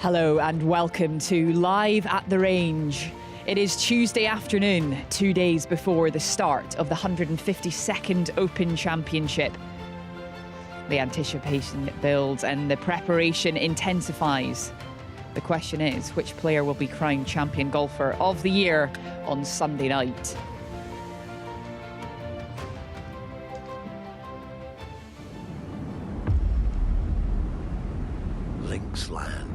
Hello and welcome to Live at the Range. It is Tuesday afternoon, 2 days before the start of the 152nd Open Championship. The anticipation builds and the preparation intensifies. The question is, which player will be crowned champion golfer of the year on Sunday night? Linksland,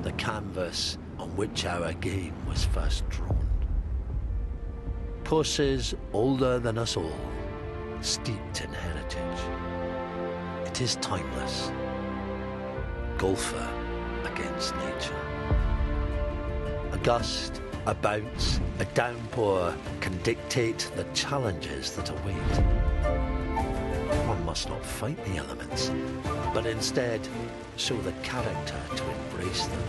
the canvas on which our game was first drawn. Puss older than us all, steeped in heritage. It is timeless. Golfer against nature. A gust, a bounce, a downpour can dictate the challenges that await. One must not fight the elements, but instead show the character to embrace them.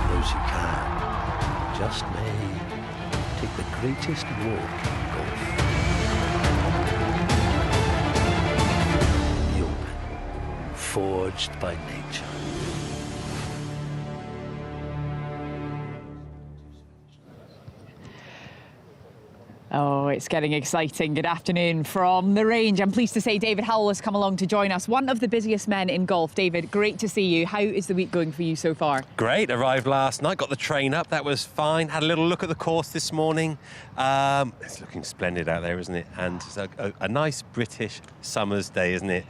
Those who can, just may, take the greatest walk in golf. The Open, forged by nature. Oh, it's getting exciting. Good afternoon from the range. I'm pleased to say David Howell has come along to join us, one of the busiest men in golf. David, great to see you. How is the week going for you so far? Great. Arrived last night, got the train up. That was fine. Had a little look at the course this morning. It's looking splendid out there, isn't it? And it's a nice British summer's day, isn't it?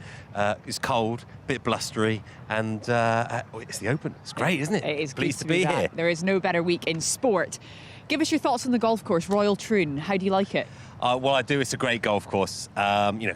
It's cold, a bit blustery, and it's the Open. It's great, isn't it? It is pleased to be here. There is no better week in sport. Give us your thoughts on the golf course, Royal Troon. How do you like it? Well, I do. It's a great golf course.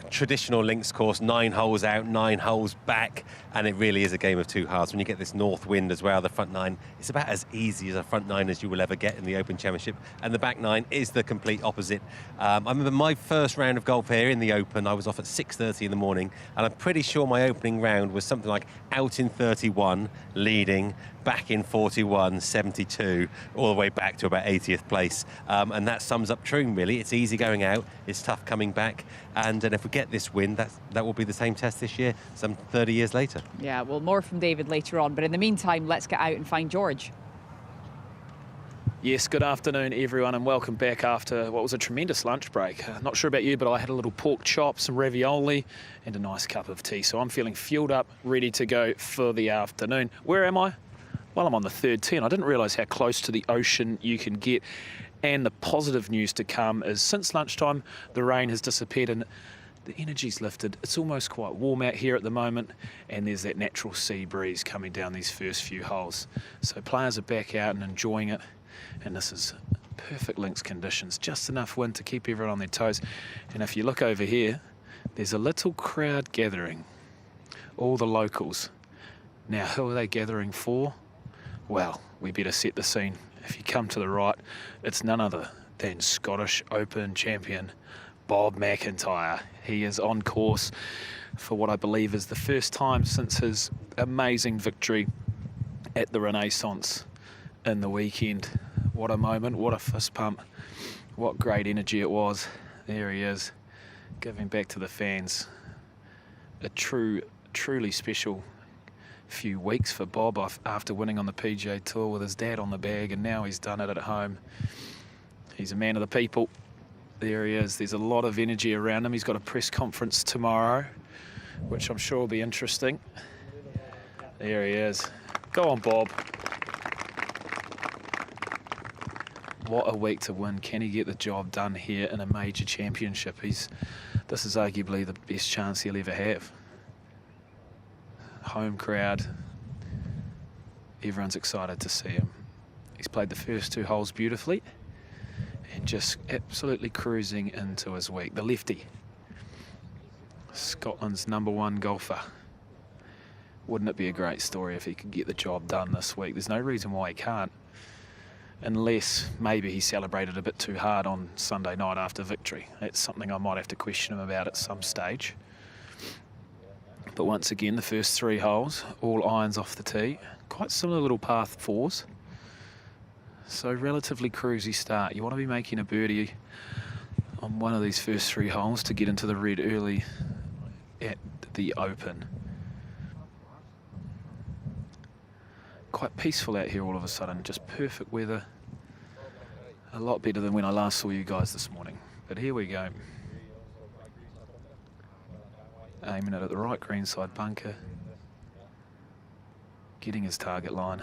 Traditional links course, 9 holes out, 9 holes back, and it really is a game of two halves. When you get this north wind as well, the front 9, it's about as easy as a front 9 as you will ever get in the Open Championship, and the back 9 is the complete opposite. I remember my first round of golf here in the Open, I was off at 6:30 in the morning, and I'm pretty sure my opening round was something like out in 31, leading, back in 41, 72, all the way back to about 80th place. And that sums up Troon, really. It's easy going out, it's tough coming back, and if we get this win, that will be the same test this year, some 30 years later. Yeah, well, more from David later on, but in the meantime, let's get out and find George. Yes, good afternoon, everyone, and welcome back after what was a tremendous lunch break. Not sure about you, but I had a little pork chop, some ravioli, and a nice cup of tea, so I'm feeling fueled up, ready to go for the afternoon. Where am I? Well, I'm on the third tee, and I didn't realise how close to the ocean you can get. And the positive news to come is since lunchtime, the rain has disappeared and the energy's lifted. It's almost quite warm out here at the moment, and there's that natural sea breeze coming down these first few holes. So players are back out and enjoying it, and this is perfect links conditions, just enough wind to keep everyone on their toes. And if you look over here, there's a little crowd gathering, all the locals. Now, who are they gathering for? Well, we better set the scene. If you come to the right, it's none other than Scottish Open champion Bob MacIntyre. He is on course for what I believe is the first time since his amazing victory at the Renaissance in the weekend. What a moment, what a fist pump, what great energy it was. There he is, giving back to the fans. A truly special few weeks for Bob after winning on the PGA Tour with his dad on the bag, and now he's done it at home. He's a man of the people. There he is. There's a lot of energy around him. He's got a press conference tomorrow, which I'm sure will be interesting. There he is. Go on, Bob. What a week to win. Can he get the job done here in a major championship? This is arguably the best chance he'll ever have. Home crowd, everyone's excited to see him. He's played the first 2 holes beautifully and just absolutely cruising into his week. The lefty, Scotland's #1 golfer. Wouldn't it be a great story if he could get the job done this week? There's no reason why he can't, unless maybe he celebrated a bit too hard on Sunday night after victory. That's something I might have to question him about at some stage. But once again, the first 3 holes, all irons off the tee. Quite similar little path 4s. So relatively cruisy start. You want to be making a birdie on one of these first 3 holes to get into the red early at the Open. Quite peaceful out here all of a sudden, just perfect weather. A lot better than when I last saw you guys this morning. But here we go. Aiming it at the right greenside bunker. Getting his target line.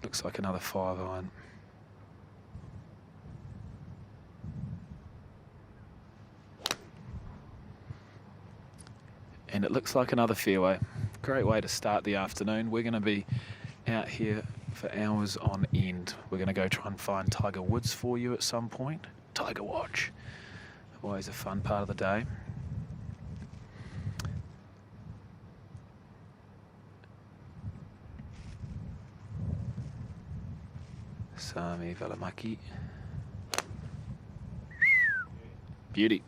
Looks like another 5-iron. And it looks like another fairway. Great way to start the afternoon. We're going to be out here for hours on end. We're going to go try and find Tiger Woods for you at some point. Tiger Watch. Always a fun part of the day. Sami Välimäki. Beauty.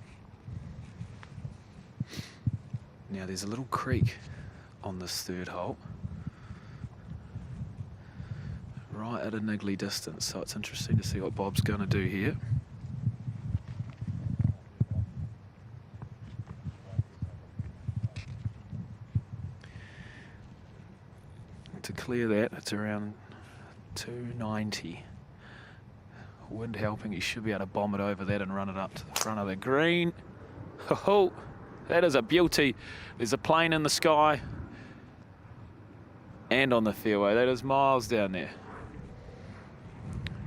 Now there's a little creek on this third hole. Right at a niggly distance, so it's interesting to see what Bob's going to do here. To clear that, it's around 290. Wind helping, he should be able to bomb it over that and run it up to the front of the green. Oh, that is a beauty. There's a plane in the sky and on the fairway. That is miles down there.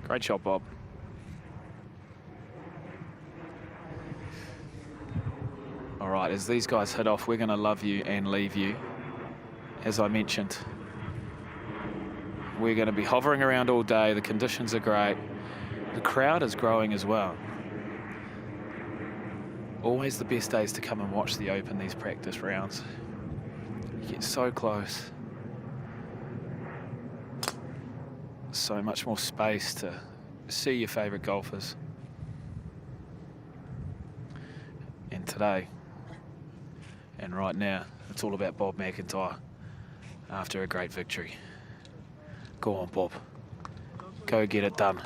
Great shot, Bob. All right, as these guys head off, we're going to love you and leave you. As I mentioned, we're going to be hovering around all day. The conditions are great. The crowd is growing as well. Always the best days to come and watch the Open, these practice rounds. You get so close. So much more space to see your favourite golfers. And today, and right now, it's all about Bob MacIntyre after a great victory. Go on, Bob. Go get it done.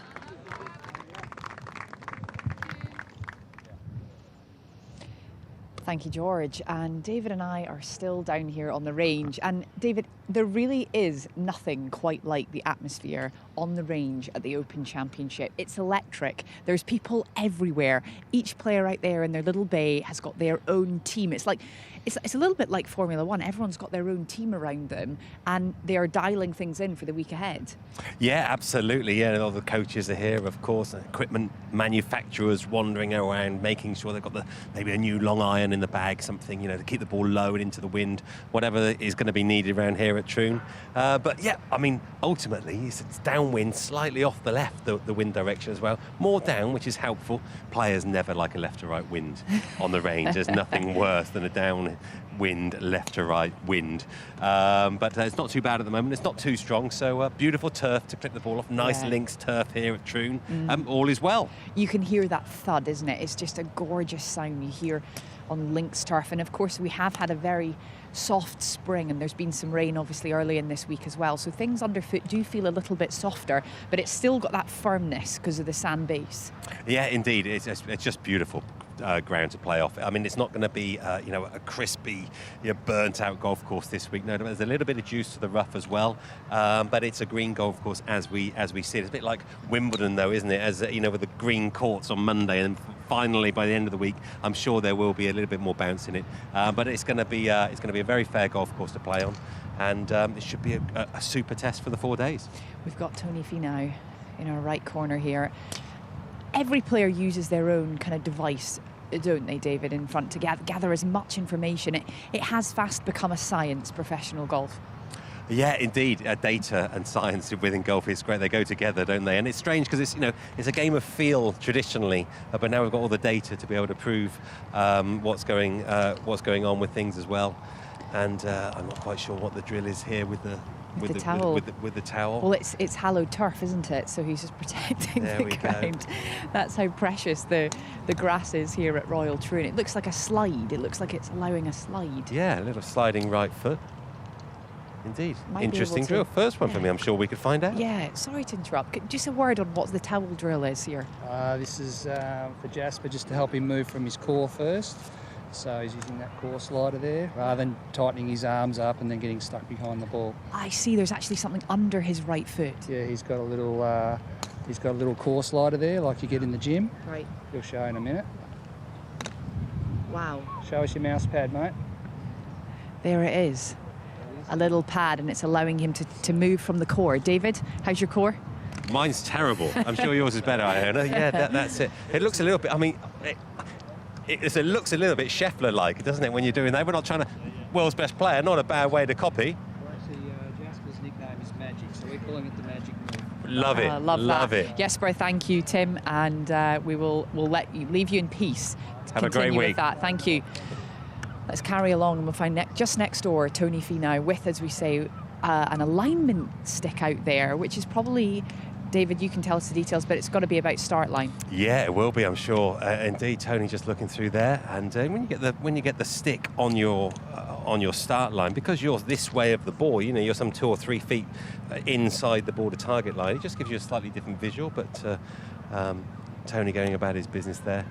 Thank you, George. And David and I are still down here on the range. And David, there really is nothing quite like the atmosphere on the range at the Open Championship. It's electric. There's people everywhere. Each player out there in their little bay has got their own team. It's like, it's a little bit like Formula One. Everyone's got their own team around them and they are dialing things in for the week ahead. Yeah, absolutely. Yeah, all the coaches are here, of course. Equipment manufacturers wandering around, making sure they've got maybe a new long iron in the bag, something, to keep the ball low and into the wind, whatever is going to be needed around here at Troon. But yeah, I mean, ultimately, it's downwind, slightly off the left, the wind direction as well. More down, which is helpful. Players never like a left to right wind on the range. There's nothing worse than a downwind, left to right wind. But it's not too bad at the moment. It's not too strong, so beautiful turf to clip the ball off. Nice links turf here at Troon. All is well. You can hear that thud, isn't it? It's just a gorgeous sound you hear on links turf. And of course, we have had a very soft spring, and there's been some rain obviously early in this week as well, so things underfoot do feel a little bit softer, but it's still got that firmness because of the sand base. Yeah, indeed. It's just beautiful ground to play off. I mean, it's not going to be a crispy, burnt out golf course this week. No, there's a little bit of juice to the rough as well, but it's a green golf course as we see it. It's a bit like Wimbledon though, isn't it? As with the green courts on Monday, and finally by the end of the week, I'm sure there will be a little bit more bounce in it. But it's going to be a very fair golf course to play on, and it should be a super test for the 4 days. We've got Tony Finau in our right corner here. Every player uses their own kind of device, don't they, David, in front to gather as much information. It has fast become a science, professional golf. Yeah, indeed. Data and science within golf is great. They go together, don't they? And it's strange because it's a game of feel traditionally, but now we've got all the data to be able to prove what's going on with things as well. And I'm not quite sure what the drill is here with the towel. With the towel. Well, it's hallowed turf, isn't it? So he's just protecting the ground. That's how precious the grass is here at Royal Troon. It looks like a slide. It looks like it's allowing a slide. Yeah, a little sliding right foot. Indeed. Might be Interesting able to- drill. First one for me. I'm sure we could find out. Yeah, sorry to interrupt. Just a word on what the towel drill is here. This is for Jasper, just to help him move from his core first. So he's using that core slider there, rather than tightening his arms up and then getting stuck behind the ball. I see there's actually something under his right foot. Yeah, he's got a little core slider there, like you get in the gym. Right. He'll show in a minute. Wow. Show us your mouse pad, mate. There it is. A little pad, and it's allowing him to move from the core. David, how's your core? Mine's terrible. I'm sure yours is better, Iona. Yeah, that's it. It looks a little bit, I mean, it looks a little bit Scheffler-like, doesn't it, when you're doing that? We're not trying to, world's best player, not a bad way to copy. Actually, Jasper's nickname is Magic, so we're calling it the Magic move. Love it, Love it. Jesper, thank you, Tim, and we'll leave you in peace. Have a great Continue week. with that. Thank you. Let's carry along, and we'll find just next door Tony Finau with, as we say, an alignment stick out there, which is probably, David, you can tell us the details, but it's got to be about start line. Yeah, it will be, I'm sure. Indeed, Tony just looking through there, and when you get the stick on your start line, because you're this way of the ball, you know, you're some 2 or 3 feet inside the border target line. It just gives you a slightly different visual. But Tony going about his business there.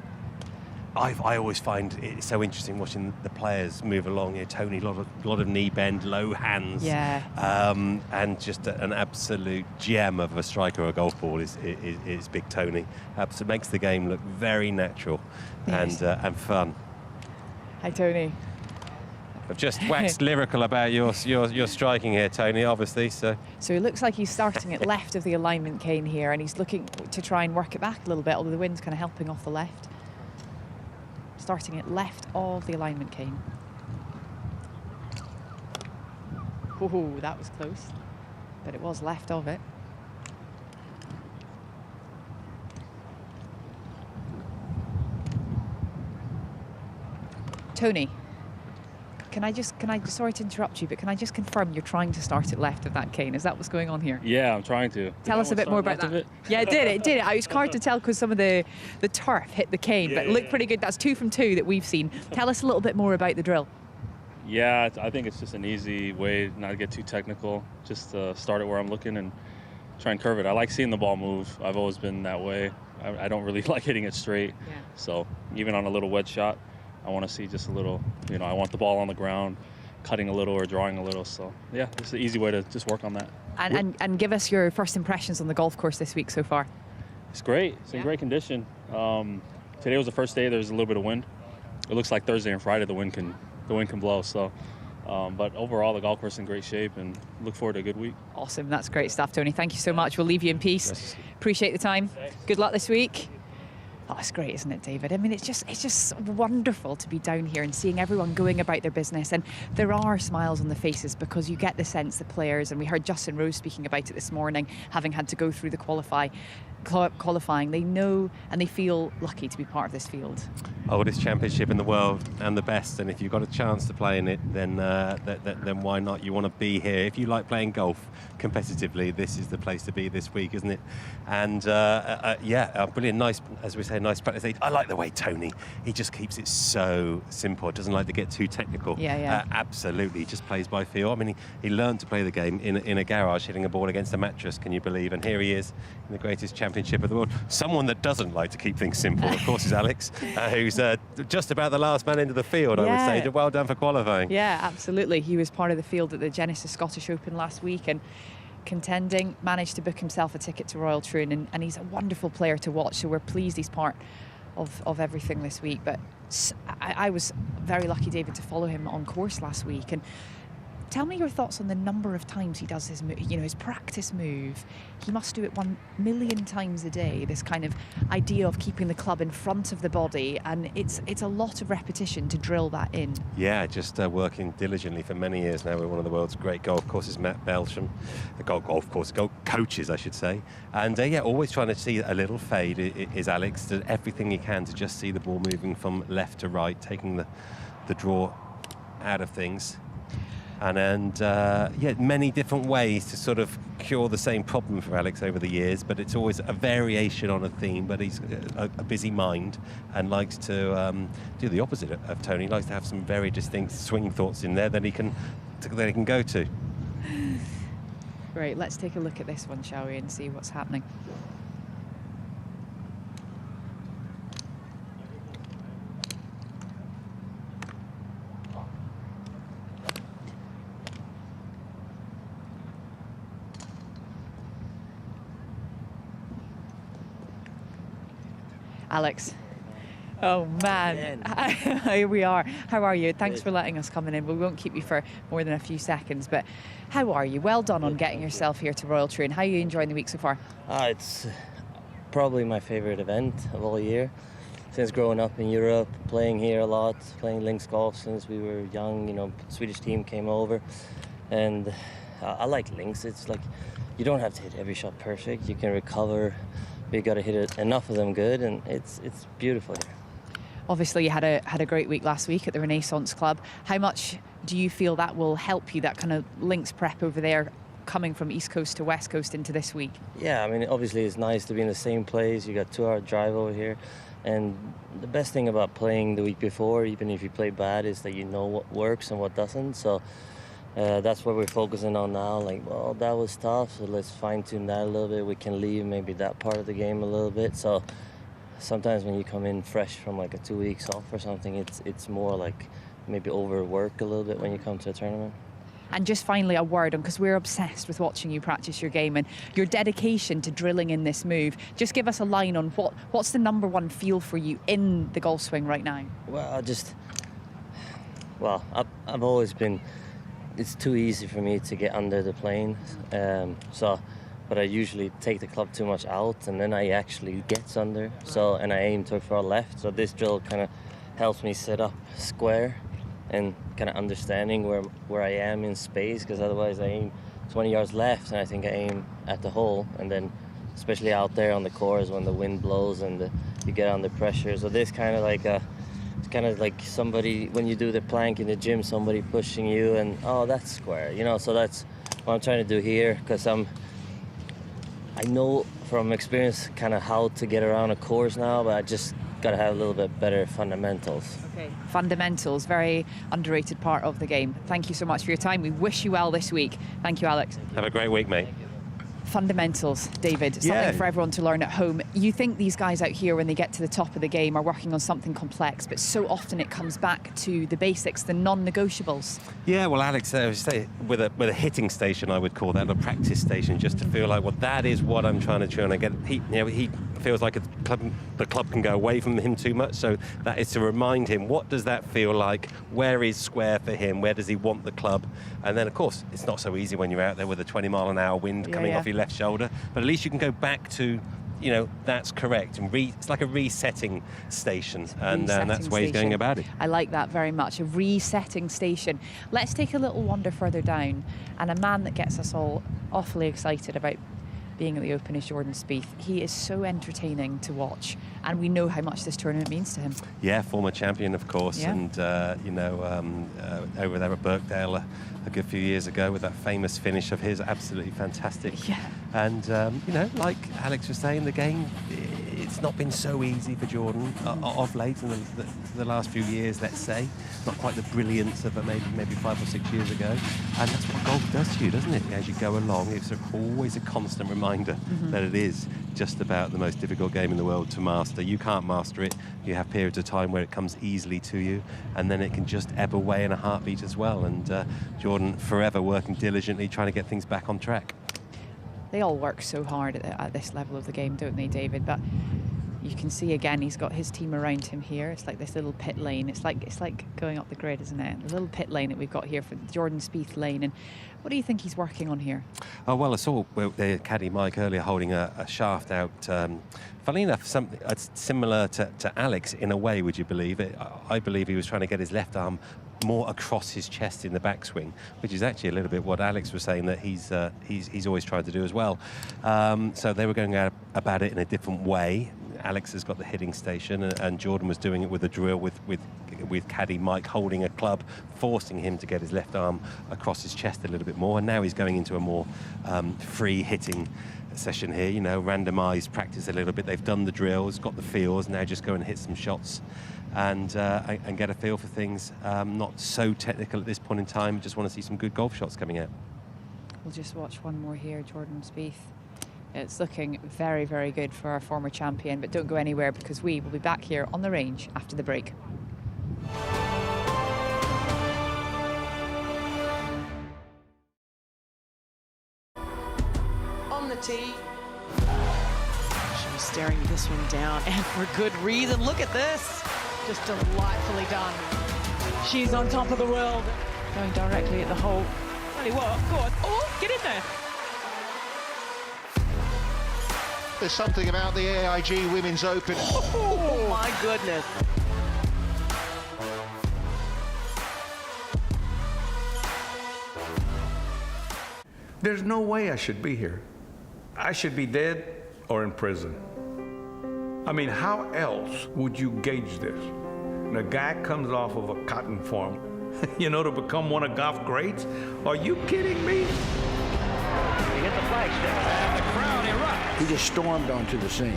I always find it so interesting watching the players move along here. Tony, a lot of knee bend, low hands, and just an absolute gem of a striker or a golf ball is Big Tony. Absolutely makes the game look very natural and fun. Hi, Tony. I've just waxed lyrical about your striking here, Tony, obviously. So it looks like he's starting at left of the alignment cane here, and he's looking to try and work it back a little bit, although the wind's kind of helping off the left. Starting at left of the alignment cane. Oh, that was close, but it was left of it. Tony, sorry to interrupt you, but can I just confirm you're trying to start at left of that cane? Is that what's going on here? Yeah, I'm trying to. Tell us a bit more about that. Yeah, it did. It was hard to tell because some of the turf hit the cane, but it looked pretty good. That's 2 from 2 that we've seen. Tell us a little bit more about the drill. Yeah, I think it's just an easy way not to get too technical. Just start it where I'm looking and try and curve it. I like seeing the ball move. I've always been that way. I don't really like hitting it straight. Yeah. So even on a little wedge shot, I want to see just a little, I want the ball on the ground, cutting a little or drawing a little. So, yeah, it's an easy way to just work on that. And give us your first impressions on the golf course this week so far. It's great. It's in great condition. Today was the first day. There's a little bit of wind. It looks like Thursday and Friday the wind can blow. So, but overall, the golf course is in great shape, and look forward to a good week. Awesome. That's great stuff, Tony. Thank you so much. We'll leave you in peace. Yes. Appreciate the time. Good luck this week. Oh, it's great, isn't it, David? I mean, it's just wonderful to be down here and seeing everyone going about their business. And there are smiles on the faces because you get the sense the players, and we heard Justin Rose speaking about it this morning, having had to go through the qualifying, they know and they feel lucky to be part of this field. Oldest championship in the world and the best, and if you've got a chance to play in it, then why not? You want to be here. If you like playing golf competitively, this is the place to be this week, isn't it? And brilliant, nice, as we say, nice practice. I like the way Tony, he just keeps it so simple. Doesn't like to get too technical. Absolutely, he just plays by feel. I mean, he learned to play the game in a garage, hitting a ball against a mattress, can you believe? And here he is in the greatest championship of the world. Someone that doesn't like to keep things simple, of course, is Alex, who's just about the last man into the field, I would say. Well done for qualifying. Yeah, absolutely. He was part of the field at the Genesis Scottish Open last week and contending, managed to book himself a ticket to Royal Troon, and he's a wonderful player to watch, so we're pleased he's part of everything this week. But I was very lucky, David, to follow him on course last week. And tell me your thoughts on the number of times he does his practice move. He must do it 1 million times a day, this kind of idea of keeping the club in front of the body, and it's a lot of repetition to drill that in. Yeah, just working diligently for many years now with one of the world's great golf courses, Matt Belsham, the golf coaches, I should say. And always trying to see a little fade is Alex, does everything he can to just see the ball moving from left to right, taking the draw out of things. And many different ways to sort of cure the same problem for Alex over the years, but it's always a variation on a theme. But he's a busy mind and likes to do the opposite of Tony. He likes to have some very distinct swing thoughts in there that he can go to. Right, let's take a look at this one, shall we, and see what's happening. Alex. Oh man, here we are. How are you? Thanks for letting us come in. We won't keep you for more than a few seconds, but how are you? Well done on getting yourself here to Royal Troon. How are you enjoying the week so far? It's probably my favorite event of all year. Since growing up in Europe, playing here a lot, playing links golf since we were young, you know, Swedish team came over, and I like links. It's like you don't have to hit every shot perfect. You can recover. You got to hit enough of them good, and it's beautiful here. Obviously, you had a great week last week at the Renaissance Club. How much do you feel that will help you, that kind of links prep over there, coming from East Coast to West Coast into this week? Yeah, I mean, obviously it's nice to be in the same place. You got 2-hour drive over here, and the best thing about playing the week before, even if you play bad, is that you know what works and what doesn't. So that's what we're focusing on now. Like, well, that was tough, so let's fine-tune that a little bit. We can leave maybe that part of the game a little bit. So sometimes when you come in fresh from like a 2 weeks off or something, it's more like maybe overwork a little bit when you come to a tournament. And just finally, a word on, because we're obsessed with watching you practice your game and your dedication to drilling in this move. Just give us a line on what's the number one feel for you in the golf swing right now? Well, I've always been, it's too easy for me to get under the plane. But I usually take the club too much out, and then I actually get under. So, and I aim to far left. So this drill kind of helps me sit up square and kind of understanding where I am in space, because otherwise I aim 20 yards left and I think I aim at the hole, and then especially out there on the course when the wind blows and you get under pressure. So this kind of like it's kind of like somebody, when you do the plank in the gym, somebody pushing you and, oh, that's square, you know. So that's what I'm trying to do here, because I know from experience kind of how to get around a course now, but I just got to have a little bit better fundamentals. Okay, fundamentals, very underrated part of the game. Thank you so much for your time. We wish you well this week. Thank you, Alex. Have a great week, mate. Fundamentals, David, something for everyone to learn at home. You think these guys out here, when they get to the top of the game, are working on something complex, but so often it comes back to the basics, the non-negotiables. Yeah, well, Alex, with a hitting station, I would call that a practice station, just to feel like, well, that is what I'm trying to try and get. He feels like the club can go away from him too much, so that is to remind him, what does that feel like? Where is square for him? Where does he want the club? And then, of course, it's not so easy when you're out there with a 20-mile-an-hour wind coming off your left shoulder, but at least you can go back to, you know, that's correct. And it's like a resetting station, and that's the way he's going about it. I like that very much, a resetting station. Let's take a little wander further down, and a man that gets us all awfully excited about being at the Open is Jordan Spieth. He is so entertaining to watch, and we know how much this tournament means to him. Yeah, former champion, of course, and over there at Birkdale a good few years ago with that famous finish of his, absolutely fantastic. Yeah. And like Alex was saying, the game, it's not been so easy for Jordan of late in the last few years, let's say. Not quite the brilliance of maybe 5 or 6 years ago. And that's what golf does to you, doesn't it? As you go along, it's always a constant reminder that it is just about the most difficult game in the world to master. You can't master it. You have periods of time where it comes easily to you, and then it can just ebb away in a heartbeat as well. And Jordan forever working diligently, trying to get things back on track. They all work so hard at this level of the game, don't they, David? But you can see again, he's got his team around him here. It's like this little pit lane. It's like going up the grid, isn't it? The little pit lane that we've got here for the Jordan Spieth lane. And what do you think he's working on here? Oh, well, I saw the caddy Mike earlier holding a shaft out. Funnily enough, something similar to Alex in a way, would you believe it? I believe he was trying to get his left arm more across his chest in the backswing, which is actually a little bit what Alex was saying that he's always tried to do as well. So they were going about it in a different way. Alex has got the hitting station, and Jordan was doing it with a drill with caddy Mike holding a club, forcing him to get his left arm across his chest a little bit more. And now he's going into a more free hitting session here, you know, randomized practice a little bit. They've done the drills, got the feels, now just go and hit some shots and get a feel for things. Not so technical at this point in time, just want to see some good golf shots coming out. We'll just watch one more here, Jordan Spieth. It's looking very, very good for our former champion, but don't go anywhere because we will be back here on the range after the break. On the tee. She's staring this one down, and for good reason. Look at this. Just delightfully done. She's on top of the world. Going directly at the hole. Tell you what, go on. Oh, get in there. There's something about the AIG Women's Open. Oh my goodness. There's no way I should be here. I should be dead or in prison. I mean, how else would you gauge this? And a guy comes off of a cotton farm, you know, to become one of golf greats? Are you kidding me? He hit the flagstick, and the crowd erupts. He just stormed onto the scene.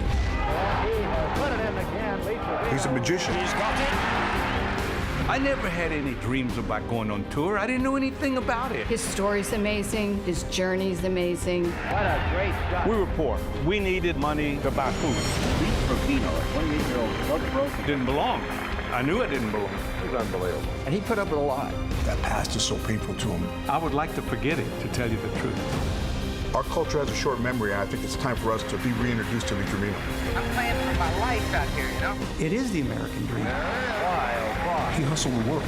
Put it in again. He's a magician. He's got it. I never had any dreams about going on tour. I didn't know anything about it. His story's amazing. His journey's amazing. What a great shot. We were poor. We needed money to buy food. Steve Rocchino, a 28-year-old broke. Didn't belong. I knew I didn't belong. It was unbelievable. And he put up with a lot. That past is so painful to him. I would like to forget it, to tell you the truth. Our culture has a short memory, and I think it's time for us to be reintroduced to the Dramino. I'm playing for my life out here, you know? It is the American dream. Why, oh, why? He hustled the world.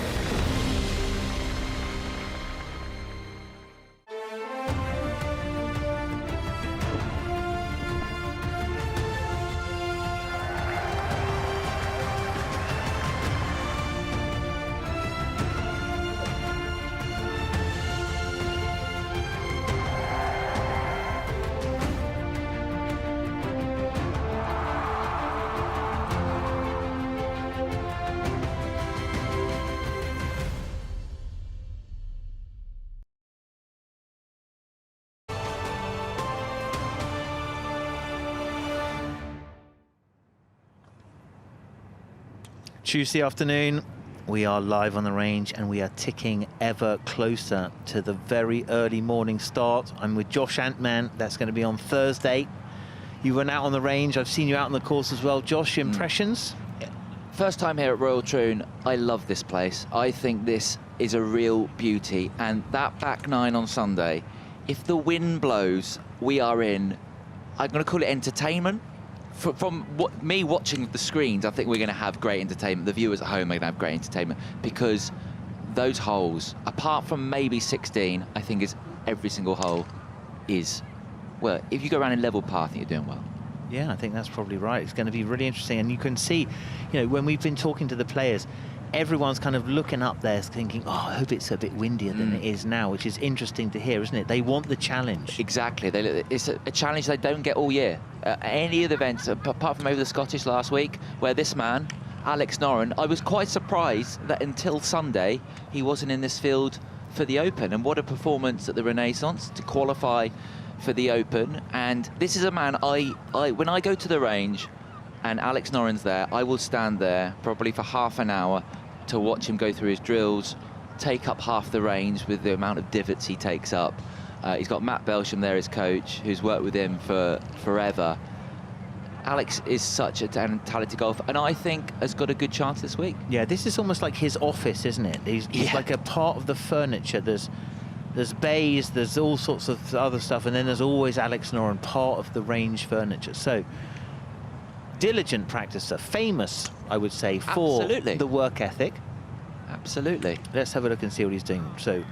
Tuesday afternoon, we are live on the range and we are ticking ever closer to the very early morning start. I'm with Josh Antman. That's going to be on Thursday. You went out on the range. I've seen you out on the course as well. Josh, impressions? First time here at Royal Troon. I love this place. I think this is a real beauty. And that back nine on Sunday, if the wind blows, we are in, I'm going to call it entertainment. From me watching the screens, I think we're going to have great entertainment. The viewers at home are going to have great entertainment because those holes, apart from maybe 16, I think is every single hole is, well, if you go around in level path, I think you're doing well. Yeah, I think that's probably right. It's going to be really interesting. And you can see, you know, when we've been talking to the players, everyone's kind of looking up there thinking, oh, I hope it's a bit windier than it is now, which is interesting to hear, isn't it? They want the challenge. Exactly. It's a challenge they don't get all year. Any of the events, apart from maybe the Scottish last week, where this man, Alex Noren, I was quite surprised that until Sunday, he wasn't in this field for the Open. And what a performance at the Renaissance to qualify for the Open. And this is a man, when I go to the range and Alex Noren's there, I will stand there probably for half an hour to watch him go through his drills, take up half the range with the amount of divots he takes up. He's got Matt Belsham there, his coach, who's worked with him for forever. Alex is such a talented golfer, and I think has got a good chance this week. Yeah, this is almost like his office, isn't it? He's like a part of the furniture. There's bays, there's all sorts of other stuff, and then there's always Alex Noren, part of the range furniture. So, diligent practicer, famous, I would say, for the work ethic. Absolutely. Let's have a look and see what he's doing. So,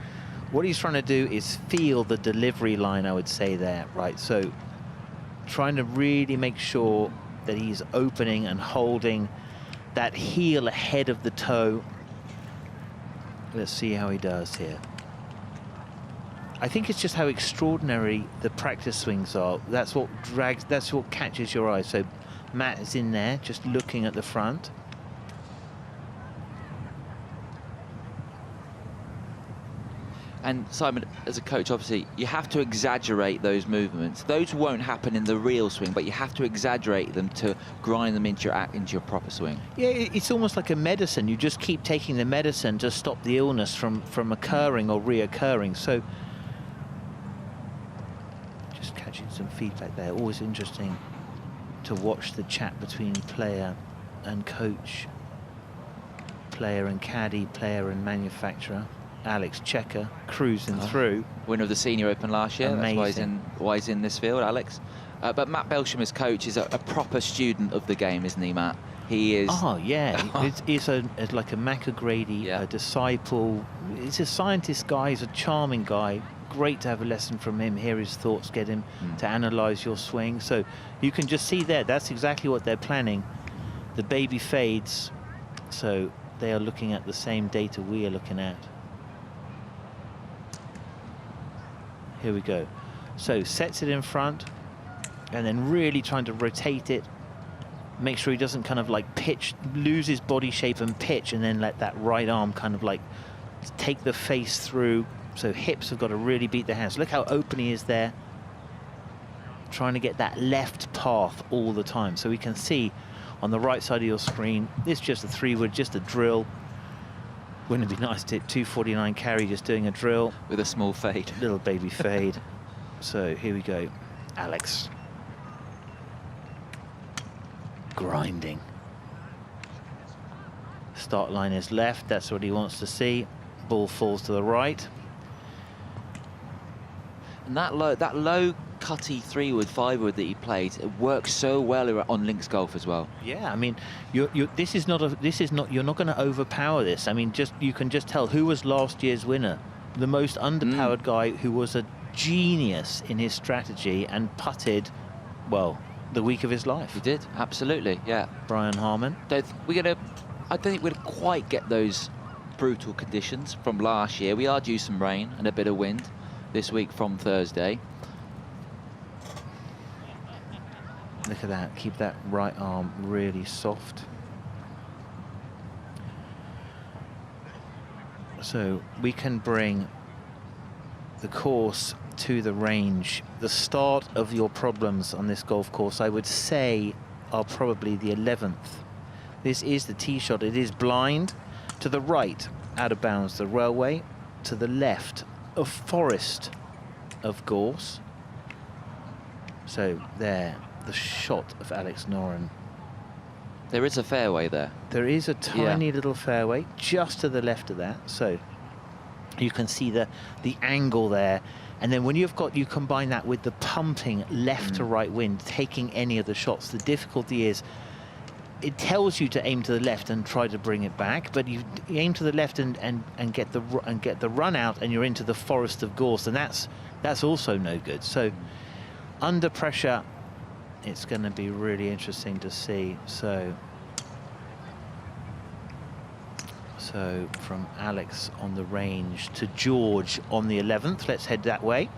what he's trying to do is feel the delivery line, I would say there, right? So, trying to really make sure that he's opening and holding that heel ahead of the toe. Let's see how he does here. I think it's just how extraordinary the practice swings are. That's what catches your eye. So Matt is in there, just looking at the front. And Simon, as a coach, obviously, you have to exaggerate those movements. Those won't happen in the real swing, but you have to exaggerate them to grind them into your proper swing. Yeah, it's almost like a medicine. You just keep taking the medicine to stop the illness from occurring or reoccurring. So some feedback there. Always interesting to watch the chat between player and coach, player and caddy, player and manufacturer. Alex Checker cruising through. Winner of the Senior Open last year. Amazing. That's why he's in this field, Alex. But Matt Belsham's coach is a proper student of the game, isn't he, Matt? He is. Oh, yeah. He's like a McIlroy a disciple. He's a scientist guy. He's a charming guy. Great to have a lesson from him, hear his thoughts, get him to analyse your swing. So you can just see there, that's exactly what they're planning. The baby fades, so they are looking at the same data we are looking at. Here we go. So sets it in front, and then really trying to rotate it. Make sure he doesn't kind of like pitch, lose his body shape and pitch, and then let that right arm kind of like take the face through. So hips have got to really beat the hands. Look how open he is there. Trying to get that left path all the time. So we can see on the right side of your screen, it's just a 3-wood, just a drill. Wouldn't it be nice to hit 249 carry just doing a drill? With a small fade. Little baby fade. So here we go. Alex. Grinding. Start line is left. That's what he wants to see. Ball falls to the right. And that low cutty 3-wood, 5-wood that he played, it works so well on links golf as well. Yeah, I mean, you're not going to overpower this. I mean, you can just tell who was last year's winner, the most underpowered guy who was a genius in his strategy and putted, well, the week of his life. He did, absolutely, yeah. Brian Harman. I don't think we'd quite get those brutal conditions from last year. We are due some rain and a bit of wind this week from Thursday. Look at that, keep that right arm really soft. So we can bring the course to the range. The start of your problems on this golf course, I would say, are probably the 11th. This is the tee shot. It is blind. To the right, out of bounds, the railway. To the left, a forest of gorse. So there, the shot of Alex Noren. There is a fairway there. There is a tiny little fairway just to the left of that. So you can see the angle there. And then when you combine that with the pumping left to right wind, taking any of the shots, the difficulty is it tells you to aim to the left and try to bring it back, but you aim to the left and get the run out, and you're into the forest of gorse, and that's also no good. So under pressure, it's going to be really interesting to see. So from Alex on the range to George on the 11th. Let's head that way.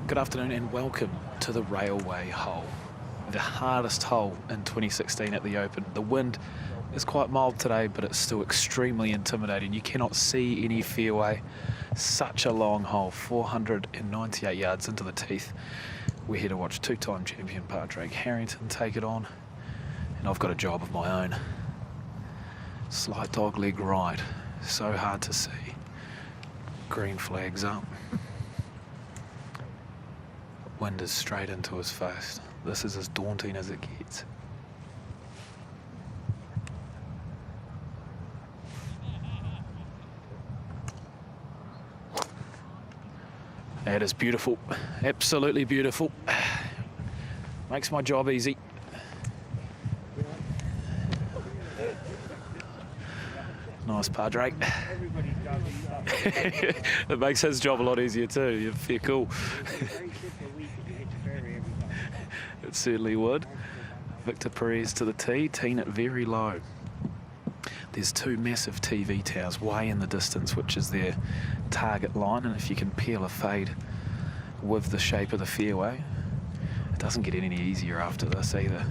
Good afternoon and welcome to the Railway hole. The hardest hole in 2016 at the Open. The wind is quite mild today, but it's still extremely intimidating. You cannot see any fairway. Such a long hole, 498 yards into the teeth. We're here to watch two-time champion Padraig Harrington take it on, and I've got a job of my own. Slight dog leg right, so hard to see. Green flags up. Wind is straight into his face. This is as daunting as it gets. That is beautiful, absolutely beautiful. Makes my job easy. Nice, Padraig. It makes his job a lot easier too. You feel cool. It certainly would. Victor Perez to the tee, teeing it very low. There's two massive TV towers way in the distance, which is their target line, and if you can peel a fade with the shape of the fairway, it doesn't get any easier after this either.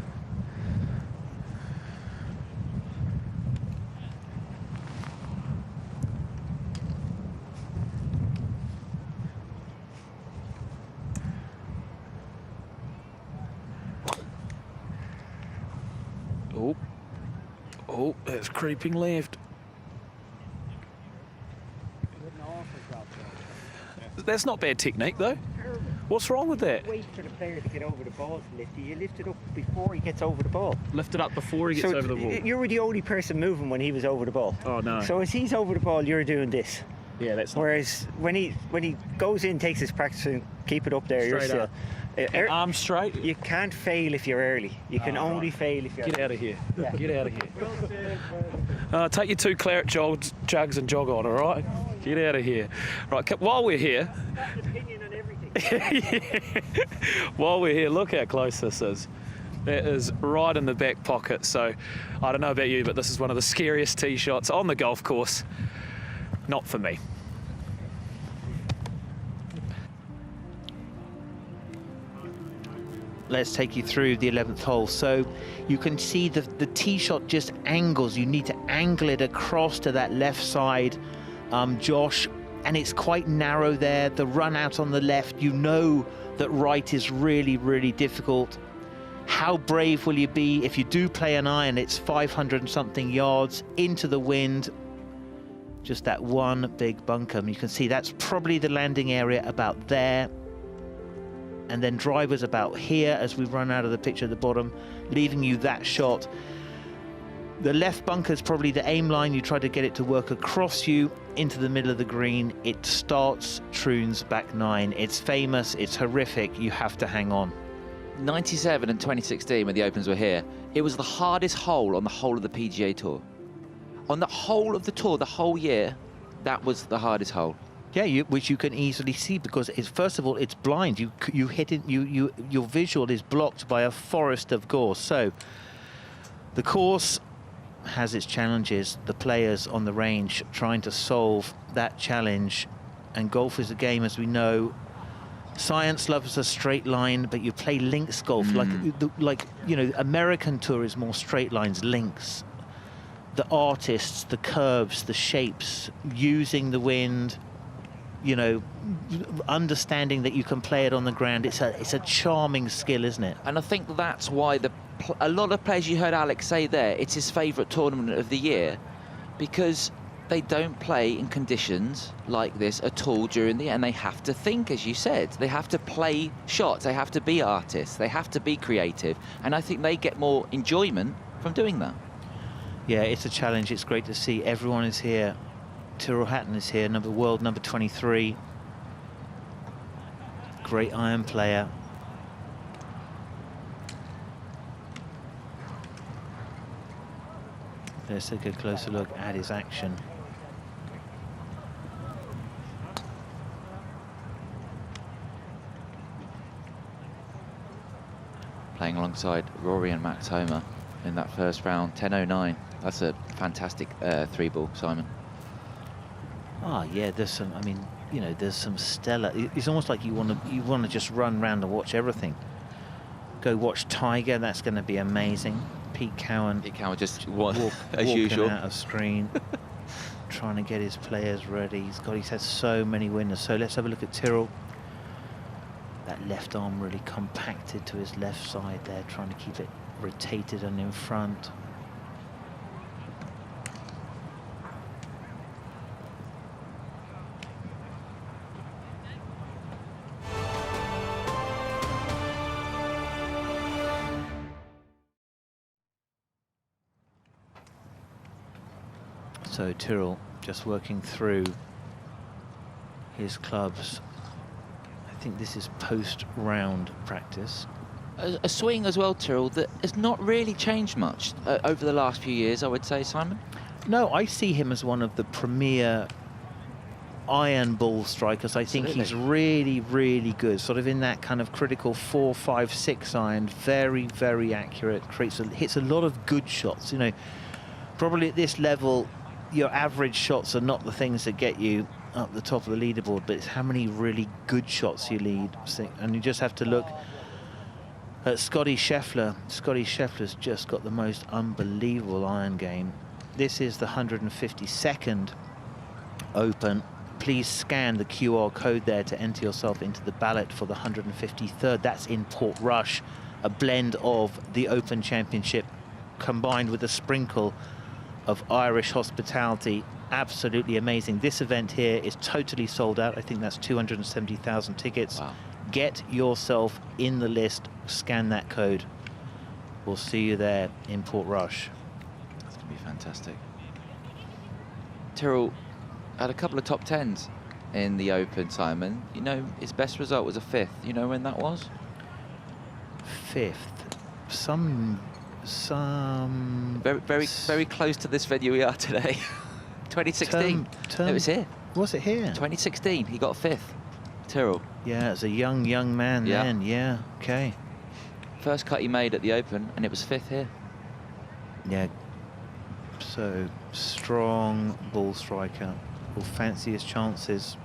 Oh, that's creeping left. That's not bad technique, though. What's wrong with that? Wait for the player to get over the ball to lift you. You lift it up before he gets over the ball. Lift it up before he gets over the ball. You were the only person moving when he was over the ball. Oh no. So as he's over the ball, you're doing this. Yeah, that's. Whereas when he goes in, takes his practice and keep it up there, you're still. Arms straight. You can't fail if you're early. You can only fail if you're. Get out of here. Yeah. Get out of here. Take your 2 Claret Jugs and jog on, all right? Get out of here. Right, while we're here. While we're here, look how close this is. That is right in the back pocket. So I don't know about you, but this is one of the scariest tee shots on the golf course. Not for me. Let's take you through the 11th hole. So you can see the tee shot just angles. You need to angle it across to that left side, Josh, and it's quite narrow there. The run out on the left, you know that right is really, really difficult. How brave will you be if you do play an iron? It's 500 and something yards into the wind. Just that one big bunker. And you can see that's probably the landing area about there. And then drivers about here as we run out of the picture at the bottom, leaving you that shot. The left bunker is probably the aim line. You try to get it to work across you into the middle of the green. It starts Troon's back 9. It's famous, it's horrific, you have to hang on. 97 and 2016, when the Opens were here, it was the hardest hole on the whole of the PGA Tour. On the whole of the tour, the whole year, that was the hardest hole. Yeah, which you can easily see because it's, first of all, it's blind. You hit it. Your visual is blocked by a forest of gorse. So the course has its challenges. The players on the range trying to solve that challenge. And golf is a game, as we know. Science loves a straight line, but you play links golf. Like you know, American Tour is more straight lines, links. The artists, the curves, the shapes, using the wind. You know, understanding that you can play it on the ground. It's a charming skill, isn't it? And I think that's why a lot of players, you heard Alex say there, it's his favourite tournament of the year, because they don't play in conditions like this at all during the year, and they have to think, as you said. They have to play shots, they have to be artists, they have to be creative, and I think they get more enjoyment from doing that. Yeah, it's a challenge. It's great to see everyone is here. Tyrrell Hatton is here, world number 23. Great iron player. Let's take a closer look at his action. Playing alongside Rory and Matsuyama in that first round, 10.09. That's a fantastic 3-ball, Simon. Ah, yeah, there's some, I mean, you know, there's some stellar, it's almost like you want to just run around and watch everything. Go watch Tiger, that's going to be amazing. Pete Cowan just walking as usual out of screen, trying to get his players ready. He's had so many winners. So let's have a look at Tyrrell. That left arm really compacted to his left side there, trying to keep it rotated and in front. So Tyrrell just working through his clubs. I think this is post-round practice. A swing as well, Tyrrell, that has not really changed much over the last few years, I would say, Simon. No, I see him as one of the premier iron ball strikers. I think he's really, really good, sort of in that kind of critical 4, 5, 6 iron, very, very accurate, hits a lot of good shots. You know, probably at this level, your average shots are not the things that get you up the top of the leaderboard, but it's how many really good shots you lead. And you just have to look at Scottie Scheffler. Scottie Scheffler's just got the most unbelievable iron game. This is the 152nd Open. Please scan the QR code there to enter yourself into the ballot for the 153rd. That's in Portrush, a blend of the Open Championship combined with a sprinkle of Irish hospitality. Absolutely amazing. This event here is totally sold out. I think that's 270,000 tickets. Wow. Get yourself in the list. Scan that code. We'll see you there in Portrush. That's going to be fantastic. Tyrrell had a couple of top 10s in the Open, Simon. You know, his best result was a 5th. You know when that was? 5th. Some very close to this venue we are today. 2016. It was here. Was it here? 2016. He got 5th. Tyrrell. Yeah, as a young man then. Yeah. Okay. First cut he made at the Open, and it was 5th here. Yeah. So strong ball striker. Will fancy his chances.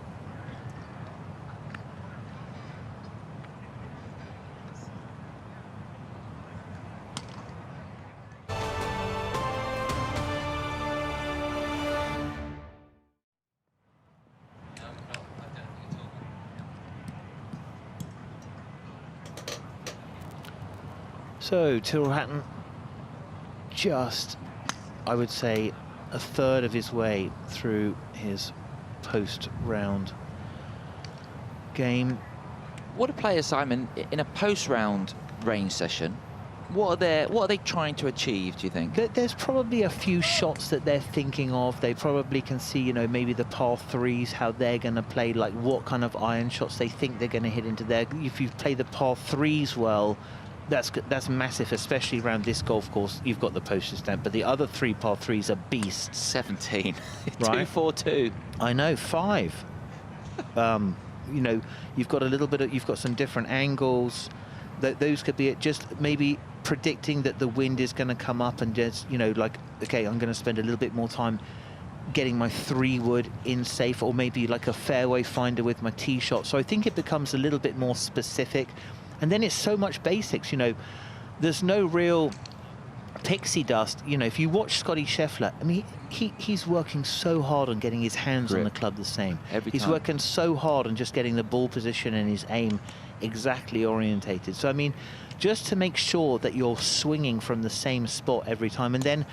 So Tyrrell Hatton, just, I would say, a third of his way through his post-round game. What are players, Simon, in a post-round range session? What are they trying to achieve, do you think? There's probably a few shots that they're thinking of. They probably can see, you know, maybe the par 3s, how they're going to play, like what kind of iron shots they think they're going to hit into there. If you play the par 3s well, that's massive, especially around this golf course. You've got the postage stamp, but the other 3 par 3s are beasts. 17. Right? 2-4-2. I know, 5. You know, you've got a little bit of, you've got some different angles. Those could be it. Just maybe predicting that the wind is going to come up and just, you know, like, okay, I'm going to spend a little bit more time getting my 3-wood in safe, or maybe like a fairway finder with my tee shot. So I think it becomes a little bit more specific. And then it's so much basics, you know, there's no real pixie dust. You know, if you watch Scottie Scheffler, I mean, he's working so hard on getting his hands on the club the same. He's working so hard on just getting the ball position and his aim exactly orientated. So, I mean, just to make sure that you're swinging from the same spot every time. And then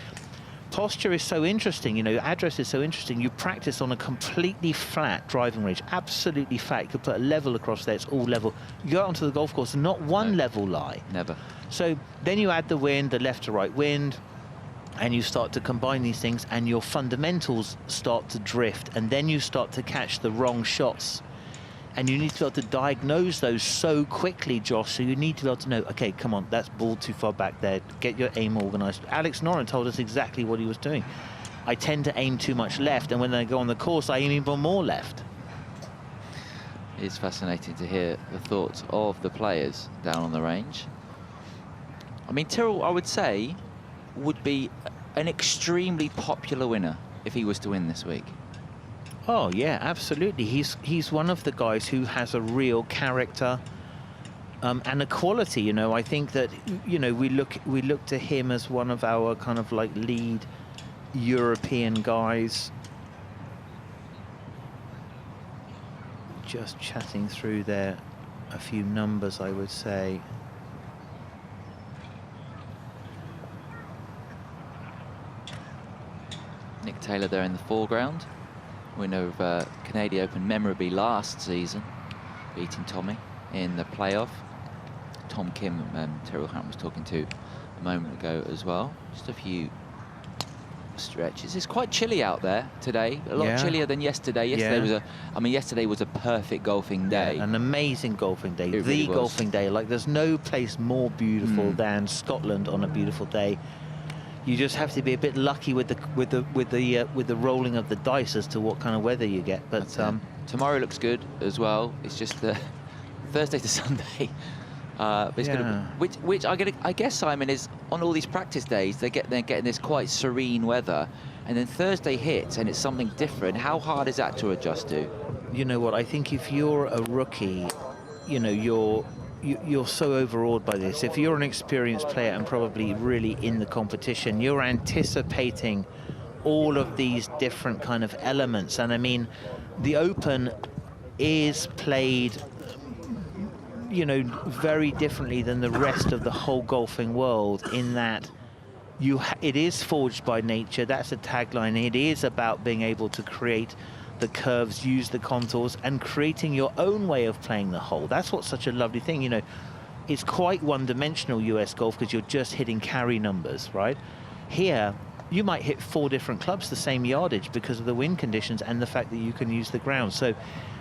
posture is so interesting, you know, address is so interesting. You practice on a completely flat driving range, absolutely flat. You could put a level across there, it's all level. You go out onto the golf course, not one level lie. Never. So then you add the wind, the left to right wind, and you start to combine these things, and your fundamentals start to drift, and then you start to catch the wrong shots. And you need to be able to diagnose those so quickly, Josh, so you need to be able to know, okay, come on, that's ball too far back there. Get your aim organised. Alex Noren told us exactly what he was doing. I tend to aim too much left, and when I go on the course, I aim even more left. It's fascinating to hear the thoughts of the players down on the range. I mean, Tyrrell, I would say, would be an extremely popular winner if he was to win this week. Oh yeah, absolutely. He's one of the guys who has a real character and a quality. You know, I think that, you know, we look to him as one of our kind of like lead European guys. Just chatting through there a few numbers, I would say. Nick Taylor there in the foreground. Winner of Canadian Open memorably last season, beating Tommy in the playoff. Tom Kim, Tyrrell Hatton was talking to a moment ago as well. Just a few stretches. It's quite chilly out there today. A lot chillier than yesterday. Yesterday was a perfect golfing day. Yeah, an amazing golfing day. It really was. Golfing day. Like, there's no place more beautiful than Scotland on a beautiful day. You just have to be a bit lucky with the rolling of the dice as to what kind of weather you get. But tomorrow looks good as well. It's just Thursday to Sunday. It's gonna, which I guess, Simon, is on all these practice days they're getting this quite serene weather, and then Thursday hits and it's something different. How hard is that to adjust to? You know what? I think if you're a rookie, you know, you're so overawed by this. If you're an experienced player and probably really in the competition, you're anticipating all of these different kind of elements. And I mean, the Open is played, you know, very differently than the rest of the whole golfing world, in that it is forged by nature. That's a tagline. It is about being able to create the curves, use the contours, and creating your own way of playing the hole. That's what's such a lovely thing. You know, it's quite one-dimensional US golf because you're just hitting carry numbers, right? Here, you might hit 4 different clubs the same yardage because of the wind conditions and the fact that you can use the ground. So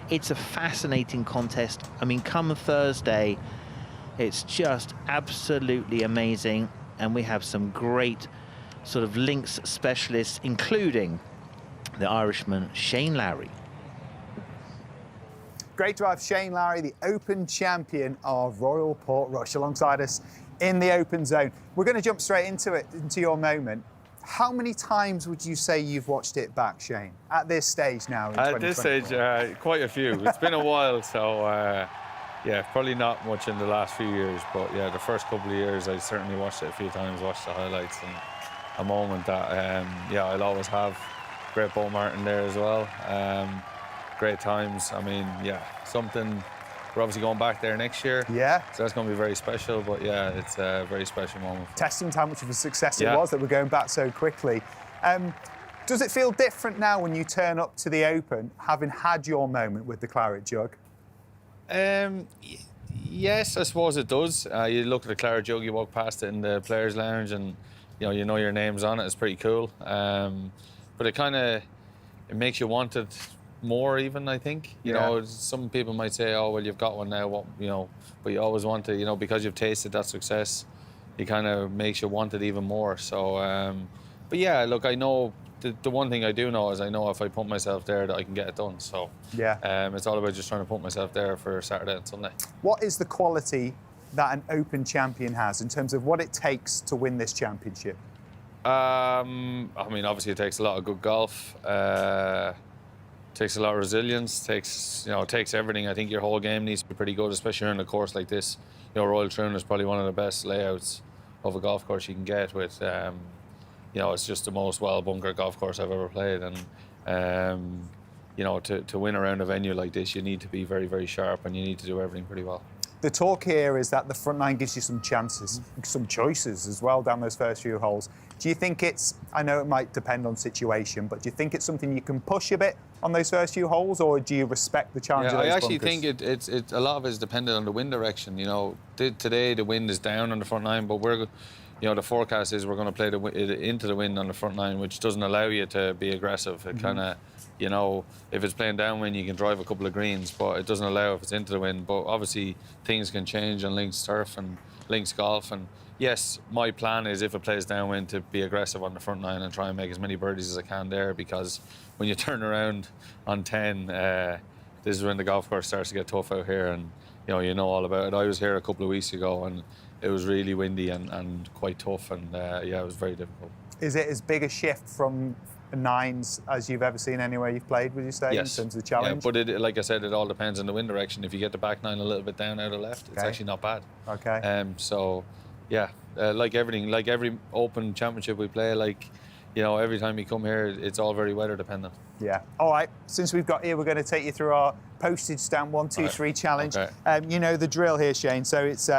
it's a fascinating contest. I mean, come Thursday, it's just absolutely amazing. And we have some great sort of links specialists, including the Irishman Shane Lowry. Great to have Shane Lowry, the Open champion of Royal Portrush, alongside us in the Open zone. We're going to jump straight into it, into your moment. How many times would you say you've watched it back, Shane, at this stage now in 2024? At this stage, quite a few. It's been a while, so yeah, probably not much in the last few years, but yeah, the first couple of years I certainly watched it a few times, watched the highlights, and a moment that, yeah, I'll always have. Great Bo Martin there as well. Great times. I mean, yeah, something. We're obviously going back there next year. Yeah. So that's going to be very special, but yeah, it's a very special moment. Testament to how much of a success it was that we're going back so quickly. Does it feel different now when you turn up to the Open, having had your moment with the Claret Jug? Yes, I suppose it does. You look at the Claret Jug, you walk past it in the Players' Lounge, and you know your name's on it. It's pretty cool. But it makes you want it more, even, I think. You know, some people might say, oh, well, you've got one now, what, but you always want to, because you've tasted that success, it kind of makes you want it even more. So, but yeah, look, I know, the one thing I do know is I know if I put myself there that I can get it done. So, it's all about just trying to put myself there for Saturday and Sunday. What is the quality that an Open champion has in terms of what it takes to win this championship? I mean, obviously it takes a lot of good golf, takes a lot of resilience, takes everything. I think your whole game needs to be pretty good, especially on a course like this. Royal Troon is probably one of the best layouts of a golf course you can get with, it's just the most well-bunkered golf course I've ever played. And, to win around a venue like this, you need to be very, very sharp, and you need to do everything pretty well. The talk here is that the front nine gives you some chances, some choices as well down those first few holes. Do you think I know it might depend on situation, but do you think it's something you can push a bit on those first few holes, or do you respect the challenge of those I actually bunkers? think a lot of it is dependent on the wind direction. Today the wind is down on the front nine, but the forecast is we're going to play into the wind on the front nine, which doesn't allow you to be aggressive. It kind of, if it's playing downwind, you can drive a couple of greens, but it doesn't allow if it's into the wind. But obviously, things can change on links turf and links golf. And yes, my plan is if it plays downwind to be aggressive on the front nine and try and make as many birdies as I can there, because when you turn around on 10, this is when the golf course starts to get tough out here, and you know all about it. I was here a couple of weeks ago, and it was really windy and quite tough, and it was very difficult. Is it as big a shift from nines as you've ever seen anywhere you've played, would you say, yes. in terms of the challenge? Yeah, but like I said, it all depends on the wind direction. If you get the back nine a little bit down out of left, it's actually not bad. Okay. So, yeah, like everything, like every Open championship we play, every time you come here, it's all very weather dependent. Yeah. All right. Since we've got here, we're going to take you through our postage stamp 1, 2, 3 challenge. Okay. You know the drill here, Shane. So it's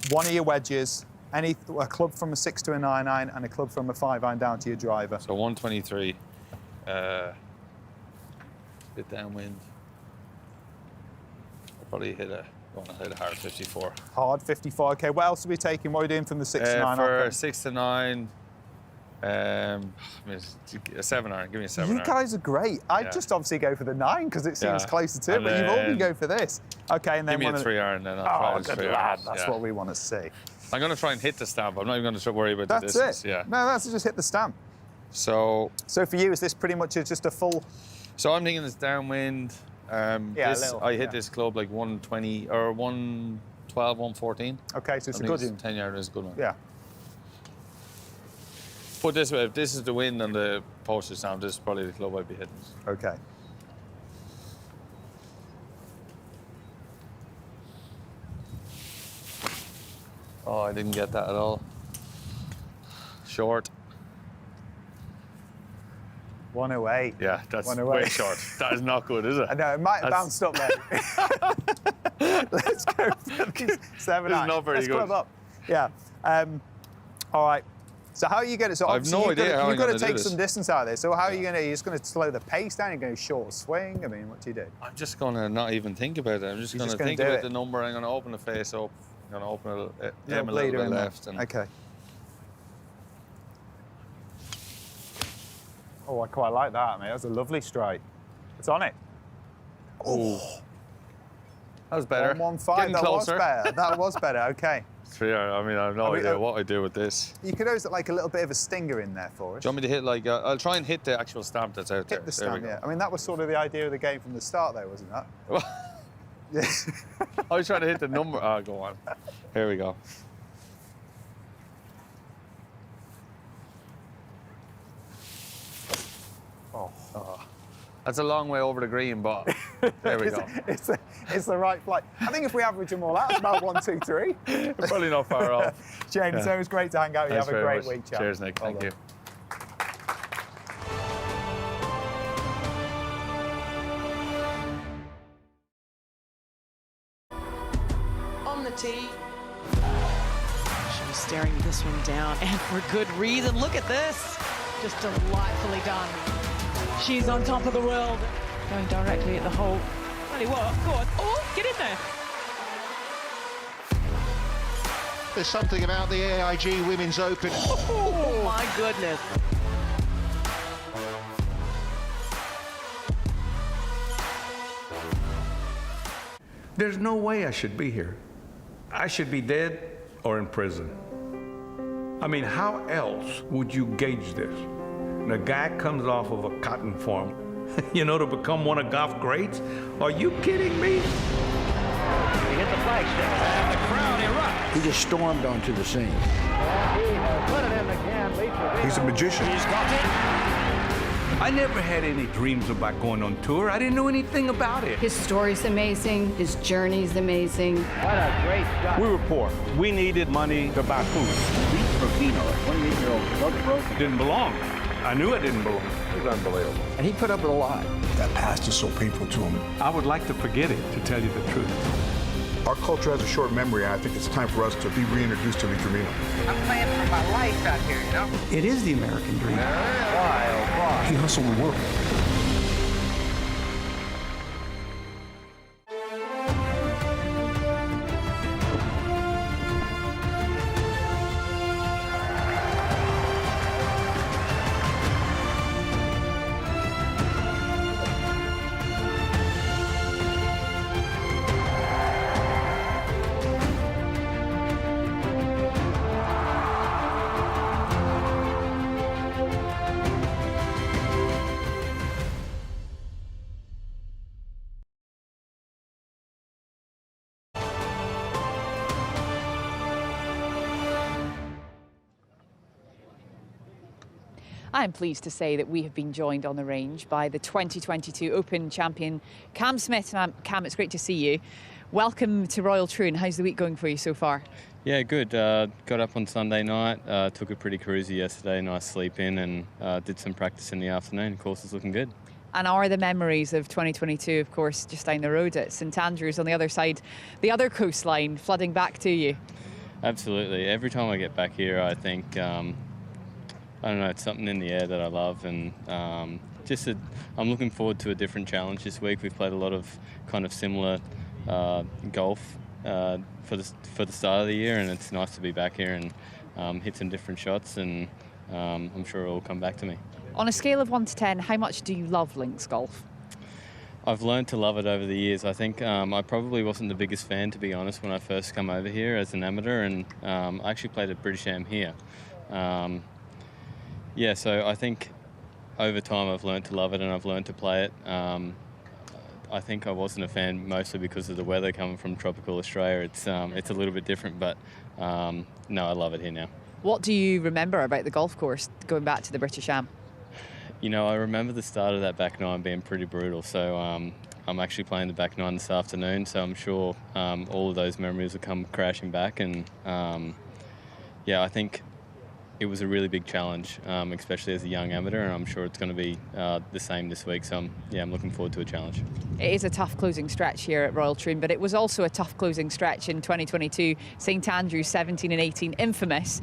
one of your wedges, a club from a 6 to a 9-iron, and a club from a 5-iron down to your driver. So 123, bit downwind. I'll probably hit a hard 54. Hard 54. Okay. What else are we taking? What are we doing from the 6 to 9? For 6 to 9. A 7-iron. Give me a 7-iron. You guys are great. I'd just obviously go for the 9 because it seems closer to it, but you've all been going for this. Okay, and then give me a 3-iron then. I'll try good lad. That's what we want to see. I'm going to try and hit the stamp. I'm not even going to worry about the distance. That's it. Yeah. No, that's just hit the stamp. So for you, is this pretty much just a full? So I'm thinking it's downwind. I hit this club like 120 or 112, 114. Okay, so it's a good one. 10 yard is a good one. Yeah. Put this way, if this is the wind on the postage stamp, this is probably the club I'd be hitting. Okay. Oh, I didn't get that at all. Short. 108. Yeah, that's way short. That is not good, is it? I know, it might have bounced up there. Let's go for these 7 This is not very good. Let's club up. Yeah. All right. So how are you going to? So I have no idea how you've got to do take this. some distance out of this. So how are you going to? You're just going to slow the pace down. You're going to short swing. I mean, what do you do? I'm just going to not even think about it. I'm just going to think about the number. I'm going to open the face up. I'm going to open it a little bit left. And okay. Oh, I quite like that, mate. That's a lovely strike. It's on it. Oh. That was better. 1-1-5. Getting That closer. was better. That was better. Okay. Yeah, I mean, I have no idea what I do with this. You could always like a little bit of a stinger in there for us. Do you want me to hit like? I'll try and hit the actual stamp that's out there. Hit the stamp, yeah. I mean, that was sort of the idea of the game from the start, though, wasn't that? Yeah. I was trying to hit the number. Oh, go on. Here we go. Oh. That's a long way over the green, but there we go. It's the right flight. I think if we average them all out, it's about 1, 2, 3. Probably not far off. James, Yeah. it was great to hang out with you. Thanks Have a very great much. week, chap. Cheers, Nick. Well Thank you. On the tee. She's staring this one down, and for good reason. Look at this. Just delightfully done. She's on top of the world. Going directly at the hole. Bloody what? Go on. Oh, get in there. There's something about the AIG Women's Open. Oh, my goodness. There's no way I should be here. I should be dead or in prison. I mean, how else would you gauge this? And a guy comes off of a cotton farm, you know, to become one of golf greats? Are you kidding me? He hit the flagstick, and the crowd erupts. He just stormed onto the scene. And he has put it in again. He's a magician. He's got it. I never had any dreams about going on tour. I didn't know anything about it. His story's amazing. His journey's amazing. What a great shot. We were poor. We needed money to buy food. Beat for Finau, a 28-year-old drug broke. Didn't belong. I knew I didn't belong. It was unbelievable. And he put up with a lot. That past is so painful to him. I would like to forget it, to tell you the truth. Our culture has a short memory. I think it's time for us to be reintroduced to the Camino. I'm playing for my life out here, you know? It is the American dream. Why, oh, why? He hustled the world. I'm pleased to say that we have been joined on the range by the 2022 Open champion, Cam Smith. Cam, it's great to see you. Welcome to Royal Troon. How's the week going for you so far? Yeah, good. Got up on Sunday night, took a pretty cruisy yesterday, nice sleep in, and did some practice in the afternoon. Course is looking good. And are the memories of 2022, of course, just down the road at St Andrews on the other side, the other coastline, flooding back to you? Absolutely. Every time I get back here, I think, I don't know, it's something in the air that I love, and I'm looking forward to a different challenge this week. We've played a lot of kind of similar golf for the start of the year, and it's nice to be back here and hit some different shots, and I'm sure it'll come back to me. On a scale of 1 to 10, how much do you love links golf? I've learned to love it over the years. I think I probably wasn't the biggest fan, to be honest, when I first come over here as an amateur, and I actually played at British Am here. Yeah, so I think over time I've learned to love it and I've learned to play it. I think I wasn't a fan mostly because of the weather coming from tropical Australia. It's a little bit different, but no, I love it here now. What do you remember about the golf course going back to the British Am? You know, I remember the start of that back nine being pretty brutal, so I'm actually playing the back nine this afternoon, so I'm sure all of those memories will come crashing back, and yeah, I think it was a really big challenge, especially as a young amateur, and I'm sure it's going to be the same this week, so I'm looking forward to a challenge. It is a tough closing stretch here at Royal Troon, but it was also a tough closing stretch in 2022. St Andrews 17 and 18, infamous.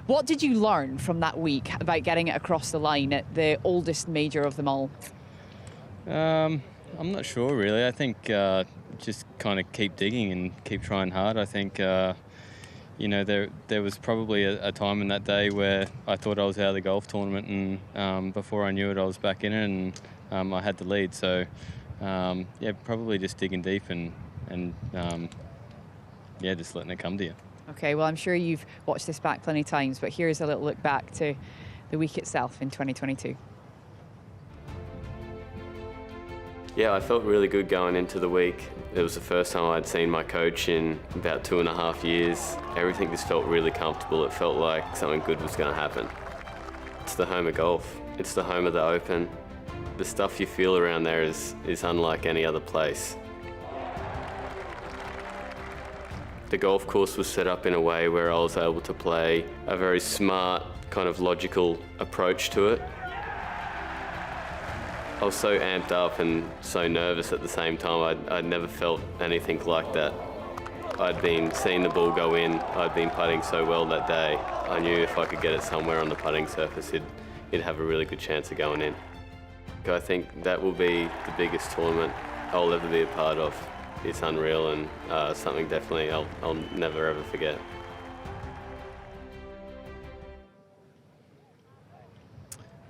What did you learn from that week about getting it across the line at the oldest major of them all? I'm not sure, really. I think just kind of keep digging and keep trying hard. I think, you know, there was probably a time in that day where I thought I was out of the golf tournament, and before I knew it, I was back in it, and I had the lead. So, yeah, probably just digging deep and yeah, just letting it come to you. Okay, well, I'm sure you've watched this back plenty of times, but here's a little look back to the week itself in 2022. Yeah, I felt really good going into the week. It was the first time I'd seen my coach in about 2.5 years. Everything just felt really comfortable. It felt like something good was going to happen. It's the home of golf. It's the home of the Open. The stuff you feel around there is unlike any other place. The golf course was set up in a way where I was able to play a very smart, kind of logical approach to it. I was so amped up and so nervous at the same time. I'd never felt anything like that. I'd been seeing the ball go in. I'd been putting so well that day. I knew if I could get it somewhere on the putting surface, it'd have a really good chance of going in. I think that will be the biggest tournament I'll ever be a part of. It's unreal and something definitely I'll never ever forget.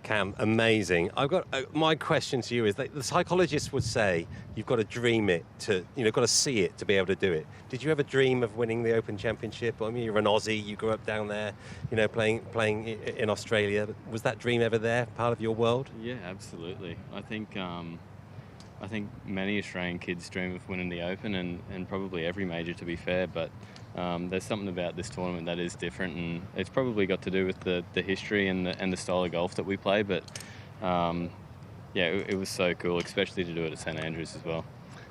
Cam, amazing. I've got my question to you is that the psychologists would say you've got to dream it to, got to see it to be able to do it. Did you ever dream of winning the Open Championship? I mean, you're an Aussie, you grew up down there, playing in Australia. Was that dream ever there, part of your world? Yeah, absolutely. I think many Australian kids dream of winning the Open, and probably every major, to be fair, but there's something about this tournament that is different, and it's probably got to do with the history and the style of golf that we play, but yeah, it was so cool, especially to do it at St Andrews as well.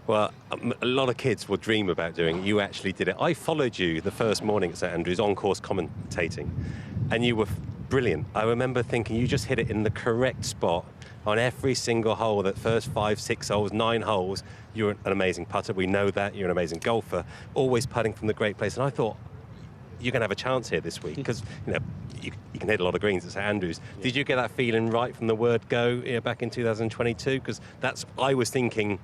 Well, a lot of kids will dream about doing it. You actually did it. I followed you the first morning at St Andrews on-course commentating, and you were brilliant. I remember thinking you just hit it in the correct spot on every single hole, that first 5, 6 holes, 9 holes. You're an amazing putter. We know that. You're an amazing golfer, always putting from the great place. And I thought, you're going to have a chance here this week because, you can hit a lot of greens at St Andrews. Yeah. Did you get that feeling right from the word go back in 2022? Because I was thinking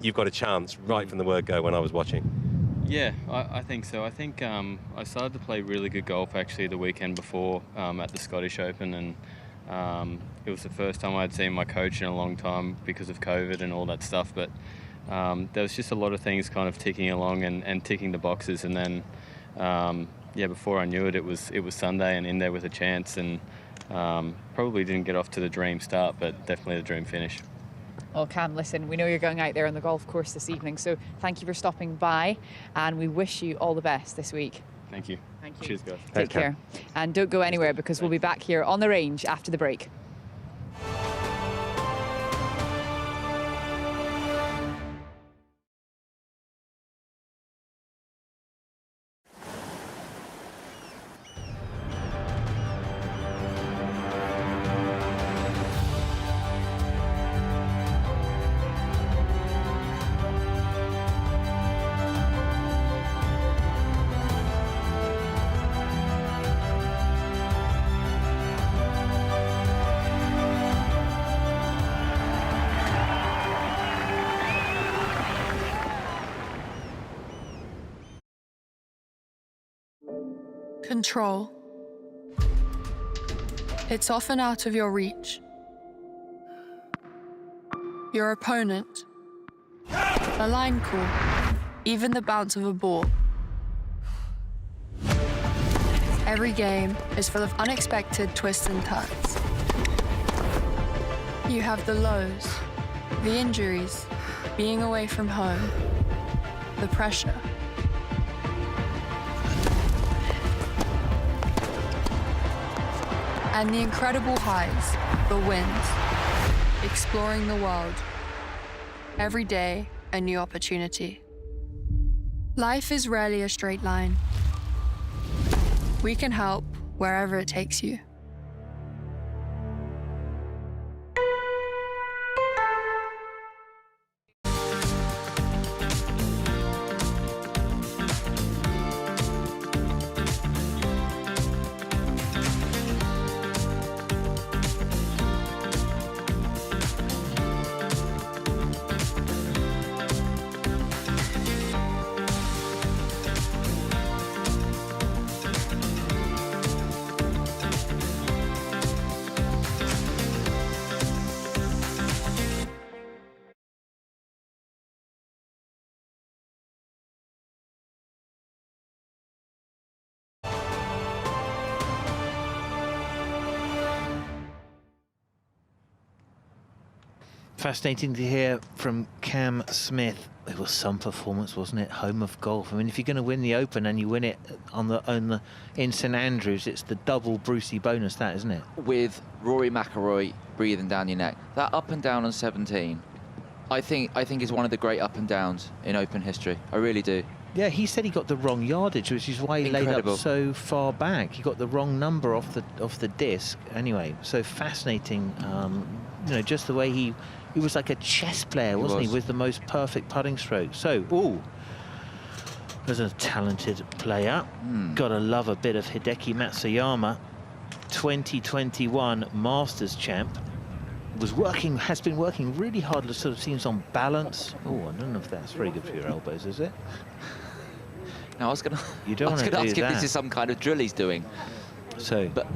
you've got a chance right from the word go when I was watching. Yeah, I think so. I think I started to play really good golf actually the weekend before at the Scottish Open, and it was the first time I'd seen my coach in a long time because of COVID and all that stuff, but there was just a lot of things kind of ticking along and ticking the boxes, and then yeah, before I knew it was Sunday and in there with a chance, and probably didn't get off to the dream start, but definitely the dream finish. Well, Cam, listen, we know you're going out there on the golf course this evening, so thank you for stopping by, and we wish you all the best this week. Thank you. Thank you. Cheers, guys. Take care. And don't go anywhere, because we'll be back here on the range after the break. Control. It's often out of your reach. Your opponent. A line call. Even the bounce of a ball. Every game is full of unexpected twists and turns. You have the lows, the injuries, being away from home, the pressure. And the incredible highs, the wins, exploring the world. Every day, a new opportunity. Life is rarely a straight line. We can help wherever it takes you. Fascinating to hear from Cam Smith. It was some performance, wasn't it? Home of golf. I mean, if you're going to win the Open and you win it in St Andrews, it's the double Brucey bonus, that, isn't it? With Rory McIlroy breathing down your neck, that up and down on 17, I think is one of the great up and downs in Open history. I really do. Yeah, he said he got the wrong yardage, which is why he laid up so far back. He got the wrong number off the disc. Anyway, so fascinating. You know, just the way he was like a chess player, wasn't he, with the most perfect putting stroke. So, there's a talented player. Gotta love a bit of Hideki Matsuyama, 2021 Masters champ. Has been working really hard. It sort of seems on balance. Oh, I don't know if that's very good for your elbows, is it? No, I was gonna ask if this is some kind of drill he's doing. So, but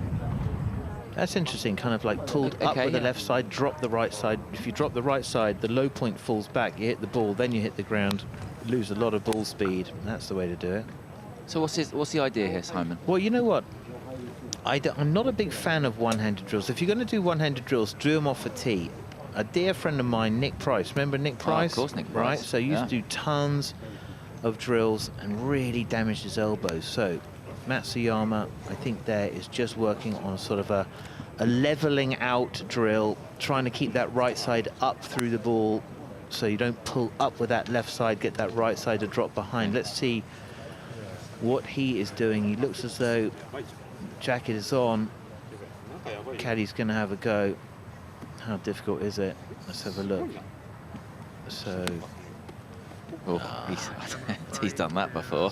that's interesting. Kind of like pulled up with the left side, drop the right side. If you drop the right side, the low point falls back. You hit the ball, then you hit the ground, lose a lot of ball speed. That's the way to do it. So what's the idea here, Simon? Well, you know what? I'm not a big fan of one-handed drills. If you're going to do one-handed drills, do them off a tee. A dear friend of mine, Nick Price. Remember Nick Price? Of course, Nick Price. Right. So he used to do tons of drills and really damaged his elbows. So Matsuyama, I think there is just working on sort of a leveling out drill, trying to keep that right side up through the ball so you don't pull up with that left side, get that right side to drop behind. Let's see what he is doing. He looks as though jacket is on. Caddy's going to have a go. How difficult is it? Let's have a look. So, he's done that before.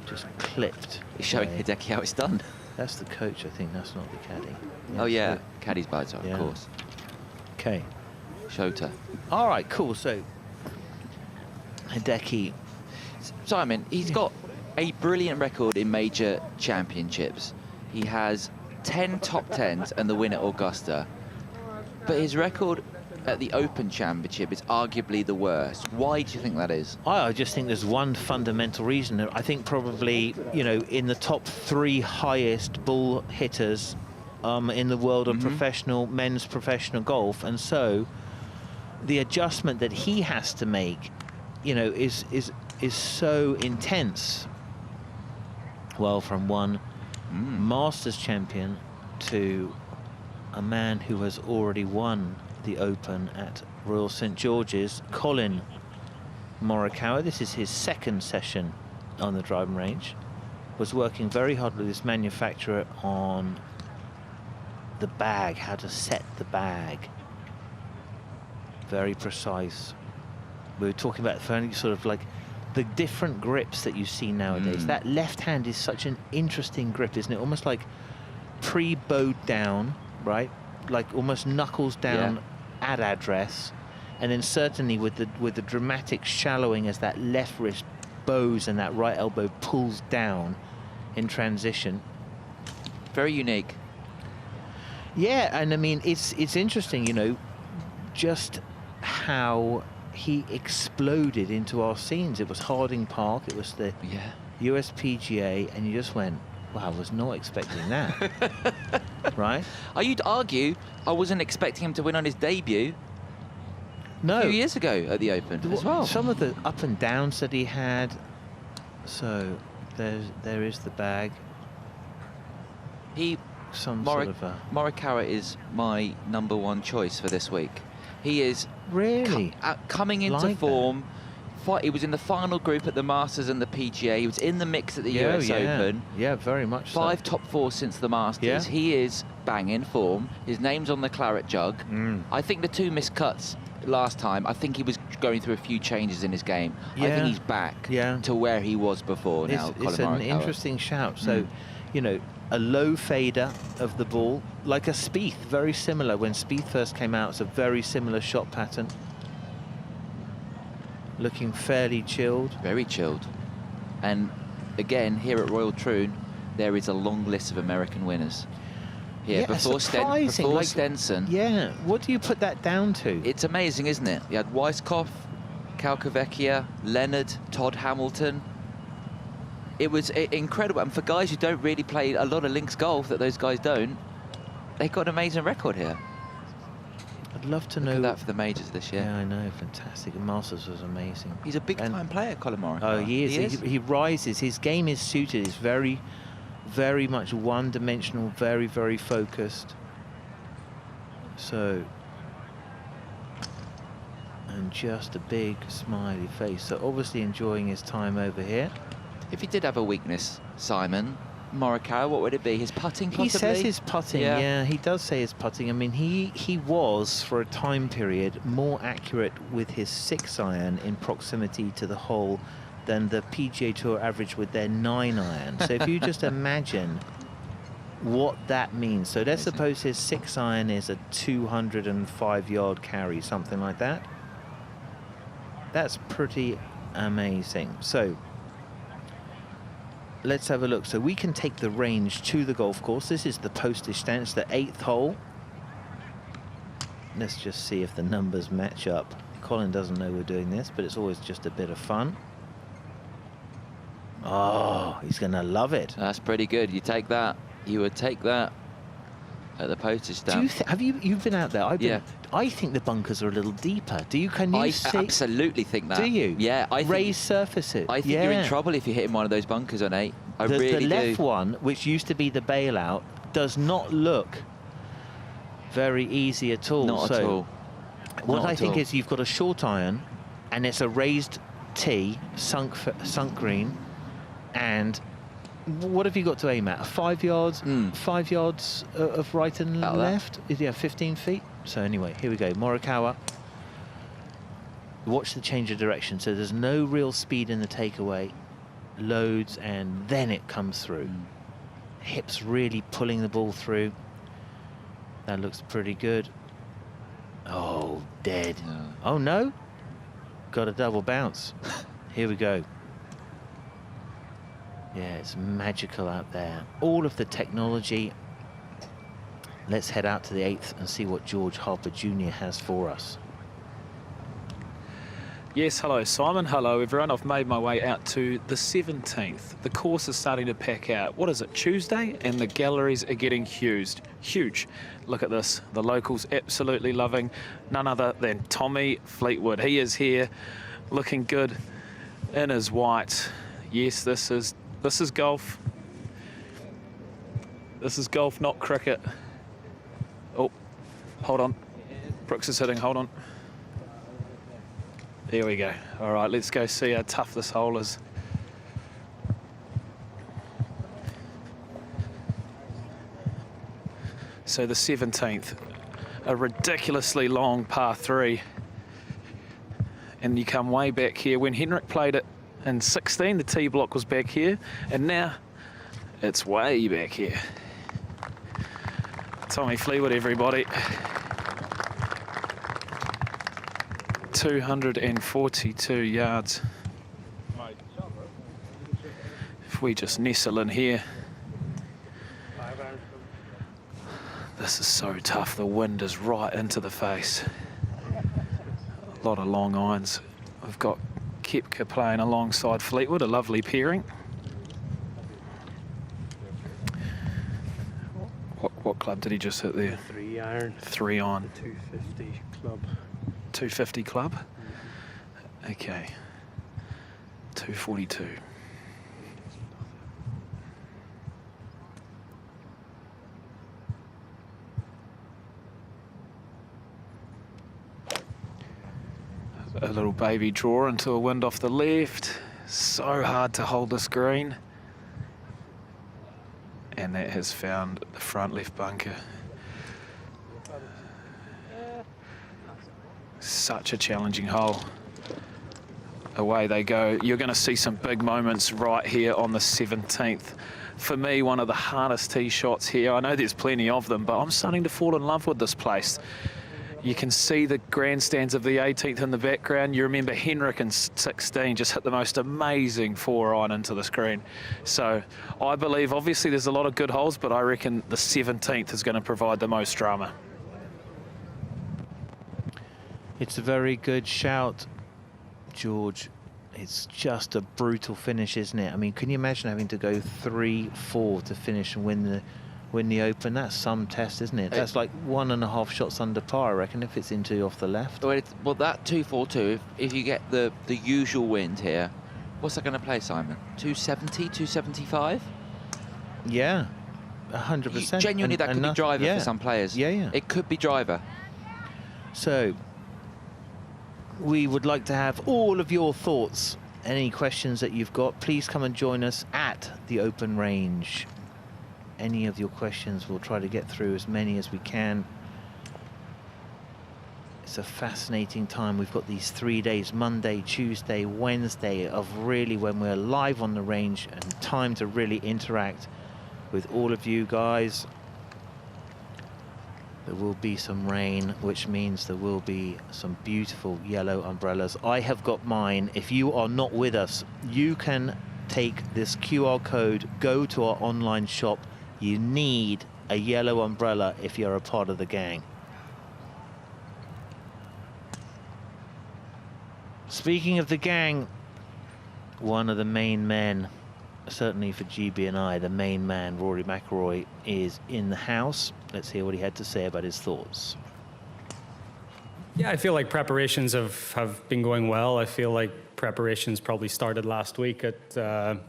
Just clipped. He's showing Hideki how it's done. That's the coach, I think. That's not the caddy. Oh yeah, caddy's by top, of course. Okay. Shota. All right, cool. So Hideki. Simon, he's got a brilliant record in major championships. He has 10 top 10s and the win at Augusta. But his record at the Open Championship is arguably the worst. Why do you think that is? I just think there's one fundamental reason. I think probably, you know, in the top 3 highest ball hitters in the world of men's professional golf. And so the adjustment that he has to make, you know, is so intense. Well, from one Masters champion to a man who has already won the Open at Royal St George's, Collin Morikawa. This is his second session on the driving range. Was working very hard with this manufacturer on the bag, how to set the bag. Very precise. We were talking about sort of like the different grips that you see nowadays. That left hand is such an interesting grip, isn't it? Almost like pre-bowed down, right? Like almost knuckles down at address, and then certainly with the dramatic shallowing as that left wrist bows and that right elbow pulls down in transition. Very unique. Yeah, and I mean it's interesting, you know, just how he exploded into our scenes. It was Harding Park, it was the US PGA, and you just went, wow, I was not expecting that. Right? You'd argue I wasn't expecting him to win on his debut a few years ago at the Open as well. Some of the up and downs that he had. So there is the bag. Morikawa is my #1 choice for this week. He is really coming into form. He was in the final group at the Masters and the PGA. He was in the mix at the US Open. Yeah, very much 5 top 4s since the Masters. He is banging form. His name's on the Claret Jug. I think the 2 missed cuts last time, I think he was going through a few changes in his game. I think he's back to where he was before now. It's an interesting shout. So, you know, a low fader of the ball, like a Spieth, very similar. When Spieth first came out, it's a very similar shot pattern. Looking fairly chilled. Very chilled. And again, here at Royal Troon, there is a long list of American winners. Here, before Stenson. Yeah, what do you put that down to? It's amazing, isn't it? You had Weiskopf, Calcavecchia, Leonard, Todd Hamilton. It was incredible. And for guys who don't really play a lot of links golf, that those guys don't, they've got an amazing record here. love to Look know at that for the majors this year. Yeah, I know, fantastic. The Masters was amazing. He's a big-time player, Collin Morikawa. Oh, he is. He rises. His game is suited. It's very, very much one-dimensional, very, very focused. So, and just a big smiley face. So obviously enjoying his time over here. If he did have a weakness, Simon, Morikawa, what would it be? His putting, possibly? He says his putting, yeah, he does say his putting. I mean, he was, for a time period, more accurate with his 6-iron in proximity to the hole than the PGA Tour average with their 9-iron. So if you just imagine what that means. So let's suppose his 6-iron is a 205-yard carry, something like that. That's pretty amazing. So let's have a look. So we can take the range to the golf course. This is the Postage stance, the 8th hole. Let's just see if the numbers match up. Colin doesn't know we're doing this, but it's always just a bit of fun. Oh, he's going to love it. That's pretty good. You take that. You would take that at the Postage stamp. Have you've been out there? I've been, I think the bunkers are a little deeper. Can you see? I absolutely think that. Do you? Yeah, I think raised surfaces. I think you're in trouble if you hit in one of those bunkers on 8. I really do. The left one, which used to be the bailout, does not look very easy at all. Not at all. What I think is you've got a short iron, and it's a raised tee, sunk green, and what have you got to aim at? 5 yards? 5 yards of right and left? Yeah, 15 feet. So anyway, here we go. Morikawa. Watch the change of direction. So there's no real speed in the takeaway. Loads, and then it comes through. Hips really pulling the ball through. That looks pretty good. Oh, dead. No. Oh, no? Got a double bounce. Here we go. Yeah, it's magical out there. All of the technology. Let's head out to the 8th and see what George Harper Jr. has for us. Yes, hello Simon, hello everyone. I've made my way out to the 17th. The course is starting to pack out. What is it, Tuesday? And the galleries are getting huge. Look at this, the locals absolutely loving none other than Tommy Fleetwood. He is here looking good in his white. Yes, this is golf. This is golf, not cricket. Oh, hold on. Brooks is hitting, hold on. There we go. All right, let's go see how tough this hole is. So the 17th, a ridiculously long par 3. And you come way back here. When Henrik played it in 16, the tee block was back here. And now it's way back here. Tommy Fleetwood, everybody. 242 yards. If we just nestle in here. This is so tough. The wind is right into the face. A lot of long irons. I've got Koepka playing alongside Fleetwood, a lovely pairing. What club did he just hit there? 3-iron. 3-iron. 250 club. 250 club. Okay. 242. A little baby draw into a wind off the left. So hard to hold this green. And that has found the front left bunker. Such a challenging hole. Away they go. You're going to see some big moments right here on the 17th. For me, one of the hardest tee shots here. I know there's plenty of them, but I'm starting to fall in love with this place. You can see the grandstands of the 18th in the background. You remember Henrik in 16 just hit the most amazing 4-iron into the screen. So I believe, obviously, there's a lot of good holes, but I reckon the 17th is going to provide the most drama. It's a very good shout, George. It's just a brutal finish, isn't it? I mean, can you imagine having to go 3-4 to finish and win win the Open. That's some test, isn't it? That's like 1.5 shots under par, I reckon, if it's into off the left. Well, that 242, if you get the usual wind here, what's that going to play, Simon? 270, 275? Yeah, 100%. Genuinely, that could be driver for some players. Yeah. It could be driver. So, we would like to have all of your thoughts. Any questions that you've got, please come and join us at the Open Range. Any of your questions, we'll try to get through as many as we can. It's a fascinating time. We've got these 3 days, Monday, Tuesday, Wednesday, of really when we're live on the range and time to really interact with all of you guys. There will be some rain, which means there will be some beautiful yellow umbrellas. I have got mine. If you are not with us, you can take this QR code, go to our online shop. You need a yellow umbrella if you're a part of the gang. Speaking of the gang, one of the main men, certainly for GB and I, the main man, Rory McIlroy, is in the house. Let's hear what he had to say about his thoughts. Yeah, I feel like preparations have been going well. I feel like preparations probably started last week at the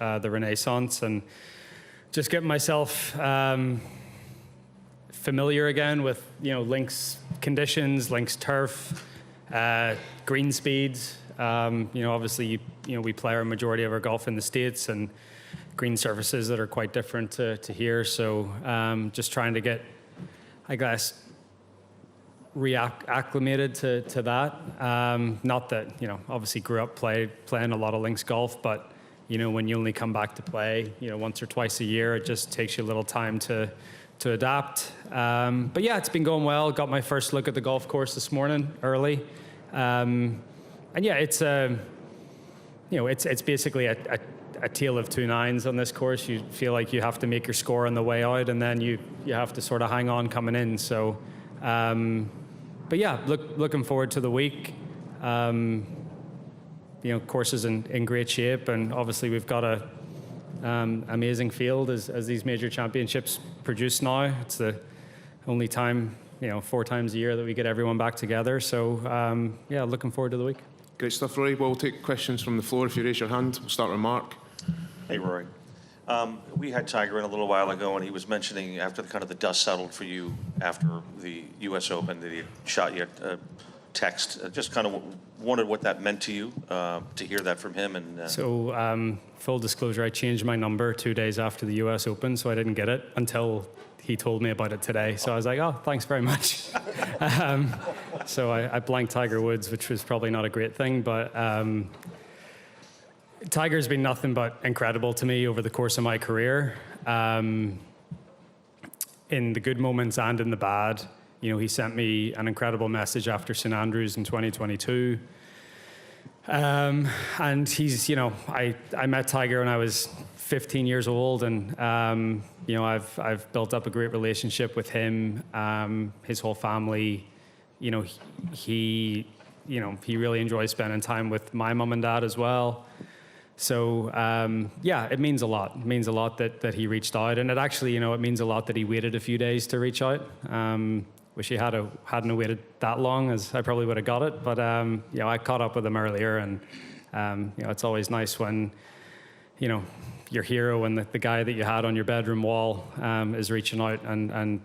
Renaissance, and just getting myself familiar again with, links conditions, links turf, green speeds. Obviously, we play our majority of our golf in the States, and green surfaces that are quite different to here. So just trying to get, I guess, reacclimated to that. Not that, obviously grew up playing a lot of links golf, but, when you only come back to play, once or twice a year, it just takes you a little time to adapt. But yeah, it's been going well. Got my first look at the golf course this morning early. And yeah, it's basically a tale of two nines on this course. You feel like you have to make your score on the way out, and then you have to sort of hang on coming in. So, but yeah, looking forward to the week. Course is in great shape, and obviously we've got a amazing field as these major championships produce now. It's the only time, 4 times a year that we get everyone back together. So yeah, looking forward to the week. Great stuff, Rory. We'll take questions from the floor if you raise your hand. We'll start with Mark. Hey, Rory. We had Tiger in a little while ago, and he was mentioning after the dust settled for you after the U.S. Open that he shot you a text. Just kind of wondered what that meant to you to hear that from him. And So full disclosure, I changed my number 2 days after the U.S. Open, so I didn't get it until he told me about it today. So I was like, oh, thanks very much. So I blanked Tiger Woods, which was probably not a great thing, but Tiger's been nothing but incredible to me over the course of my career. In the good moments and in the bad. He sent me an incredible message after St Andrews in 2022. And he's, I met Tiger when I was 15 years old, and I've built up a great relationship with him, his whole family. He really enjoys spending time with my mum and dad as well. So yeah, it means a lot. It means a lot that he reached out, and it actually, it means a lot that he waited a few days to reach out. Wish he hadn't waited that long, as I probably would have got it. But I caught up with him earlier, and it's always nice when your hero and the guy that you had on your bedroom wall is reaching out and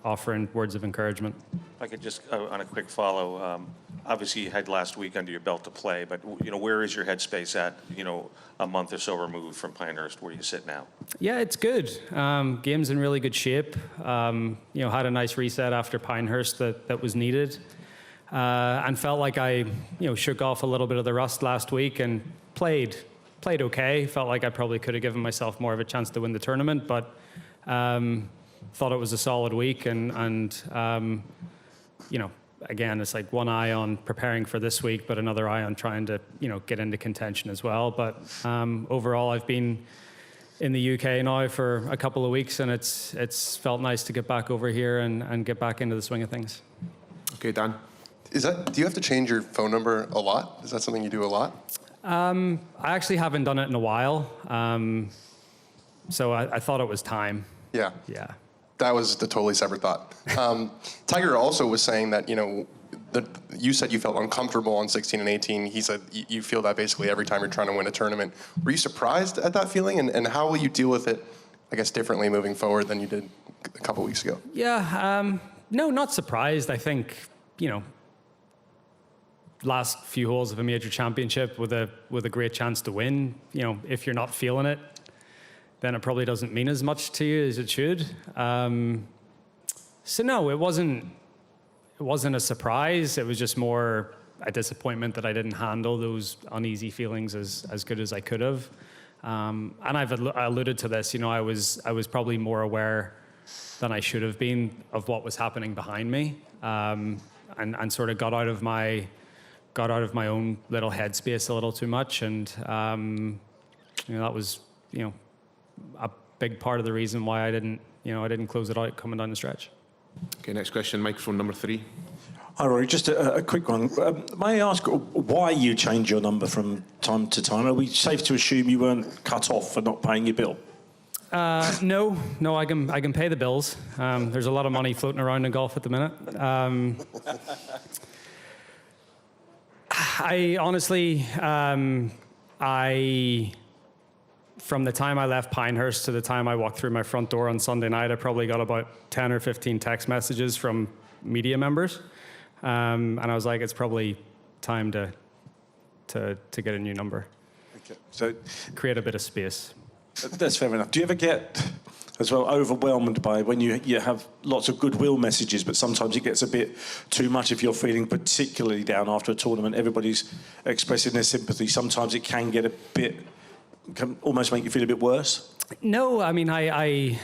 offering words of encouragement. if I could just, on a quick follow, obviously you had last week under your belt to play, but where is your headspace at, a month or so removed from Pinehurst, where you sit now? Yeah, it's good. Game's in really good shape. Had a nice reset after Pinehurst that was needed. And felt like I, shook off a little bit of the rust last week and played okay. Felt like I probably could have given myself more of a chance to win the tournament, but thought it was a solid week. And again, it's like one eye on preparing for this week, but another eye on trying to, get into contention as well. But overall, I've been in the UK now for a couple of weeks, and it's felt nice to get back over here and get back into the swing of things. Okay, Dan. Do you have to change your phone number a lot? Is that something you do a lot? I actually haven't done it in a while. So I thought it was time. Yeah. Yeah. That was the totally separate thought. Tiger also was saying that, you said you felt uncomfortable on 16 and 18. He said you feel that basically every time you're trying to win a tournament. Were you surprised at that feeling? And how will you deal with it, I guess, differently moving forward than you did a couple weeks ago? Yeah, no, not surprised. I think, last few holes of a major championship with a great chance to win, if you're not feeling it, then it probably doesn't mean as much to you as it should. So no, it wasn't a surprise. It was just more a disappointment that I didn't handle those uneasy feelings as good as I could have. And I've alluded to this, I was probably more aware than I should have been of what was happening behind me, and sort of got out of my own little headspace a little too much, and that was a big part of the reason why I didn't close it out coming down the stretch. Okay, next question, microphone number 3. Hi, Rory. Just a quick one. May I ask why you change your number from time to time? Are we safe to assume you weren't cut off for not paying your bill? No, I can pay the bills. There's a lot of money floating around in golf at the minute. I honestly, from the time I left Pinehurst to the time I walked through my front door on Sunday night, I probably got about 10 or 15 text messages from media members. And I was like, it's probably time to get a new number. Okay. So create a bit of space. That's fair enough. Do you ever get, as well, overwhelmed by when you have lots of goodwill messages, but sometimes it gets a bit too much if you're feeling particularly down after a tournament? Everybody's expressing their sympathy. Sometimes it can get can almost make you feel a bit worse. No, I mean, I'd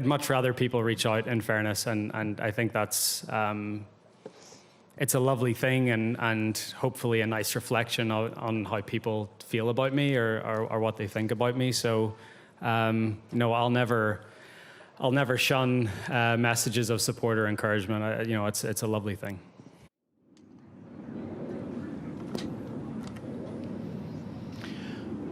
much rather people reach out, in fairness, and I think that's it's a lovely thing, and hopefully a nice reflection on how people feel about me or what they think about me. So no, I'll never shun messages of support or encouragement. It's a lovely thing.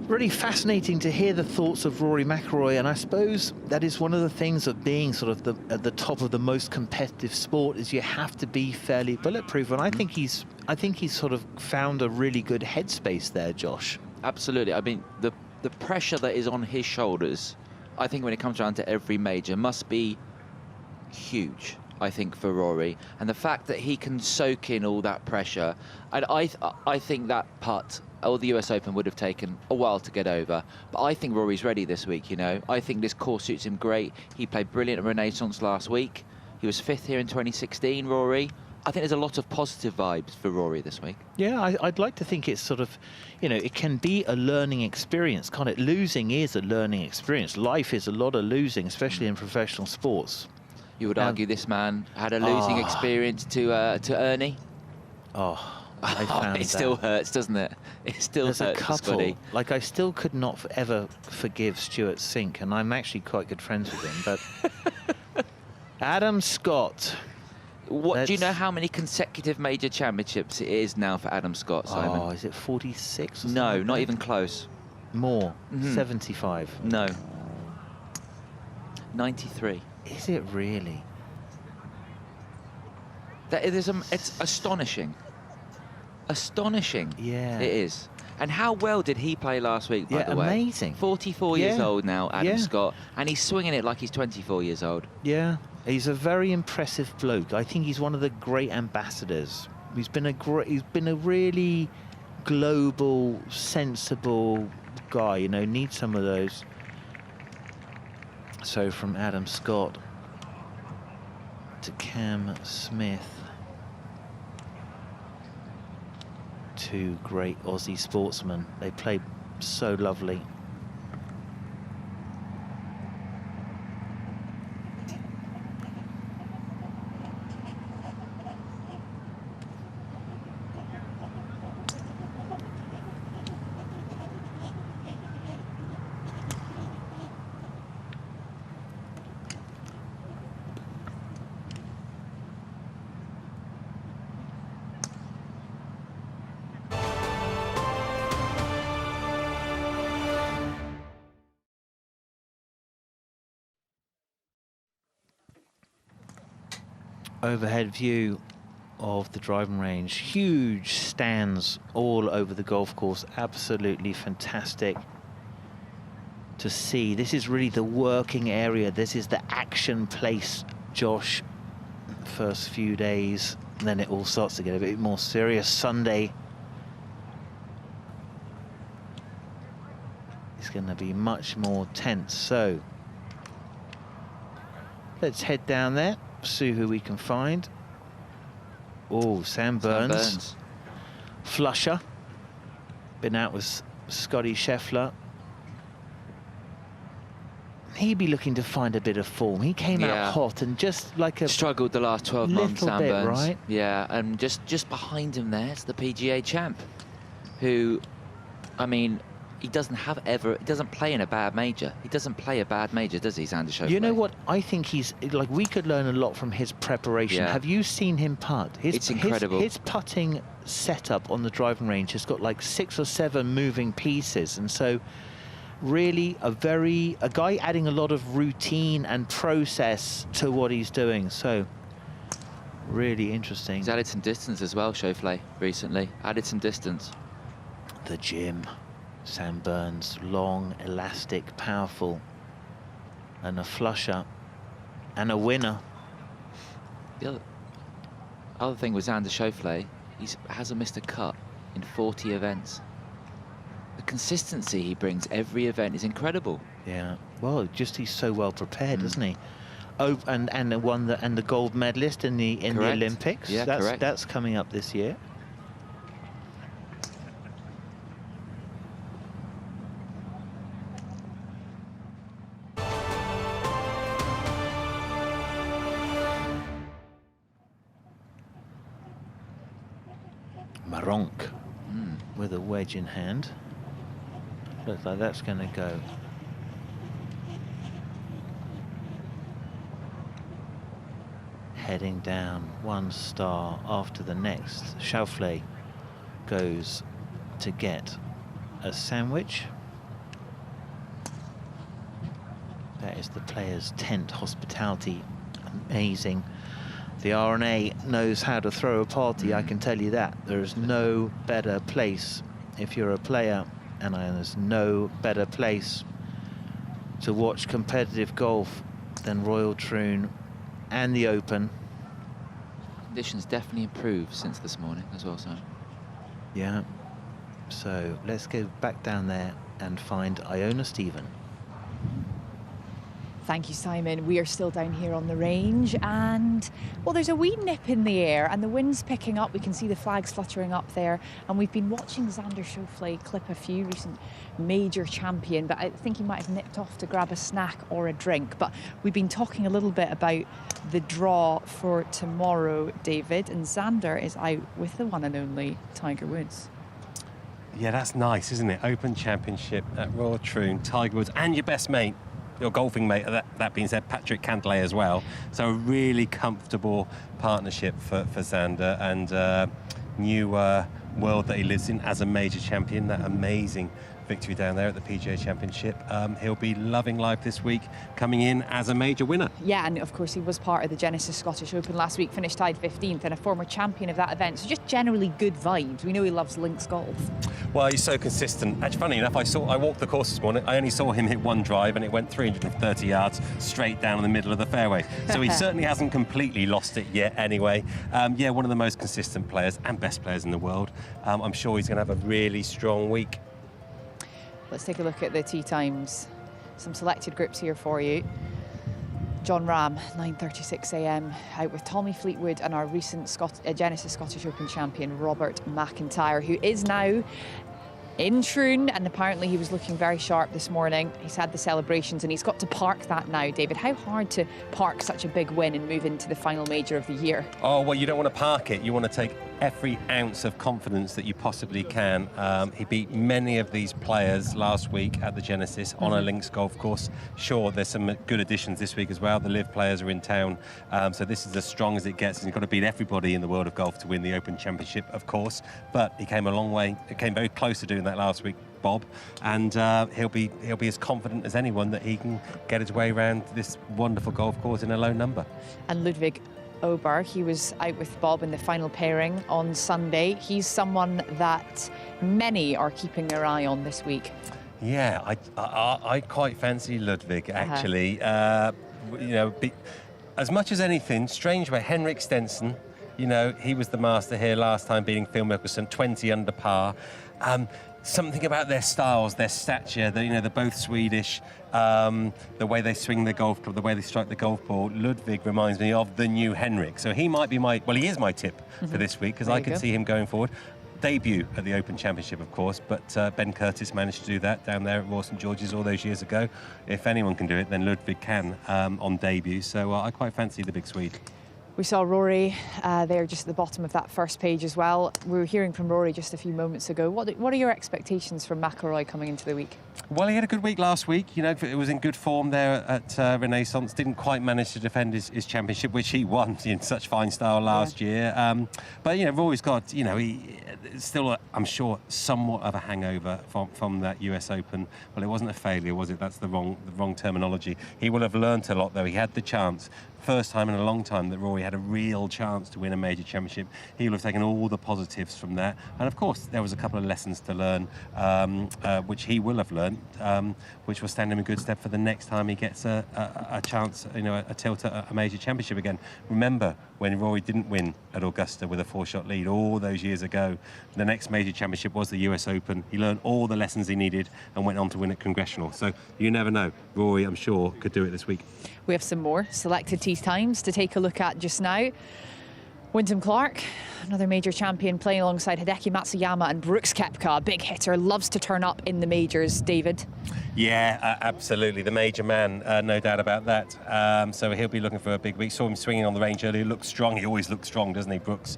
Really fascinating to hear the thoughts of Rory McIlroy, and I suppose that is one of the things of being sort of at the top of the most competitive sport, is you have to be fairly bulletproof, and I think he's sort of found a really good headspace there, Josh. Absolutely. I mean, the pressure that is on his shoulders, I think when it comes down to every major, must be huge, I think, for Rory, and the fact that he can soak in all that pressure, and I think that putt or the US Open would have taken a while to get over. But I think Rory's ready this week, I think this course suits him great. He played brilliant at Renaissance last week. He was 5th here in 2016, Rory. I think there's a lot of positive vibes for Rory this week. Yeah, I'd like to think it's sort of, it can be a learning experience, can't it? Losing is a learning experience. Life is a lot of losing, especially in professional sports. You would argue this man had a losing experience to Ernie? Oh, I found it still hurts, doesn't it? It still There's hurts, a couple. Scottie. Like, I still could not ever forgive Stuart Sink, and I'm actually quite good friends with him, but Adam Scott. Do you know how many consecutive major championships it is now for Adam Scott, Simon? Oh, is it 46 or something? No, like not that? even close. More. 75. No. 93. Is it really? It's astonishing. Astonishing. Yeah. It is. And how well did he play last week, by the way? Amazing. 44 years old now, Adam Yeah. Scott, and he's swinging it like he's 24 years old. Yeah, he's a very impressive bloke. I think he's one of the great ambassadors. He's been a really global, sensible guy. Need some of those. So from Adam Scott to Cam Smith. Two great Aussie sportsmen. They played so lovely. overhead view of the driving range. Huge stands all over the golf course. Absolutely fantastic to see. This is really the working area. This is the action place, Josh. First few days, and then it all starts to get a bit more serious. Sunday is going to be much more tense. So let's head down there, see who we can find. Oh, Sam Burns. Flusher. Been out with Scottie Scheffler. He'd be looking to find a bit of form. He came out hot and just like a... Struggled the last 12 months, Sam Burns. Right? Yeah, and just behind him there's the PGA champ, who, I mean, he doesn't play in a bad major. He doesn't play a bad major, does he, Xander Schauffele? You know what? I think he's, like, we could learn a lot from his preparation. Yeah. Have you seen him putt? It's incredible. His putting setup on the driving range has got like 6 or 7 moving pieces, and so really a guy adding a lot of routine and process to what he's doing. So really interesting. He's added some distance as well, Schauffele, recently. Added some distance. The gym. Sam Burns, long, elastic, powerful, and a flusher, and a winner. The other thing with Xander Schauffele, he hasn't missed a cut in 40 events. The consistency he brings every event is incredible. Yeah, well, just he's so well prepared, isn't he? Oh, and the gold medalist in the Olympics. Yeah, correct. That's coming up this year. Maronk with a wedge in hand. Looks like that's going to go. Heading down one star after the next. Schauffele goes to get a sandwich. That is the players' tent hospitality. Amazing. The R&A knows how to throw a party, I can tell you that. There's no better place if you're a player, and there's no better place to watch competitive golf than Royal Troon and the Open. Conditions definitely improved since this morning as well, Simon. Yeah. So let's go back down there and find Iona Stephen. Thank you, Simon. We are still down here on the range, and well, there's a wee nip in the air and the wind's picking up. We can see the flags fluttering up there, and we've been watching Xander Schauffele clip a few recent major champion, but I think he might have nipped off to grab a snack or a drink. But we've been talking a little bit about the draw for tomorrow, David, and Xander is out with the one and only Tiger Woods. Yeah, that's nice, isn't it? Open Championship at Royal Troon, Tiger Woods, and your best mate, your golfing mate, that being said, Patrick Cantlay as well. So a really comfortable partnership for Xander, and new world that he lives in as a major champion. That amazing victory down there at the PGA Championship. He'll be loving life this week, coming in as a major winner. Yeah, and of course he was part of the Genesis Scottish Open last week, finished tied 15th, and a former champion of that event. So just generally good vibes. We know he loves links golf. Well, he's so consistent. Actually, funny enough, I walked the course this morning. I only saw him hit one drive, and it went 330 yards straight down in the middle of the fairway. So he certainly hasn't completely lost it yet anyway. Yeah, one of the most consistent players and best players in the world. I'm sure he's going to have a really strong week. Let's take a look at the tee times. Some selected groups here for you. John Rahm, 9:36 a.m. out with Tommy Fleetwood and our recent Genesis Scottish Open champion, Robert MacIntyre, who is now in Troon, and apparently he was looking very sharp this morning. He's had the celebrations and he's got to park that now. David, how hard to park such a big win and move into the final major of the year? Oh, well, you don't want to park it. You want to take every ounce of confidence that you possibly can. He beat many of these players last week at the Genesis on a links golf course. Sure, there's some good additions this week as well. The live players are in town, so this is as strong as it gets, and you've got to beat everybody in the world of golf to win the Open Championship, of course. But he came a long way. He came very close to doing that last week, Bob, and he'll be as confident as anyone that he can get his way around this wonderful golf course in a low number. And Ludvig Aberg. He was out with Bob in the final pairing on Sunday. He's someone that many are keeping their eye on this week. Yeah, I quite fancy Ludvig, actually. As much as anything, strange way, Henrik Stenson, he was the master here last time, beating Phil Mickelson, 20 under par. Something about their styles, their stature, they're both Swedish, the way they swing the golf club, the way they strike the golf ball. Ludvig reminds me of the new Henrik. So he might be he is my tip for this week, because I can see him going forward. Debut at the Open Championship, of course, but Ben Curtis managed to do that down there at Royal St George's all those years ago. If anyone can do it, then Ludvig can on debut. So I quite fancy the big Swede. We saw Rory there just at the bottom of that first page as well. We were hearing from Rory just a few moments ago. What are your expectations from McIlroy coming into the week? Well, he had a good week last week. It was in good form there at Renaissance. Didn't quite manage to defend his championship, which he won in such fine style last year. But Rory's got, he still, I'm sure, somewhat of a hangover from that US Open. Well, it wasn't a failure, was it? That's the wrong terminology. He will have learnt a lot, though. He had the chance. First time in a long time that Rory had a real chance to win a major championship. He will have taken all the positives from that. And of course, there was a couple of lessons to learn, which he will have learned, which will stand him in good stead for the next time he gets a chance, a tilt at a major championship again. Remember when Rory didn't win at Augusta with a 4-shot lead all those years ago? The next major championship was the US Open. He learned all the lessons he needed and went on to win at Congressional. So you never know. Rory, I'm sure, could do it this week. We have some more selected tee times to take a look at just now. Wyndham Clark, another major champion, playing alongside Hideki Matsuyama and Brooks Koepka, a big hitter, loves to turn up in the majors. David? Yeah, absolutely. The major man, no doubt about that. So he'll be looking for a big week. Saw him swinging on the range earlier. Looks strong. He always looks strong, doesn't he, Brooks?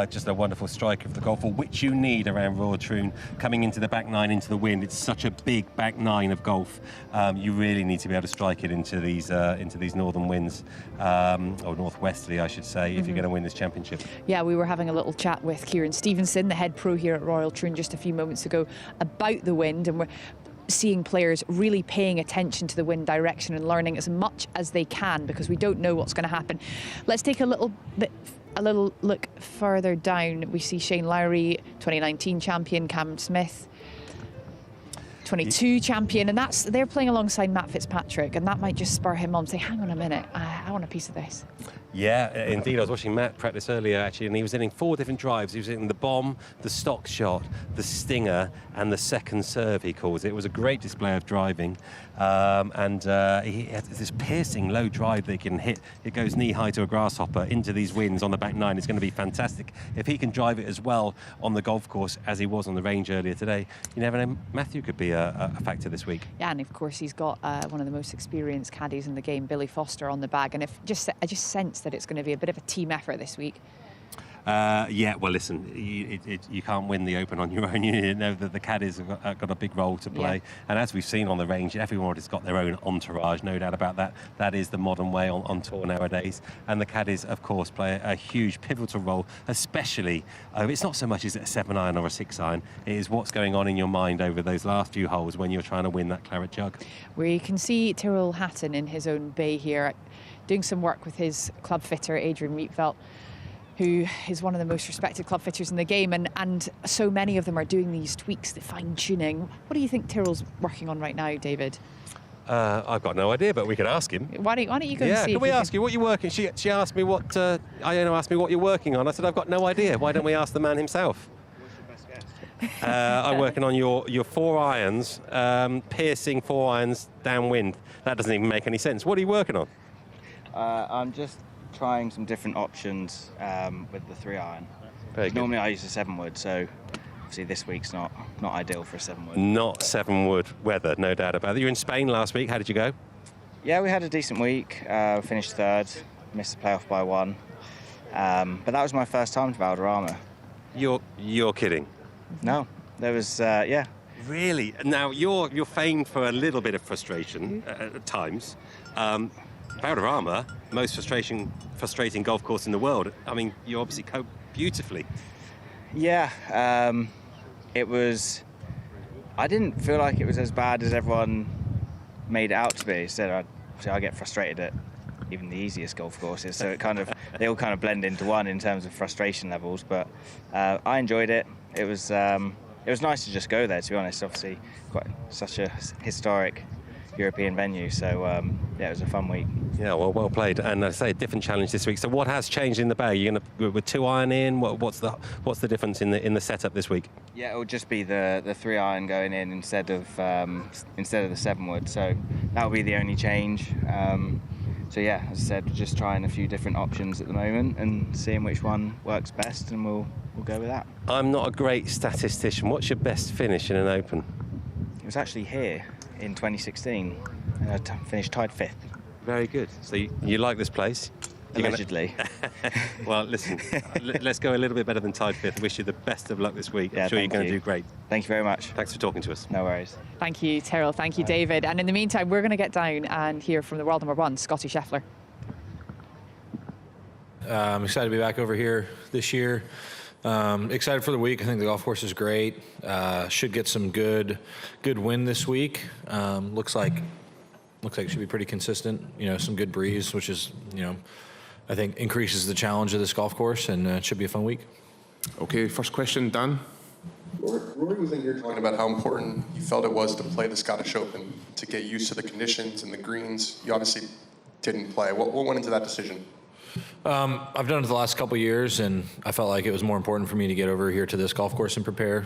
Just a wonderful striker of the golf ball, which you need around Royal Troon. Coming into the back nine, into the wind, it's such a big back nine of golf. You really need to be able to strike it into these northern winds, or northwesterly, I should say, if you're going to win this championship. Yeah, we were having a little chat with Kieran Stevenson, the head pro here at Royal Troon, just a few moments ago about the wind, and we're seeing players really paying attention to the wind direction and learning as much as they can, because we don't know what's going to happen. Let's take a little look further down. We see Shane Lowry, 2019 champion, Cameron Smith, 22 champion, and they're playing alongside Matt Fitzpatrick, and that might just spur him on, say, hang on a minute, I want a piece of this. Yeah, indeed. I was watching Matt practice earlier, actually, and he was hitting 4 different drives. He was hitting the bomb, the stock shot, the stinger, and the second serve, he calls it. It was a great display of driving. And he has this piercing low drive that he can hit. It goes knee-high to a grasshopper into these winds on the back nine. It's going to be fantastic. If he can drive it as well on the golf course as he was on the range earlier today, you never know, Matthew could be a factor this week. Yeah, and of course he's got one of the most experienced caddies in the game, Billy Foster, on the bag. And I just sense that it's going to be a bit of a team effort this week. Yeah, well, listen, you can't win the Open on your own. You know that the caddies have got a big role to play. Yeah. And as we've seen on the range, everyone has got their own entourage, no doubt about that. That is the modern way on tour nowadays. And the caddies, of course, play a huge pivotal role, especially, it's not so much is it a 7-iron or a 6-iron, it is what's going on in your mind over those last few holes when you're trying to win that Claret Jug. We can see Tyrrell Hatton in his own bay here, doing some work with his club fitter, Adrian Rietveld, who is one of the most respected club fitters in the game, and so many of them are doing these tweaks, the fine-tuning. What do you think Tyrrell's working on right now, David? I've got no idea, but we could ask him. Why don't you go and see? Yeah, can we ask you what you're working? She asked me what asked me what you're working on. I said I've got no idea. Why don't we ask the man himself? What's your best guess? I'm working on your 4 irons, piercing 4 irons downwind. That doesn't even make any sense. What are you working on? I'm just trying some different options with the 3-iron. Normally I use a 7-wood, so obviously this week's not ideal for a 7-wood. Not 7-wood weather, no doubt about it. You were in Spain last week. How did you go? Yeah, we had a decent week. Finished 3rd, missed the playoff by 1. But that was my first time to Valderrama. You're kidding? No, there was yeah. Really? Now you're famed for a little bit of frustration at times. Valderrama, most frustrating golf course in the world. I mean, you obviously cope beautifully. Yeah, it was. I didn't feel like it was as bad as everyone made it out to be. So I get frustrated at even the easiest golf courses. So they all kind of blend into one in terms of frustration levels. But I enjoyed it. It was nice to just go there, to be honest. Obviously, such a historic European venue. So it was a fun week. Yeah, well played. And I say a different challenge this week. So what has changed in the bag? You're going to with 2-iron in. What's the difference in the setup this week? Yeah, it will just be the 3-iron going in instead of the 7-wood. So that will be the only change. So yeah, as I said, just trying a few different options at the moment and seeing which one works best, and we'll go with that. I'm not a great statistician. What's your best finish in an Open? It was actually here in 2016. I finished tied 5th. Very good. So you like this place? Allegedly. Well, listen, let's go a little bit better than tied 5th. Wish you the best of luck this week. Yeah, I'm sure you're going to do great. Thank you very much. Thanks for talking to us. No worries. Thank you, Tyrrell. Thank you, David. And in the meantime, we're going to get down and hear from the world number 1, Scottie Scheffler. I'm excited to be back over here this year. Excited for the week. I think the golf course is great. Should get some good wind this week. Looks like it should be pretty consistent. Some good breeze, which is, I think increases the challenge of this golf course, and it should be a fun week. Okay, first question, Dan. Rory was in here talking about how important he felt it was to play the Scottish Open, to get used to the conditions and the greens. You obviously didn't play. What went into that decision? I've done it the last couple of years, and I felt like it was more important for me to get over here to this golf course and prepare,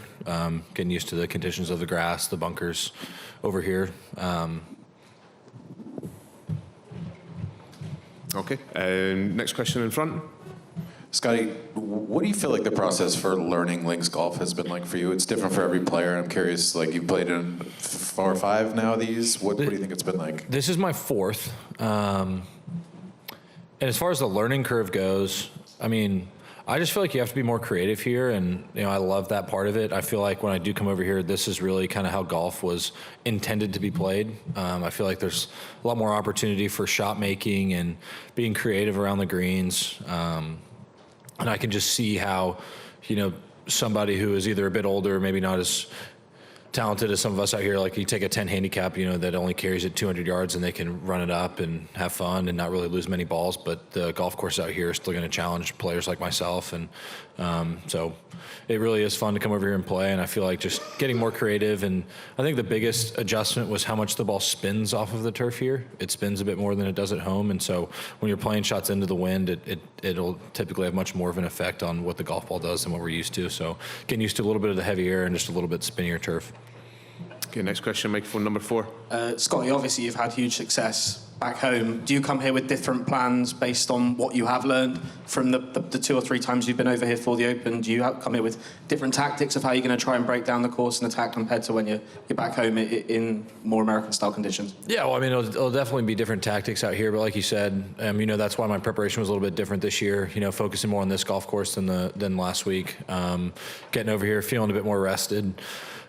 getting used to the conditions of the grass, the bunkers over here. Okay, next question in front. Scottie, what do you feel like the process for learning links golf has been like for you? It's different for every player. I'm curious, like you've played in 4 or 5 now of these. What do you think it's been like? This is my 4th. And as far as the learning curve goes, I mean, I just feel like you have to be more creative here, and I love that part of it. I feel like when I do come over here, this is really kind of how golf was intended to be played. I feel like there's a lot more opportunity for shot making and being creative around the greens. And I can just see how, somebody who is either a bit older, maybe not as talented as some of us out here, like you take a 10 handicap, that only carries it 200 yards and they can run it up and have fun and not really lose many balls. But the golf course out here is still going to challenge players like myself. And so it really is fun to come over here and play. And I feel like just getting more creative. And I think the biggest adjustment was how much the ball spins off of the turf here. It spins a bit more than it does at home. And so when you're playing shots into the wind, it'll typically have much more of an effect on what the golf ball does than what we're used to. So getting used to a little bit of the heavy air and just a little bit spinnier turf. Okay, next question, microphone number 4. Scottie, obviously you've had huge success back home. Do you come here with different plans based on what you have learned from the 2 or 3 times you've been over here for the Open? Do you come here with different tactics of how you're going to try and break down the course and attack compared to when you're back home in more American-style conditions? Yeah, well, I mean, it'll definitely be different tactics out here, but like you said, that's why my preparation was a little bit different this year, focusing more on this golf course than last week. Getting over here, feeling a bit more rested.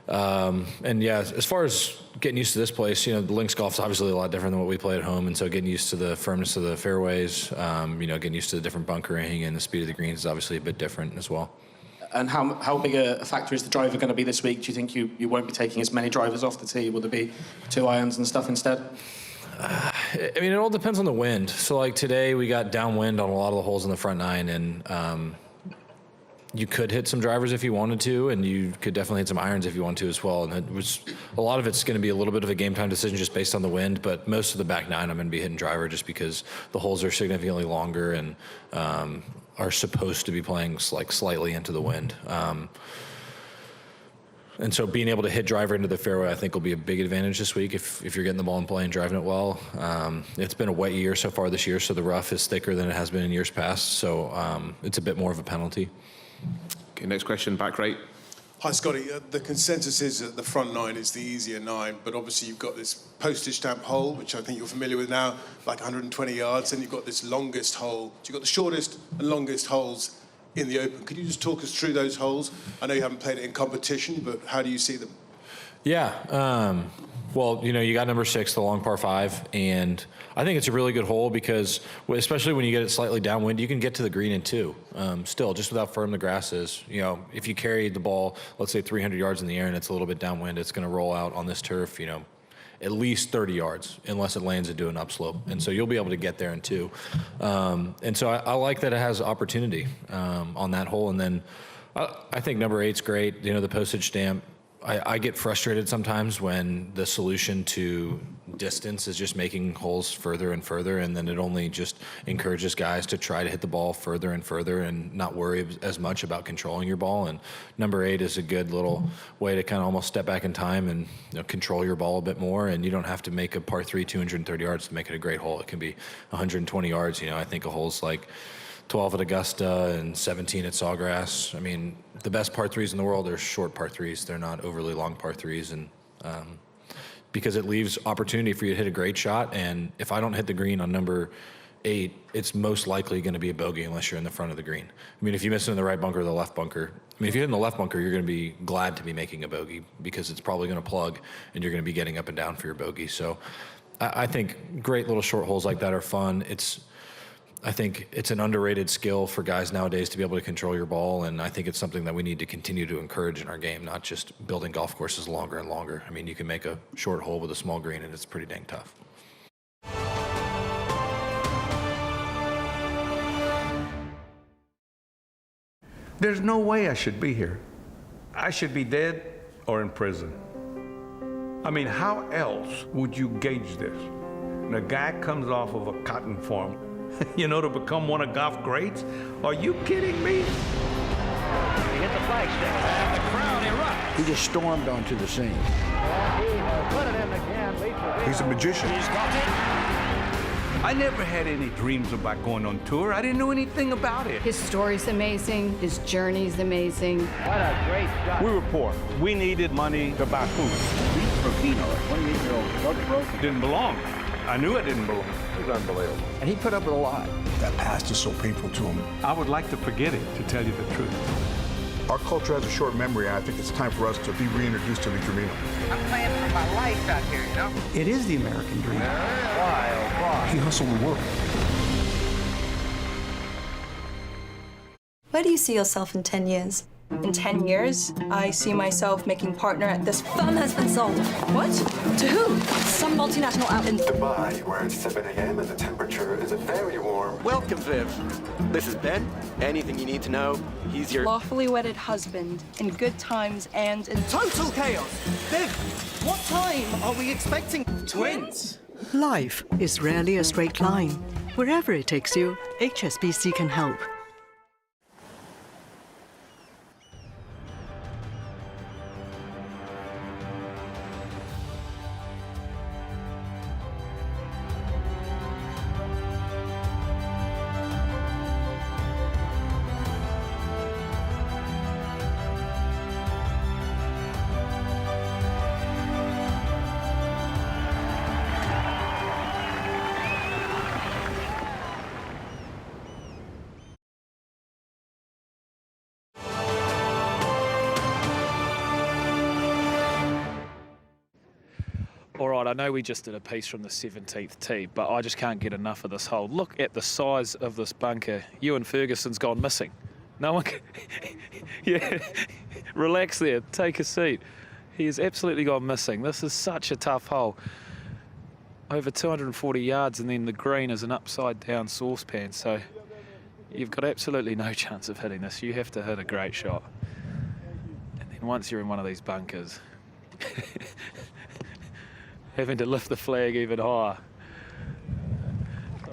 And yeah, as far as getting used to this place, the links golf is obviously a lot different than what we play at home. And so getting used to the firmness of the fairways, getting used to the different bunkering and the speed of the greens is obviously a bit different as well. And how big a factor is the driver going to be this week? Do you think you won't be taking as many drivers off the tee? Will there be 2 irons and stuff instead? It all depends on the wind. So like today we got downwind on a lot of the holes in the front 9, and you could hit some drivers if you wanted to, and you could definitely hit some irons if you want to as well. And a lot of it's going to be a little bit of a game time decision just based on the wind, but most of the back 9 I'm going to be hitting driver just because the holes are significantly longer and are supposed to be playing like slightly into the wind. And so being able to hit driver into the fairway, I think, will be a big advantage this week if you're getting the ball in play and driving it well. It's been a wet year so far this year, so the rough is thicker than it has been in years past. So it's a bit more of a penalty. Okay, next question, back right. Hi, Scottie. The consensus is that the front 9 is the easier 9, but obviously you've got this postage stamp hole, which I think you're familiar with now, like 120 yards, and you've got this longest hole. So you've got the shortest and longest holes in the Open. Could you just talk us through those holes? I know you haven't played it in competition, but how do you see them? Yeah. Well, you got number 6, the long par 5, and I think it's a really good hole because, especially when you get it slightly downwind, you can get to the green in 2. Still, just with how firm the grass is. If you carry the ball, let's say 300 yards in the air and it's a little bit downwind, it's going to roll out on this turf, at least 30 yards unless it lands into an upslope. And so you'll be able to get there in 2. And so I like that it has opportunity on that hole. And then I think number 8's great. You know, the postage stamp. I get frustrated sometimes when the solution to distance is just making holes further and further, and then it only just encourages guys to try to hit the ball further and further and not worry as much about controlling your ball. And number 8 is a good little way to kind of almost step back in time and, you know, control your ball a bit more. And you don't have to make a par 3 230 yards to make it a great hole. It can be 120 yards. You know, I think of holes like 12 at Augusta and 17 at Sawgrass. I mean, the best par 3s in the world are short par 3s. They're not overly long par 3s, and because it leaves opportunity for you to hit a great shot. And if I don't hit the green on number 8, it's most likely going to be a bogey unless you're in the front of the green. I mean, if you miss it in the right bunker or the left bunker, I mean, if you hit in the left bunker, you're going to be glad to be making a bogey because it's probably going to plug and you're going to be getting up and down for your bogey. So I think great little short holes like that are fun. I think it's an underrated skill for guys nowadays to be able to control your ball, and I think it's something that we need to continue to encourage in our game, not just building golf courses longer and longer. I mean, you can make a short hole with a small green, and it's pretty dang tough. There's no way I should be here. I should be dead or in prison. I mean, how else would you gauge this? And a guy comes off of a cotton farm, you know, to become one of golf greats? Are you kidding me? He hit the flagstick, and the crowd erupts. He just stormed onto the scene. And he has put it in again. He's a magician. He's got it. I never had any dreams about going on tour. I didn't know anything about it. His story's amazing. His journey's amazing. What a great shot. We were poor. We needed money to buy food. Finau, a 28-year-old drug broke. Didn't belong. I knew I didn't belong. It was unbelievable. And he put up with a lot. That past is so painful to him. I would like to forget it, to tell you the truth. Our culture has a short memory. I think it's time for us to be reintroduced to the dream. I'm playing for my life out here, you know? It is the American dream. Why, oh, why? He hustled the world. Where do you see yourself in 10 years? In 10 years, I see myself making partner at this firm has been sold. What? To who? Some multinational outfit in Dubai, where it's 7 a.m. and the temperature is very warm. Welcome, Viv. This is Ben. Anything you need to know, he's your lawfully wedded husband in good times and in total chaos. Viv, what time are we expecting twins? Life is rarely a straight line. Wherever it takes you, HSBC can help. All right, I know we just did a piece from the 17th tee, but I just can't get enough of this hole. Look at the size of this bunker. Ewan Ferguson's gone missing. No one can... Yeah, relax there, take a seat. He has absolutely gone missing. This is such a tough hole. Over 240 yards, and then the green is an upside-down saucepan, so you've got absolutely no chance of hitting this. You have to hit a great shot. And then once you're in one of these bunkers... having to lift the flag even higher.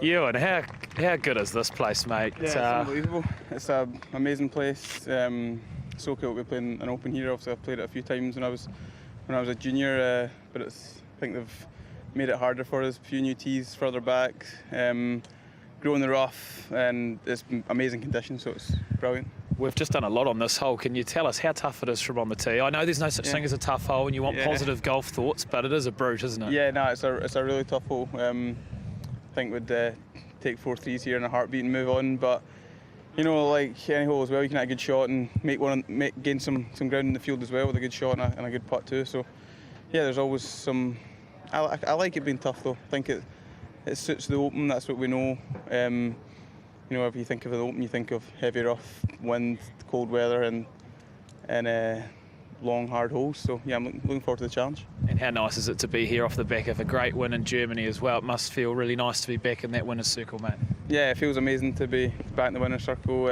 Ewan, how good is this place, mate? Yeah, it's unbelievable. It's an amazing place. So cool to be playing an Open here. Obviously, I've played it a few times when I was a junior, but I think they've made it harder for us. A few new tees further back, growing the rough, and it's amazing conditions, so it's brilliant. We've just done a lot on this hole. Can you tell us how tough it is from on the tee? I know there's no such thing as a tough hole and you want positive golf thoughts, but it is a brute, isn't it? Yeah, no, it's a really tough hole. I think we'd take 4 threes here in a heartbeat and move on, but you know, like any hole as well, you can hit a good shot and gain some ground in the field as well with a good shot and a good putt too. So yeah, there's always some. I like it being tough though. I think it suits the Open. That's what we know. You know, if you think of the Open, you think of heavy rough, wind, cold weather, and long, hard holes. So yeah, I'm looking forward to the challenge. And how nice is it to be here off the back of a great win in Germany as well? It must feel really nice to be back in that winner's circle, mate. Yeah, it feels amazing to be back in the winner's circle.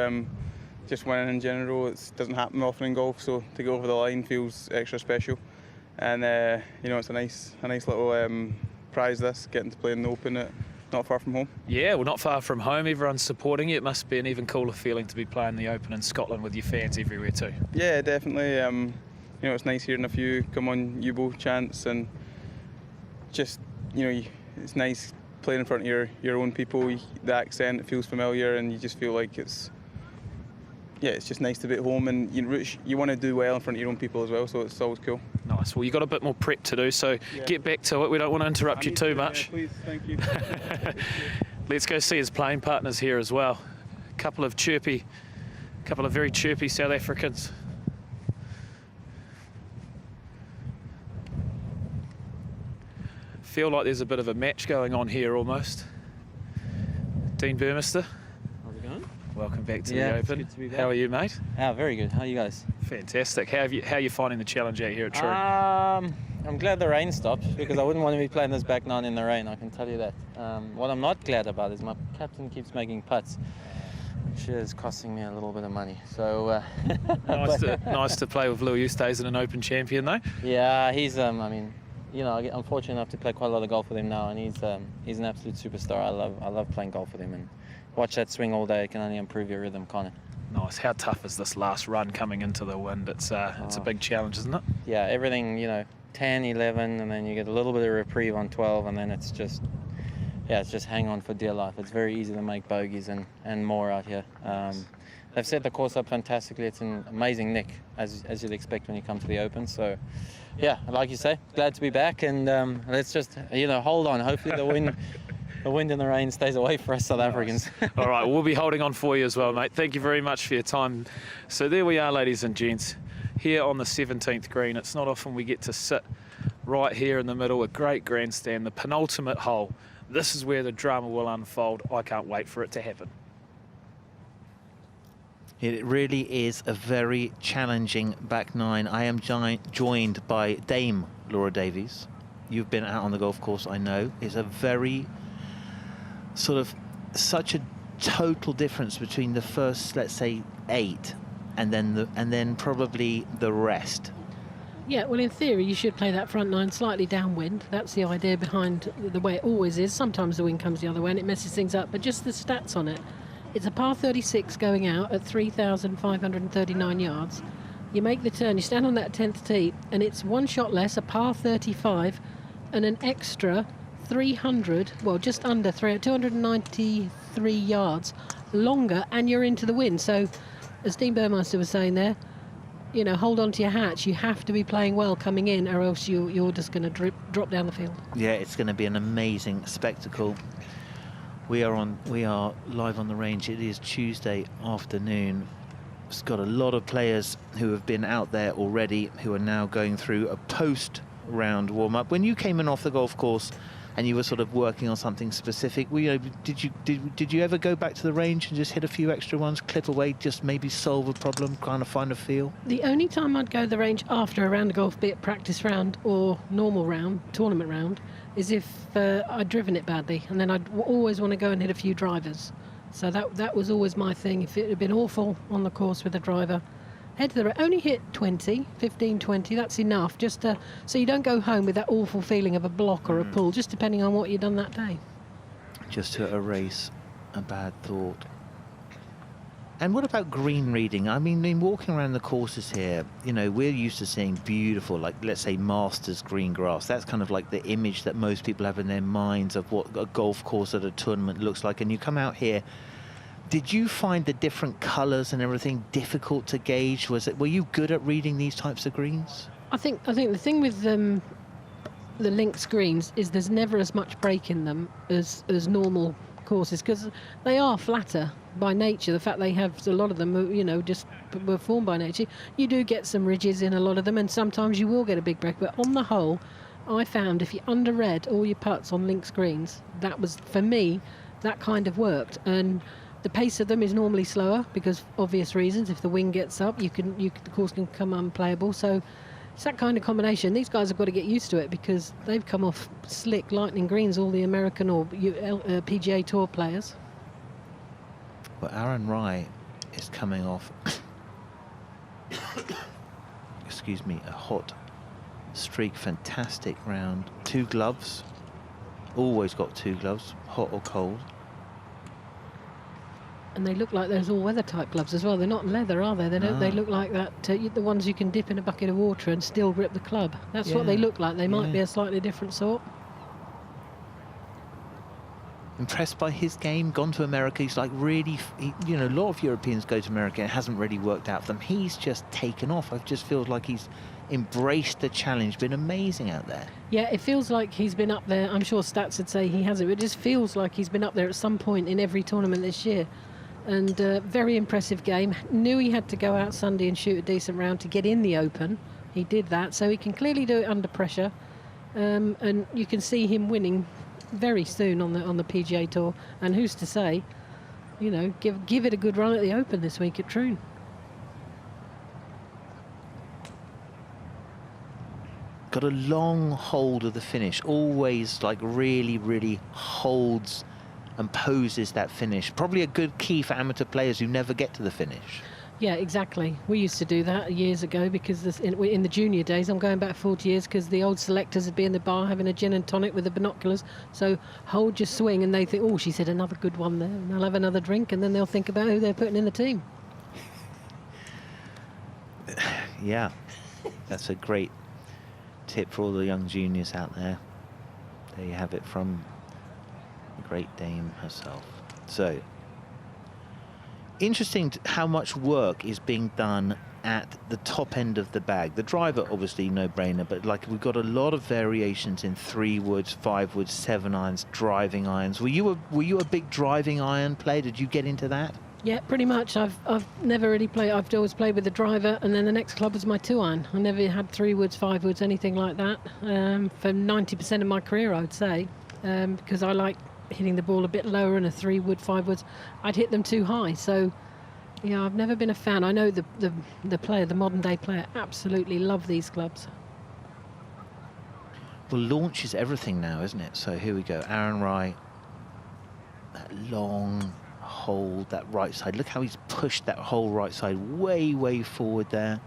Just winning in general, it doesn't happen often in golf, so to go over the line feels extra special. And it's a nice little prize, this, getting to play in the Open at not far from home. Yeah, well, not far from home. Everyone's supporting you. It must be an even cooler feeling to be playing the Open in Scotland with your fans everywhere too. Yeah, definitely. It's nice hearing a few "Come on, Yubo" chants, and just it's nice playing in front of your own people. The accent, it feels familiar, and you just feel like it's just nice to be at home, and you want to do well in front of your own people as well, so it's always cool. Nice. Well, you've got a bit more prep to do, so get back to it. We don't want to interrupt you too much. Yeah, please, thank you. Let's go see his playing partners here as well. A couple of very chirpy South Africans. Feel like there's a bit of a match going on here almost. Dean Burmester. How's it going? Welcome back to the Open. Good to be back. How are you, mate? Very good. How are you guys? Fantastic. How are you finding the challenge out here at Troon? I'm glad the rain stopped, because I wouldn't want to be playing this back nine in the rain, I can tell you that. What I'm not glad about is my captain keeps making putts, which is costing me a little bit of money. So nice to play with Louis Oosthuizen, an Open champion though. Yeah, he's I'm fortunate enough to play quite a lot of golf with him now, and he's an absolute superstar. I love playing golf with him, and watch that swing all day. It can only improve your rhythm, can't it? Nice. How tough is this last run coming into the wind? It's a big challenge, isn't it? Yeah, everything, 10, 11, and then you get a little bit of reprieve on 12, and then it's just hang on for dear life. It's very easy to make bogeys and more out here. They've set the course up fantastically. It's an amazing nick, as you'd expect when you come to the Open. So, yeah, like you say, glad to be back, and let's just, hold on. Hopefully the wind and the rain stays away for us South Africans. All right, we'll be holding on for you as well, mate. Thank you very much for your time. So there we are, ladies and gents, here on the 17th green. It's not often we get to sit right here in the middle, a great grandstand, the penultimate hole. This is where the drama will unfold. I can't wait for it to happen. It really is a very challenging back nine. I am joined by Dame Laura Davies. You've been out on the golf course, I know. It's a very such a total difference between the first, let's say, 8 and then probably the rest. Yeah, well, in theory, you should play that front nine slightly downwind. That's the idea behind the way it always is. Sometimes the wind comes the other way and it messes things up, but just the stats on it. It's a par 36 going out at 3,539 yards. You make the turn, you stand on that 10th tee, and it's one shot less, a par 35, and an extra 300, well, just under 293 yards longer, and you're into the wind. So, as Dean Burmester was saying there, hold on to your hats. You have to be playing well coming in, or else you're just going to drop down the field. Yeah, it's going to be an amazing spectacle. We are live on the range. It is Tuesday afternoon. It's got a lot of players who have been out there already, who are now going through a post-round warm-up. When you came in off the golf course and you were sort of working on something specific, did you ever go back to the range and just hit a few extra ones, clip away, just maybe solve a problem, kind of find a feel? The only time I'd go to the range after a round of golf, be it practice round or normal round, tournament round, is if I'd driven it badly, and then I'd always want to go and hit a few drivers. So that was always my thing. If it had been awful on the course with a driver, head to the only hit 15, 20, that's enough, just so you don't go home with that awful feeling of a block or a pull, just depending on what you've done that day. Just to erase a bad thought. And what about green reading? I mean, walking around the courses here, we're used to seeing beautiful, like, let's say, Masters green grass. That's kind of like the image that most people have in their minds of what a golf course at a tournament looks like. And you come out here, did you find the different colours and everything difficult to gauge? Were you good at reading these types of greens? I think the thing with the links greens is there's never as much break in them as normal courses, because they are flatter by nature. The fact they have a lot of them, just were formed by nature. You do get some ridges in a lot of them, and sometimes you will get a big break. But on the whole, I found if you underread all your putts on links greens, that was, for me, that kind of worked. And The pace of them is normally slower because obvious reasons. If the wind gets up, the course can become unplayable. So it's that kind of combination. These guys have got to get used to it because they've come off slick lightning greens, all the American or PGA Tour players. Well, Aaron Rai is coming off, excuse me, a hot streak, fantastic round. 2 gloves, always got 2 gloves, hot or cold. And they look like those all-weather type gloves as well. They're not leather, are they? They don't. They look like that. The ones you can dip in a bucket of water and still grip the club. That's what they look like. They might be a slightly different sort. Impressed by his game, gone to America. He's like really, you know, a lot of Europeans go to America and it hasn't really worked out for them. He's just taken off. I just feel like he's embraced the challenge, been amazing out there. Yeah, it feels like he's been up there. I'm sure stats would say he hasn't, but it just feels like he's been up there at some point in every tournament this year. And very impressive game. Knew he had to go out Sunday and shoot a decent round to get in the Open. He did that, so he can clearly do it under pressure. And you can see him winning very soon on the PGA Tour. And who's to say, you know, give it a good run at the Open this week at Troon. Got a long hold of the finish. Always like really holds and poses that finish. Probably a good key for amateur players who never get to the finish. Yeah, exactly. We used to do that years ago because in the junior days, I'm going back 40 years, because the old selectors would be in the bar having a gin and tonic with the binoculars. So hold your swing and they think, oh, she said another good one there. And they'll have another drink and then they'll think about who they're putting in the team. Yeah, that's a great tip for all the young juniors out there. There you have it from the great dame herself. So interesting how much work is being done at the top end of the bag. The driver, obviously no-brainer, but like we've got a lot of variations in 3 woods, 5 woods, 7 irons, driving irons. Were you a big driving iron player? Did you get into that? Yeah, pretty much. I've never really played. I've always played with the driver, and then the next club was my 2-iron. I never had 3 woods, 5 woods, anything like that. For 90% of my career, I would say, because I like hitting the ball a bit lower, and a 3 wood, 5 woods, I'd hit them too high. So, yeah, I've never been a fan. I know the player, the modern day player, absolutely love these clubs. Well, launch is everything now, isn't it? So here we go. Aaron Rai, that long hold, that right side. Look how he's pushed that whole right side way forward there.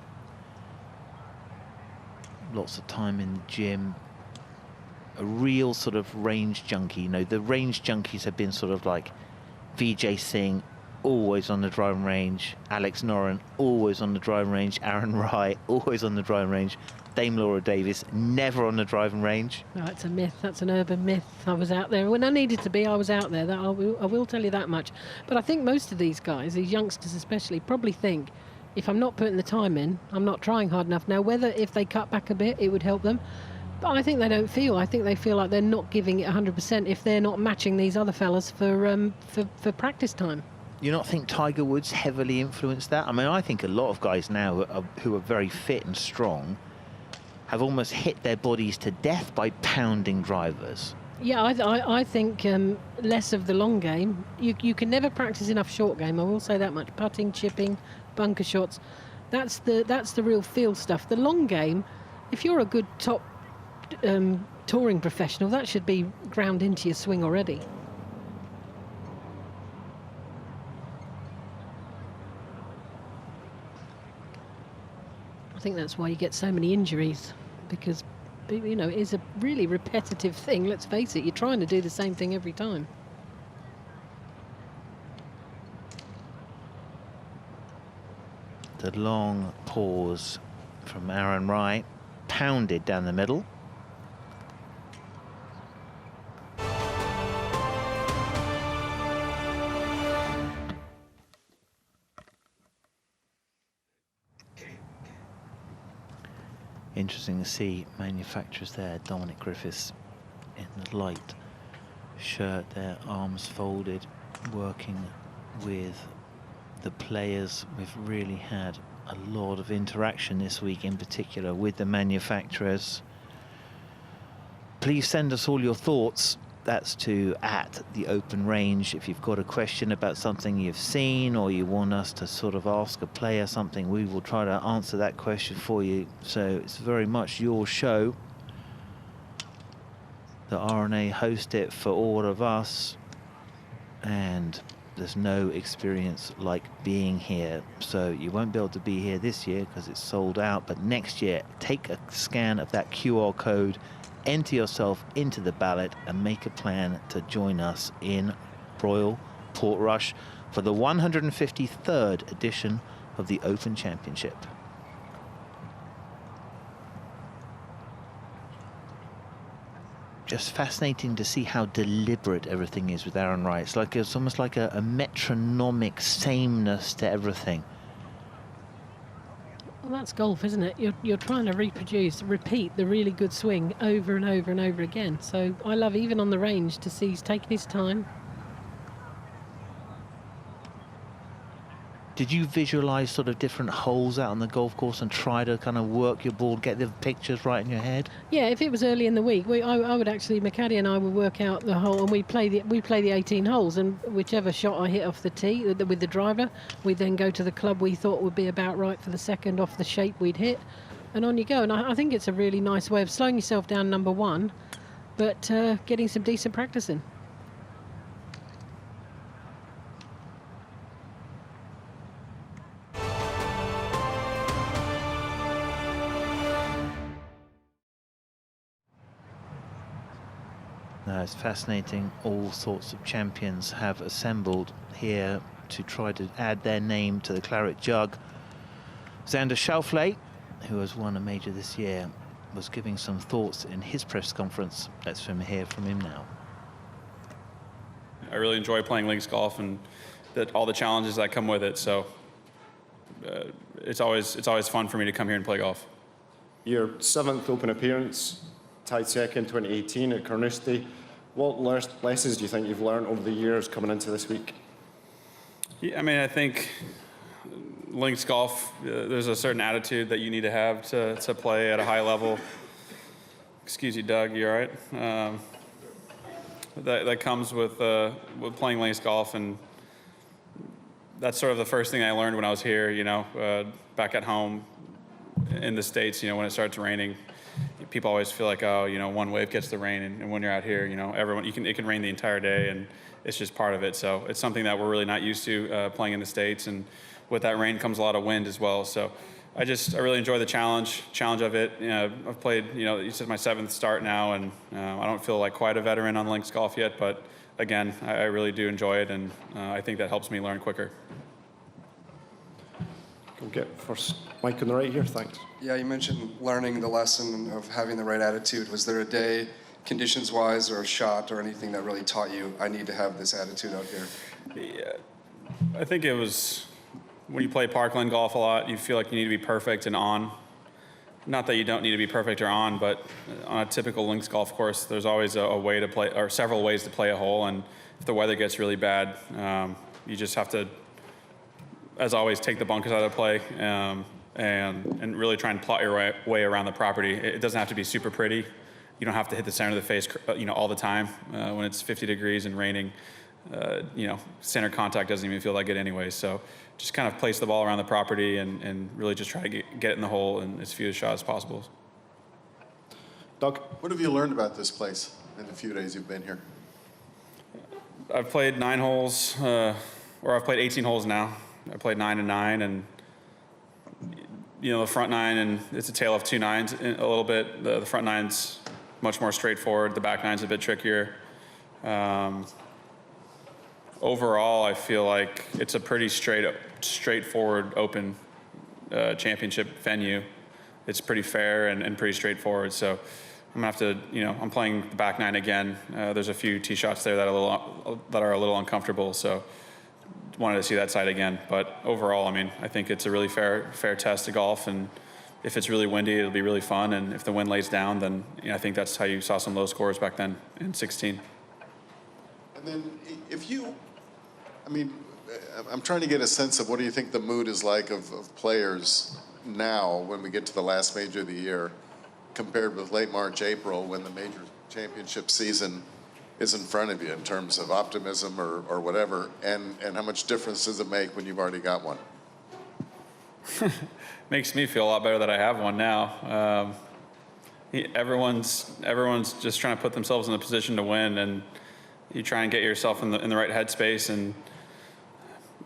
Lots of time in the gym. A real sort of range junkie. You know, the range junkies have been sort of like Vijay Singh, always on the driving range. Alex Noren, always on the driving range. Aaron Rai, always on the driving range. Dame Laura Davis, never on the driving range. No, it's a myth. That's an urban myth. I was out there. When I needed to be, I was out there. I will tell you that much. But I think most of these guys, these youngsters especially, probably think, if I'm not putting the time in, I'm not trying hard enough. Now, whether if they cut back a bit, it would help them. But I think they don't feel. I think they feel like they're not giving it 100% if they're not matching these other fellas for practice time. You not think Tiger Woods heavily influenced that? I mean, I think a lot of guys now who are very fit and strong have almost hit their bodies to death by pounding drivers. Yeah, I think less of the long game. You can never practice enough short game. I will say that much. Putting, chipping, bunker shots. That's the real field stuff. The long game, if you're a good top touring professional, that should be ground into your swing already. I think that's why you get so many injuries, because, you know, it is a really repetitive thing. Let's face it, you're trying to do the same thing every time. The long pause from Aaron Rai, pounded down the middle. Interesting to see manufacturers there. Dominic Griffiths in the light shirt there, arms folded, working with the players. We've really had a lot of interaction this week, in particular with the manufacturers. Please send us all your thoughts That's to @theopenrange. If you've got a question about something you've seen or you want us to sort of ask a player something, we will try to answer that question for you. So it's very much your show. The RNA host it for all of us, and there's no experience like being here. So you won't be able to be here this year because it's sold out, but next year take a scan of that QR code, enter yourself into the ballot and make a plan to join us in Royal Portrush for the 153rd edition of the Open Championship. Just fascinating to see how deliberate everything is with Aaron Wright. It's almost like a metronomic sameness to everything. Well, that's golf, isn't it? You're trying to repeat the really good swing over and over and over again. So I love, even on the range, to see he's taking his time. Did you visualize sort of different holes out on the golf course and try to kind of work your ball, get the pictures right in your head? Yeah, if it was early in the week, I would actually, Macadie and I would work out the hole, and we play the 18 holes, and whichever shot I hit off the tee with the driver, we'd then go to the club we thought would be about right for the second off the shape we'd hit, and on you go. And I think it's a really nice way of slowing yourself down, number one, but getting some decent practice in. No, it's fascinating. All sorts of champions have assembled here to try to add their name to the Claret Jug. Xander Schauffele, who has won a major this year, was giving some thoughts in his press conference. Let's hear from him now. I really enjoy playing links golf and all the challenges that come with it. So it's always fun for me to come here and play golf. Your 7th Open appearance, tied second 2018 at Carnoustie. What lessons do you think you've learned over the years coming into this week? Yeah, I mean, I think links golf, there's a certain attitude that you need to have to play at a high level. Excuse you, Doug, you all right? That comes with playing links golf, and that's sort of the first thing I learned when I was here, back at home in the States, when it starts raining. People always feel like, oh, one wave gets the rain, and when you're out here, everyone, it can rain the entire day, and it's just part of it. So it's something that we're really not used to playing in the States, and with that rain comes a lot of wind as well. So I really enjoy the challenge of it. I've played, this is my 7th start now, and I don't feel like quite a veteran on links golf yet, but again, I really do enjoy it, and I think that helps me learn quicker. We'll get first Mike on the right here, thanks. Yeah, you mentioned learning the lesson of having the right attitude. Was there a day, conditions-wise, or a shot, or anything that really taught you, I need to have this attitude out here? Yeah, I think it was when you play parkland golf a lot, you feel like you need to be perfect and on. Not that you don't need to be perfect or on, but on a typical links golf course, there's always a way to play, or several ways to play a hole, and if the weather gets really bad, you just have to, as always, take the bunkers out of play and really try and plot your way around the property. It doesn't have to be super pretty. You don't have to hit the center of the face, all the time. When it's 50 degrees and raining, center contact doesn't even feel like it anyway. So just kind of place the ball around the property and really just try to get it in the hole in as few shots as possible. Doug, what have you learned about this place in the few days you've been here? I've played 9 holes, or I've played 18 holes now. I played 9 and 9, and the front 9, and it's a tale of 2 nines a little bit. The front 9's much more straightforward. The back 9's a bit trickier. Overall, I feel like it's a pretty straightforward Open championship venue. It's pretty fair and pretty straightforward. So I'm gonna have to, I'm playing the back 9 again. There's a few tee shots there that are a little uncomfortable. So wanted to see that side again. But overall, I mean, I think it's a really fair test of golf, and if it's really windy, it'll be really fun, and if the wind lays down, then I think that's how you saw some low scores back then in 16. And then I'm trying to get a sense of what do you think the mood is like of players now when we get to the last major of the year compared with late March, April, when the major championship season is in front of you in terms of optimism or whatever, and how much difference does it make when you've already got one? Makes me feel a lot better that I have one now. Everyone's just trying to put themselves in a position to win, and you try and get yourself in the right headspace, and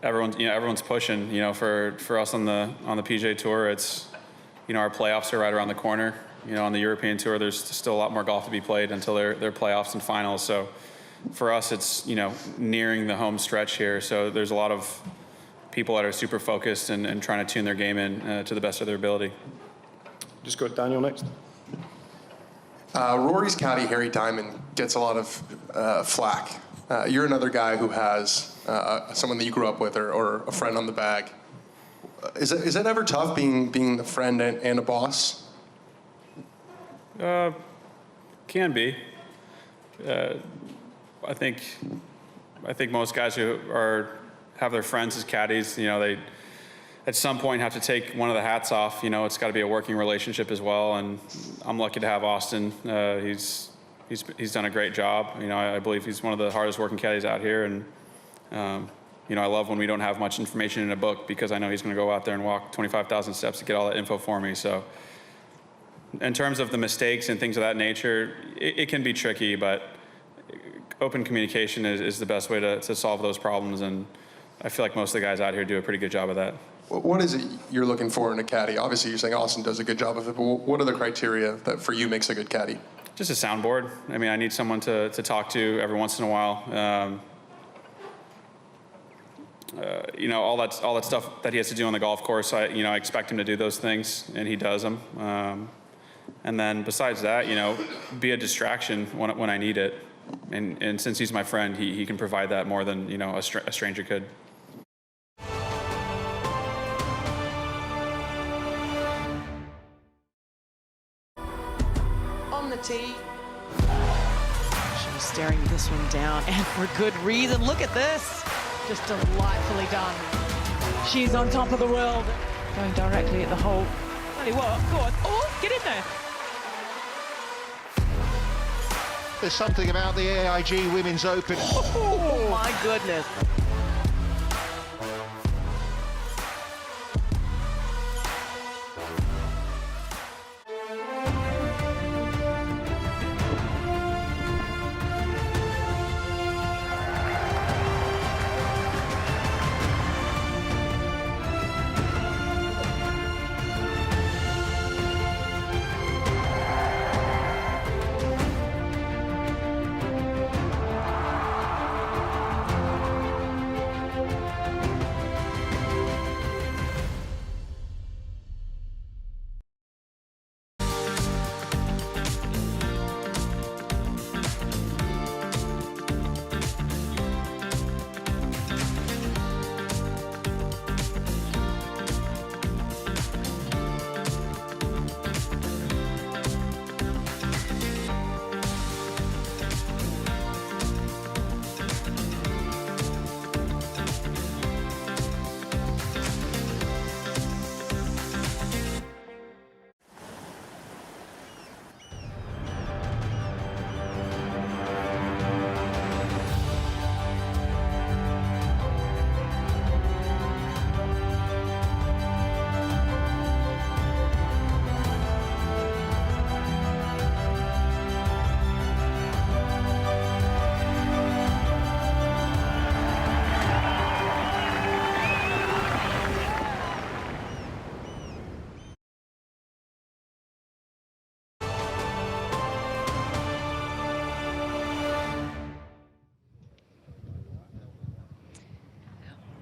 everyone's pushing. For us on the PGA Tour, it's our playoffs are right around the corner. On the European Tour, there's still a lot more golf to be played until their playoffs and finals. So for us, it's nearing the home stretch here. So there's a lot of people that are super focused and trying to tune their game in to the best of their ability. Just go Daniel next. Rory's caddy, Harry Diamond, gets a lot of flack. You're another guy who has someone that you grew up with or a friend on the bag. Is that ever tough, being the friend and a boss? Can be. I think most guys who have their friends as caddies, they at some point have to take one of the hats off. It's got to be a working relationship as well. And I'm lucky to have Austin. He's done a great job. I believe he's one of the hardest working caddies out here. And I love when we don't have much information in a book, because I know he's going to go out there and walk 25,000 steps to get all that info for me. So in terms of the mistakes and things of that nature, it can be tricky, but open communication is the best way to solve those problems. And I feel like most of the guys out here do a pretty good job of that. What is it you're looking for in a caddy? Obviously, you're saying Austin does a good job of it, but what are the criteria that for you makes a good caddy? Just a soundboard. I mean, I need someone to talk to every once in a while. All that stuff that he has to do on the golf course, I expect him to do those things, and he does them. And then besides that, be a distraction when I need it. And since he's my friend, he can provide that more than a stranger could. On the tee. She's staring this one down, and for good reason. Look at this. Just delightfully done. She's on top of the world. Going directly at the hole. Bloody what? Go on. Oh, get in there. There's something about the AIG Women's Open. Oh my goodness.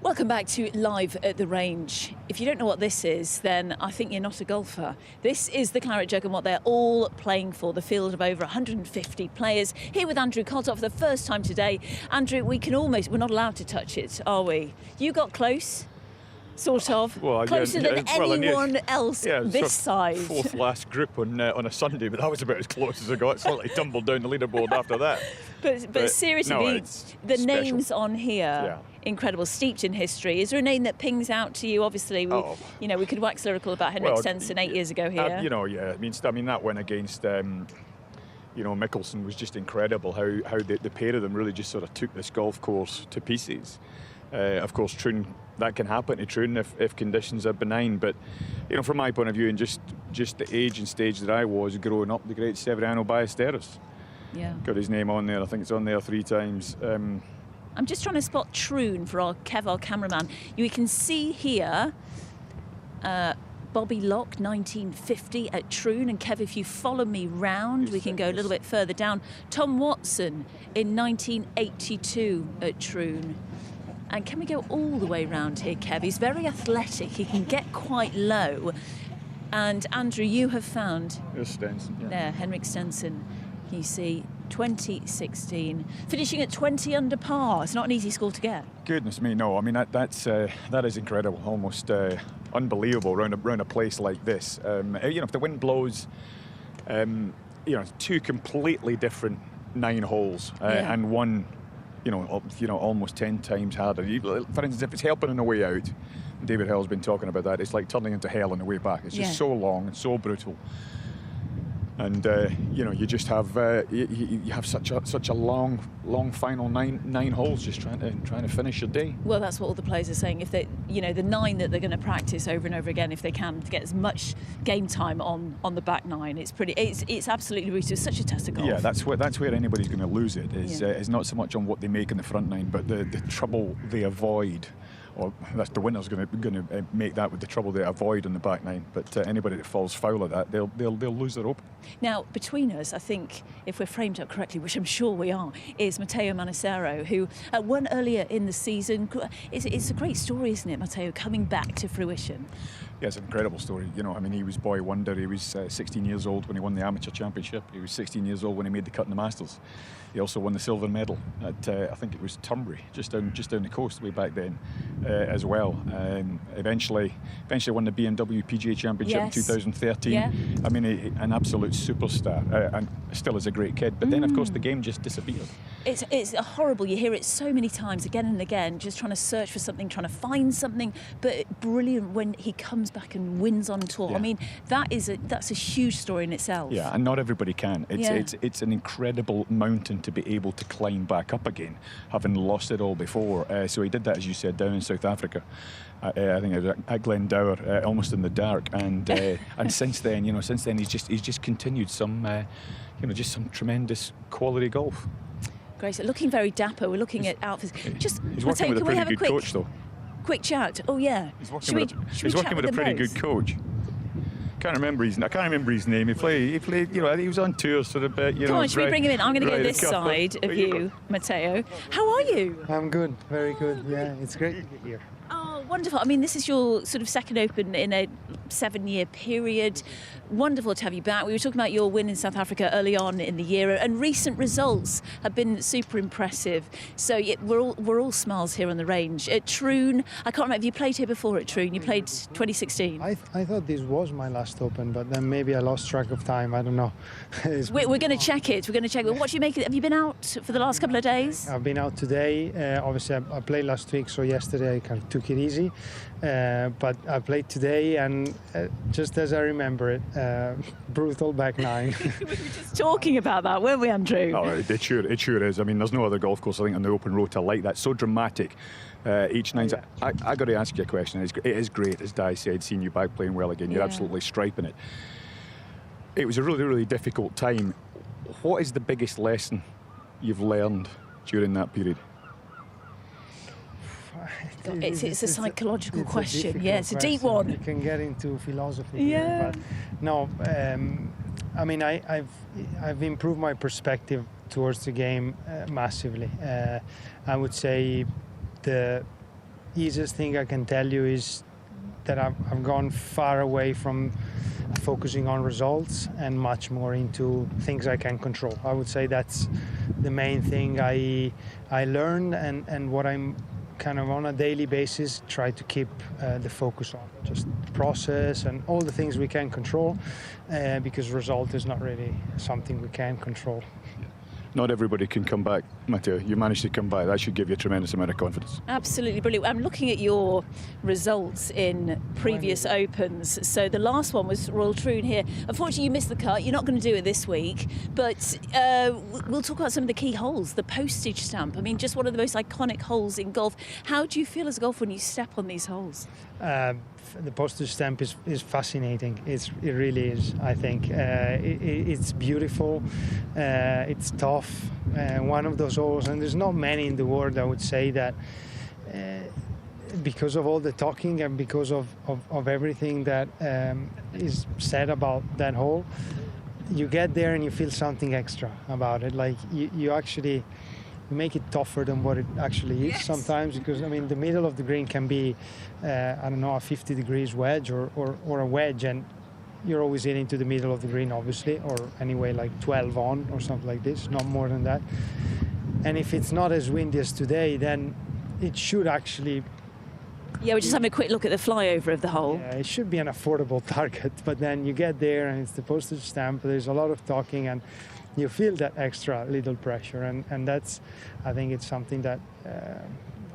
Welcome back to Live at the Range. If you don't know what this is, then I think you're not a golfer. This is the Claret Jug and what they're all playing for, the field of over 150 players. Here with Andrew Coulthard for the first time today. Andrew, we're not allowed to touch it, are we? You got close, sort of, closer than anyone else this side. Fourth last group on a Sunday, but that was about as close as I got. Slightly tumbled down the leaderboard after that. But seriously, no, the names on here, incredible, steeped in history. Is there a name that pings out to you? Obviously, we could wax lyrical about Henrik Stenson 8 years ago here. I mean that win against you know, Mickelson was just incredible. How the pair of them really just sort of took this golf course to pieces. Of course, Troon, that can happen to Troon if conditions are benign. But you know, from my point of view, and just the age and stage that I was growing up, the great Severiano Ballesteros. Yeah. Got his name on there. I think it's on there 3 times. I'm just trying to spot Troon for our cameraman. You can see here Bobby Locke, 1950 at Troon. And Kev, if you follow me round, we can go a little bit further down. Tom Watson in 1982 at Troon. And can we go all the way round here, Kev? He's very athletic. He can get quite low. And Andrew, you have found... There's Stenson. Yeah. There, Henrik Stenson. You see, 2016, finishing at 20 under par. It's not an easy score to get. Goodness me, no. I mean, that is incredible, almost unbelievable around a place like this. You know, if the wind blows, you know, 2 completely different 9 holes and one, you know, almost 10 times harder. For instance, if it's helping on the way out, David Hill's been talking about that. It's like turning into hell on the way back. It's just so long and so brutal. And you know, you just have you have such a long final nine holes just trying to finish your day. Well, that's what all the players are saying. If they, you know, the 9 that they're going to practice over and over again, if they can, to get as much game time on the back 9, it's absolutely brutal. It's such a test of golf. Yeah, that's where anybody's going to lose it. Is not so much on what they make in the front 9, but the trouble they avoid. Or that's the winner's going to make that with the trouble they avoid on the back 9. But anybody that falls foul of that, they'll lose their open. Now, between us, I think, if we're framed up correctly, which I'm sure we are, is Matteo Manassero, who won earlier in the season. It's a great story, isn't it, Matteo, coming back to fruition? Yeah, it's an incredible story. You know, I mean, he was boy wonder. He was 16 years old when he won the amateur championship. He was 16 years old when he made the cut in the Masters. He also won the silver medal at I think it was Turnberry, just down the coast way back then, as well. Eventually won the BMW PGA Championship in 2013. Yeah. I mean, an absolute superstar, and still is a great kid. But then, of course, the game just disappeared. It's horrible. You hear it so many times, again and again, just trying to search for something, trying to find something. But brilliant when he comes back and wins on tour. I mean, that's a huge story in itself. Yeah, and not everybody can. It's an incredible mountain to be able to climb back up again, having lost it all before. So he did that, as you said, down in South Africa. I think it was at Glendower, almost in the dark, and since then, he's just continued some, just some tremendous quality golf. Great. So looking very dapper. We're looking at outfits. He's working with a pretty good coach, though. Quick chat. Oh yeah. He's working with a pretty good coach. I can't remember his name. He played. You know, he was on tour sort of bit. Come on, should we bring him in? I'm going to go this side of you, Matteo. How are you? I'm good, very good. Yeah, it's great to be here. Oh, wonderful. I mean, this is your sort of second Open in a 7-year period. Wonderful to have you back. We were talking about your win in South Africa early on in the year, and recent results have been super impressive. So we're all smiles here on the range. At Troon, I can't remember, have you played here before at Troon? You played 2016. I thought this was my last Open, but then maybe I lost track of time. I don't know. We're going to check it. We're going to check it. What do you make of it? Have you been out for the last couple of days? I've been out today. Obviously, I played last week, so yesterday I kind of took it easy. But I played today, and just as I remember it, brutal back 9. We were just talking about that, weren't we, Andrew? Oh, it sure is. I mean, there's no other golf course, I think, on the Open Road like that. So dramatic. Each nine. I got to ask you a question. It is great, as Di said, seeing you back playing well again. You're absolutely striping it. It was a really, really difficult time. What is the biggest lesson you've learned during that period? It's a psychological question. It's a deep one. You can get into philosophy. Here, but no, I mean, I've improved my perspective towards the game massively. I would say the easiest thing I can tell you is that I've gone far away from focusing on results and much more into things I can control. I would say that's the main thing I learned, and what I'm kind of on a daily basis try to keep the focus on, just process and all the things we can control, because result is not really something we can control. Not everybody can come back Matteo. You managed to come by. That should give you a tremendous amount of confidence. Absolutely brilliant. I'm looking at your results in previous Opens. So the last one was Royal Troon here. Unfortunately, you missed the cut. You're not going to do it this week. But we'll talk about some of the key holes. The Postage stamp. I mean, just one of the most iconic holes in golf. How do you feel as a golfer when you step on these holes? The Postage stamp is fascinating. It really is. I think it's beautiful. It's tough. One of those holes, and there's not many in the world, I would say, that because of all the talking and because of everything that is said about that hole, you get there and you feel something extra about it. Like you actually make it tougher than what it actually is sometimes, because I mean the middle of the green can be I don't know, a 50 degrees wedge or a wedge, and you're always hitting to the middle of the green, obviously, or anyway like 12 on or something like this, not more than that. And if it's not as windy as today, then it should actually... Yeah, we're just having a quick look at the flyover of the hole. Yeah, it should be an affordable target, but then you get there and it's the Postage stamp, there's a lot of talking, and you feel that extra little pressure, and that's, I think it's something that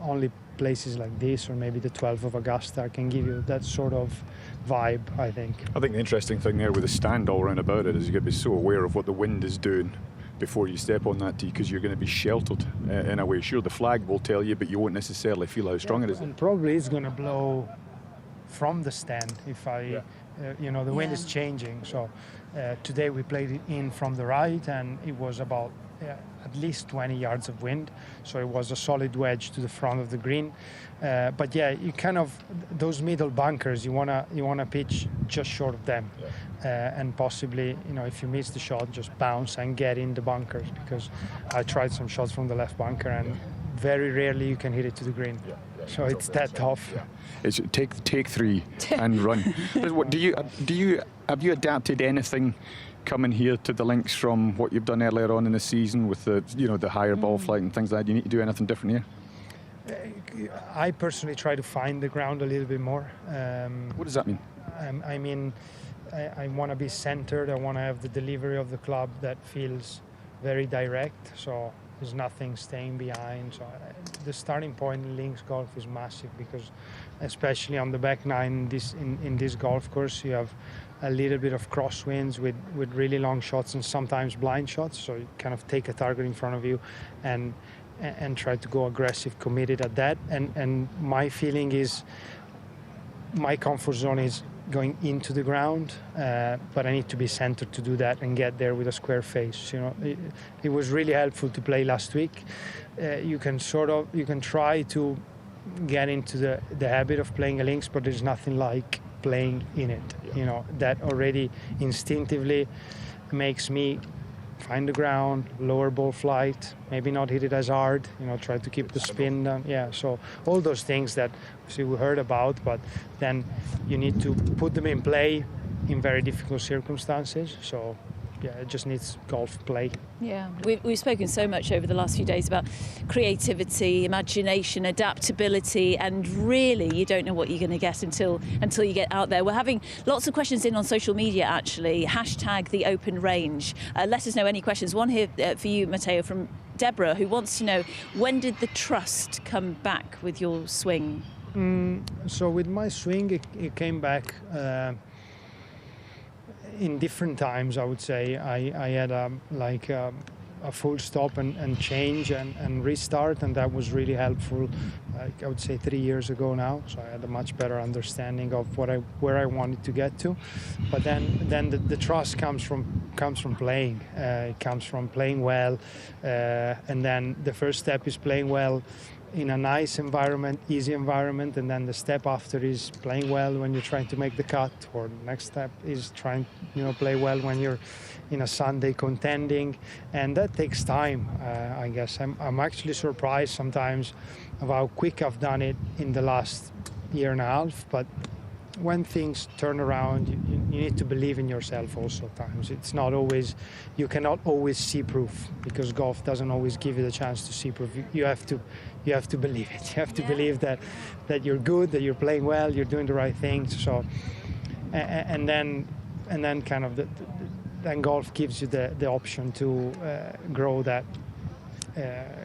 only places like this, or maybe the 12th of Augusta, can give you that sort of vibe, I think. I think the interesting thing there with the stand all round about it is you've got to be so aware of what the wind is doing before you step on that tee, because you're going to be sheltered in a way. Sure, the flag will tell you, but you won't necessarily feel how strong it is. And probably it's going to blow from the stand if you know, the wind is changing. So today we played it in from the right, and it was about at least 20 yards of wind, so it was a solid wedge to the front of the green. But yeah, you kind of, those middle bunkers, you wanna pitch just short of them, and possibly, you know, if you miss the shot, just bounce and get in the bunkers, because I tried some shots from the left bunker and very rarely you can hit it to the green. So it's that tough. It's take three and run. What have you adapted anything coming here to the links from what you've done earlier on in the season with the higher ball flight and things like that? Do you need to do anything different here? I personally try to find the ground a little bit more. What does that mean? I mean, I want to be centered. I want to have the delivery of the club that feels very direct. So there's nothing staying behind. So the starting point in links golf is massive, because especially on the back nine in this golf course, you have a little bit of crosswinds with really long shots and sometimes blind shots. So you kind of take a target in front of you and try to go aggressive, committed at that. And my feeling is my comfort zone is going into the ground, but I need to be centered to do that and get there with a square face. You know, it was really helpful to play last week. You can try to get into the habit of playing a links, but there's nothing like playing in it. You know, that already instinctively makes me find the ground, lower ball flight, maybe not hit it as hard, you know, try to keep the spin down. Yeah, so all those things that we heard about, but then you need to put them in play in very difficult circumstances. So yeah, it just needs golf play. Yeah, we've spoken so much over the last few days about creativity, imagination, adaptability, and really you don't know what you're going to get until you get out there. We're having lots of questions in on social media, actually. Hashtag the open range. Let us know any questions. One here for you, Matteo, from Deborah, who wants to know, when did the trust come back with your swing? So with my swing, it came back in different times, I would say. I had a full stop and change and restart, and that was really helpful. I would say 3 years ago now, so I had a much better understanding of where I wanted to get to. But then the trust comes from playing. It comes from playing well, and then the first step is playing well in a nice environment, easy environment, and then the step after is playing well when you're trying to make the cut, or the next step is trying, play well when you're in a Sunday contending, and that takes time. I guess I'm actually surprised sometimes of how quick I've done it in the last year and a half, but when things turn around, you need to believe in yourself also at times. It's not always, you cannot always see proof, because golf doesn't always give you the chance to see proof. You have to believe it. You have to believe that you're good, that you're playing well, you're doing the right things. So, and then kind of then golf gives you the option to grow that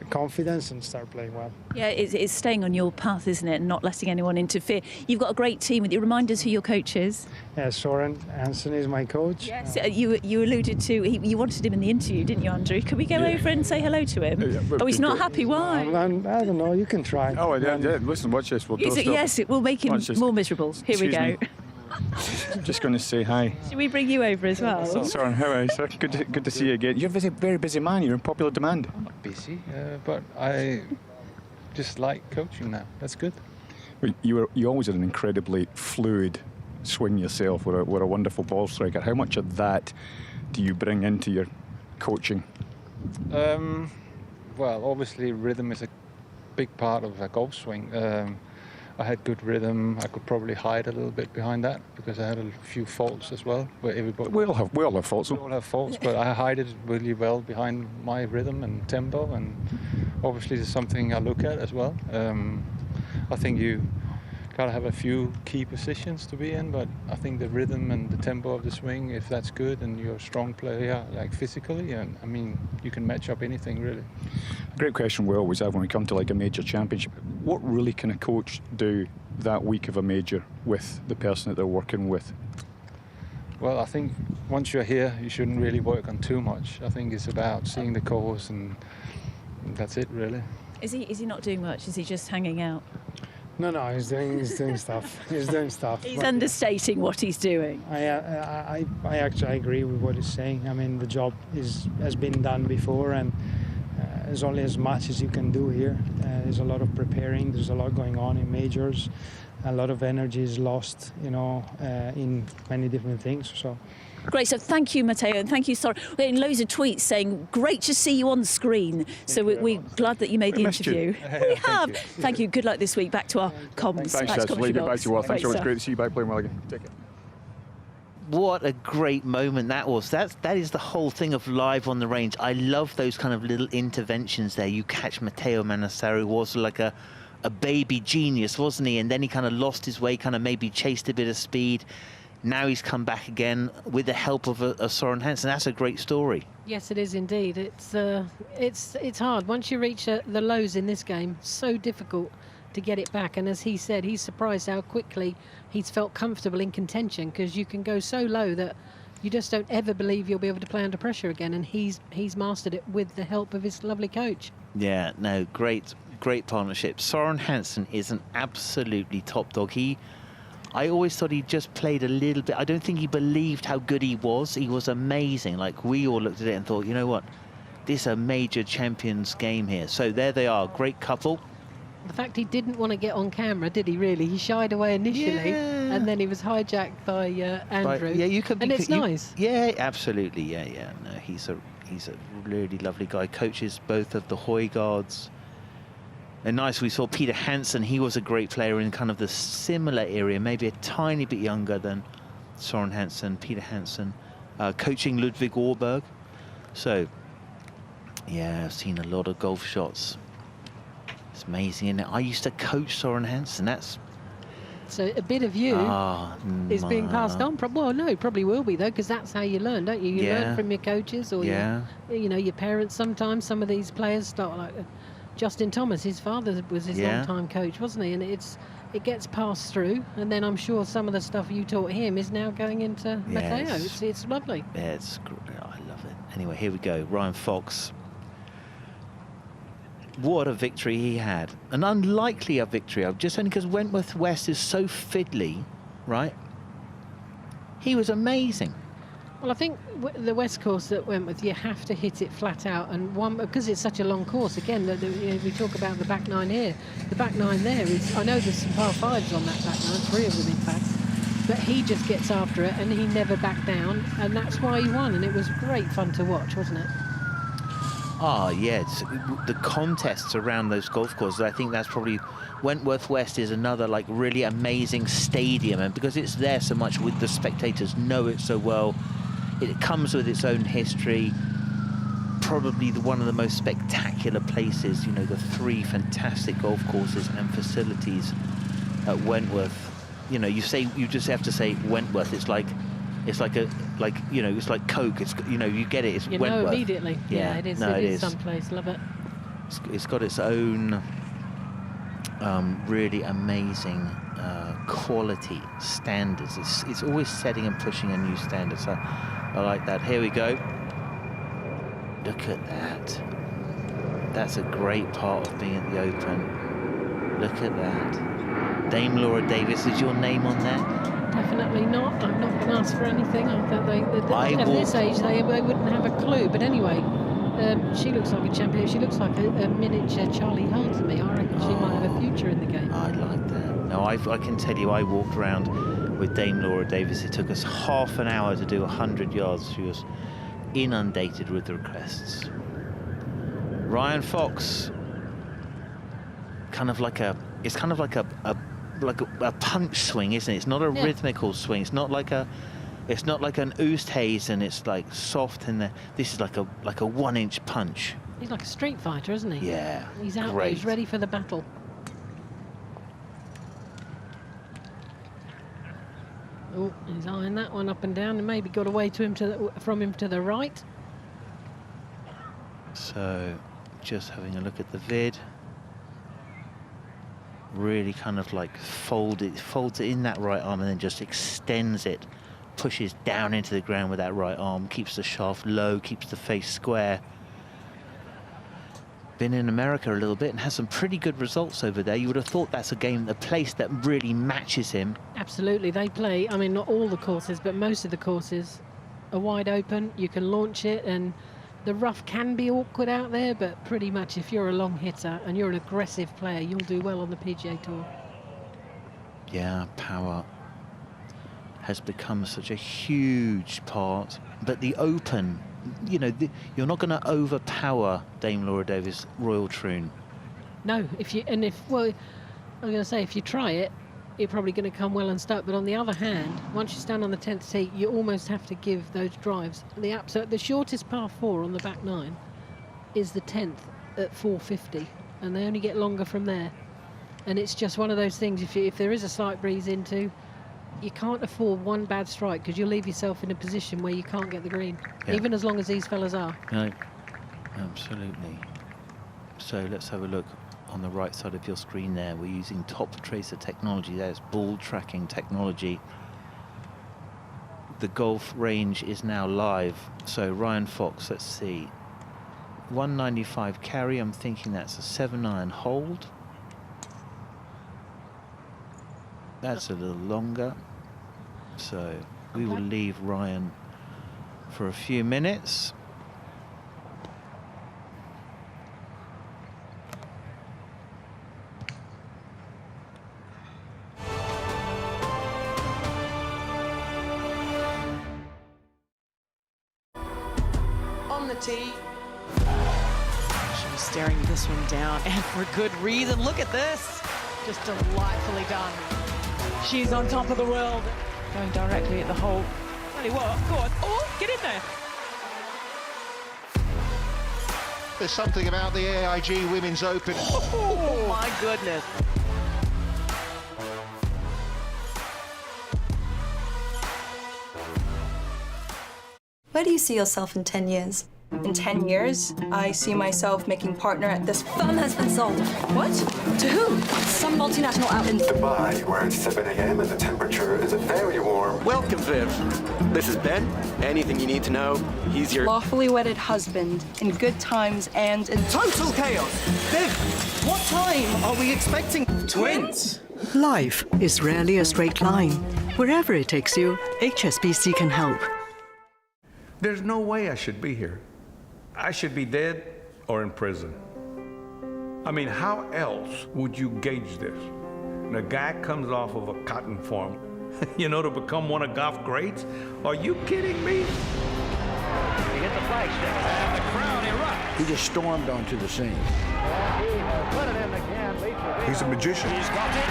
confidence and start playing well. Yeah, it's staying on your path, isn't it, and not letting anyone interfere. You've got a great team with you. Remind us who your coach is. Yeah, Soren Hansen is my coach. Yes, you alluded to, you wanted him in the interview, didn't you, Andrew? Could we go over and say hello to him? Oh, he's not happy. Why? I don't know. You can try. Oh, yeah. Listen, watch this. Yes, it will make him more miserable. Here we go. Just going to say hi. Should we bring you over as well? Soren, how are you, sir? Good to see you again. You're a very busy man. You're in popular demand. I'm not busy, but I just like coaching now. That's good. Well, you always had an incredibly fluid swing yourself. What a wonderful ball striker. How much of that do you bring into your coaching? Well, obviously rhythm is a big part of a golf swing. I had good rhythm. I could probably hide a little bit behind that because I had a few faults as well. But everybody, we all have faults. We all have faults, but I hide it really well behind my rhythm and tempo, and obviously there's something I look at as well. I think you gotta have a few key positions to be in, but I think the rhythm and the tempo of the swing, if that's good and you're a strong player, like physically, and I mean, you can match up anything really. Great question we always have when we come to like a major championship. What really can a coach do that week of a major with the person that they're working with? Well, I think once you're here, you shouldn't really work on too much. I think it's about seeing the course, and that's it really. Is he not doing much? Is he just hanging out? No, he's doing stuff. He's doing stuff. He's understating what he's doing. I actually agree with what he's saying. I mean, the job has been done before, and there's only as much as you can do here. There's a lot of preparing. There's a lot going on in majors. A lot of energy is lost, in many different things. So. Great, so thank you, Matteo, and thank you, Soren. We're getting loads of tweets saying, great to see you on screen. So we're glad that you made the interview. We have. Thank you. Good luck this week. Back to our comms. Thanks, Jess. Leave it back to you all. Thanks so much. Great to see you back playing well again. Take care. What a great moment that was. That is the whole thing of live on the range. I love those kind of little interventions there. You catch Matteo Manassero, was like a baby genius, wasn't he? And then he kind of lost his way, kind of maybe chased a bit of speed. Now he's come back again with the help of a Soren Hansen. That's a great story. Yes, it is indeed. It's hard. Once you reach the lows in this game, so difficult to get it back. And as he said, he's surprised how quickly he's felt comfortable in contention, because you can go so low that you just don't ever believe you'll be able to play under pressure again. And he's mastered it with the help of his lovely coach. Yeah, no, great partnership. Soren Hansen is an absolutely top dog. I always thought he just played a little bit. I don't think he believed how good he was. He was amazing. Like, we all looked at it and thought, you know what? This is a major champions game here. So there they are, great couple. The fact he didn't want to get on camera, did he really? He shied away initially, and then he was hijacked by Andrew. And it's nice. Yeah, absolutely. Yeah. No, he's a really lovely guy. Coaches both of the Højgaards. And nice, we saw Peter Hansen. He was a great player in kind of the similar area, maybe a tiny bit younger than Soren Hansen. Peter Hansen coaching Ludvig Aberg. So, yeah, I've seen a lot of golf shots. It's amazing, isn't it? I used to coach Soren Hansen. So a bit of you is being passed on. Well, no, probably will be, though, because that's how you learn, don't you? You learn from your coaches or your parents. Sometimes some of these players start like... Justin Thomas, his father was his long-time coach, wasn't he? And it gets passed through, and then I'm sure some of the stuff you taught him is now going into Matteo. It's lovely. Yeah, it's great. I love it. Anyway, here we go. Ryan Fox. What a victory he had. An unlikely victory, just only because Wentworth West is so fiddly, right? He was amazing. Well, I think the West course that went with, you have to hit it flat out, and because it's such a long course. Again, we talk about the back nine here. The back nine there is, I know there's some par fives on that back nine, 3 of them in fact, but he just gets after it and he never backed down, and that's why he won. And it was great fun to watch, wasn't it? Yeah, the contests around those golf courses. I think that's probably Wentworth West is another like really amazing stadium, and because it's there so much, with the spectators know it so well. It comes with its own history. Probably one of the most spectacular places. You know, the 3 fantastic golf courses and facilities at Wentworth. You know, you just have to say Wentworth. It's like Coke. It's, you know, you get it. It's Wentworth. Know immediately. Yeah, it is. No, it is someplace. Love it. It's got its own really amazing quality standards. It's always setting and pushing a new standard. So I like that. Here we go. Look at that. That's a great part of being at the Open. Look at that. Dame Laura Davis, is your name on there? Definitely not. I'm not going to ask for anything. I think at this age they wouldn't have a clue. But anyway, she looks like a champion. She looks like a miniature Charlie Hull to me. I reckon she might have a future in the game. I like that. No, I can tell you, I walked around with Dame Laura Davis. It took us half an hour to do 100 yards. She was inundated with requests. Ryan Fox, it's kind of like a punch swing, isn't it? It's not a rhythmical swing. It's not like an Oosthuizen. It's like soft in there. This is like a 1-inch punch. He's like a street fighter, isn't he? Yeah. He's out there. Great. He's ready for the battle. Oh, he's eyeing that one up and down, and maybe got away to him from him to the right. So, just having a look at the vid. Really kind of like folds it in that right arm and then just extends it, pushes down into the ground with that right arm, keeps the shaft low, keeps the face square. Been in America a little bit and has some pretty good results over there. You would have thought that's a place that really matches him. Absolutely, they play, I mean, not all the courses, but most of the courses are wide open. You can launch it, and the rough can be awkward out there, but pretty much if you're a long hitter and you're an aggressive player, you'll do well on the PGA Tour. Yeah, power has become such a huge part, but the Open, you know, you're not going to overpower Dame Laura Davis Royal Troon. No, if I'm going to say, if you try it, you're probably going to come well unstuck. But on the other hand, once you stand on the 10th tee, you almost have to give those drives. The shortest par 4 on the back 9 is the 10th at 450, and they only get longer from there. And it's just one of those things, if there is a slight breeze into, you can't afford one bad strike, because you'll leave yourself in a position where you can't get the green, even as long as these fellas are. No, absolutely. So let's have a look on the right side of your screen there. We're using top tracer technology. There's ball tracking technology. The golf range is now live. So Ryan Fox, let's see. 195 carry, I'm thinking that's a 7-iron hold. That's a little longer. So we will leave Ryan for a few minutes. On the tee. She's staring this one down, and for good reason. Look at this. Just delightfully done. She's on top of the world. Going directly at the hole. Bloody what? Go on. Oh, get in there. There's something about the AIG Women's Open. Oh, my goodness. Where do you see yourself in 10 years? In 10 years, I see myself making partner at this firm has been sold. What? To who? Some multinational outfit in Dubai, where it's 7 a.m. and the temperature is very warm. Welcome, Viv. This is Ben. Anything you need to know, he's your lawfully wedded husband in good times and in total chaos. Viv, what time are we expecting twins? Life is rarely a straight line. Wherever it takes you, HSBC can help. There's no way I should be here. I should be dead or in prison. I mean, how else would you gauge this? When a guy comes off of a cotton farm, you know, to become one of golf greats? Are you kidding me? He hit the flagstick, and the crowd erupts. He just stormed onto the scene. Put it in again. He's a magician. He's got it.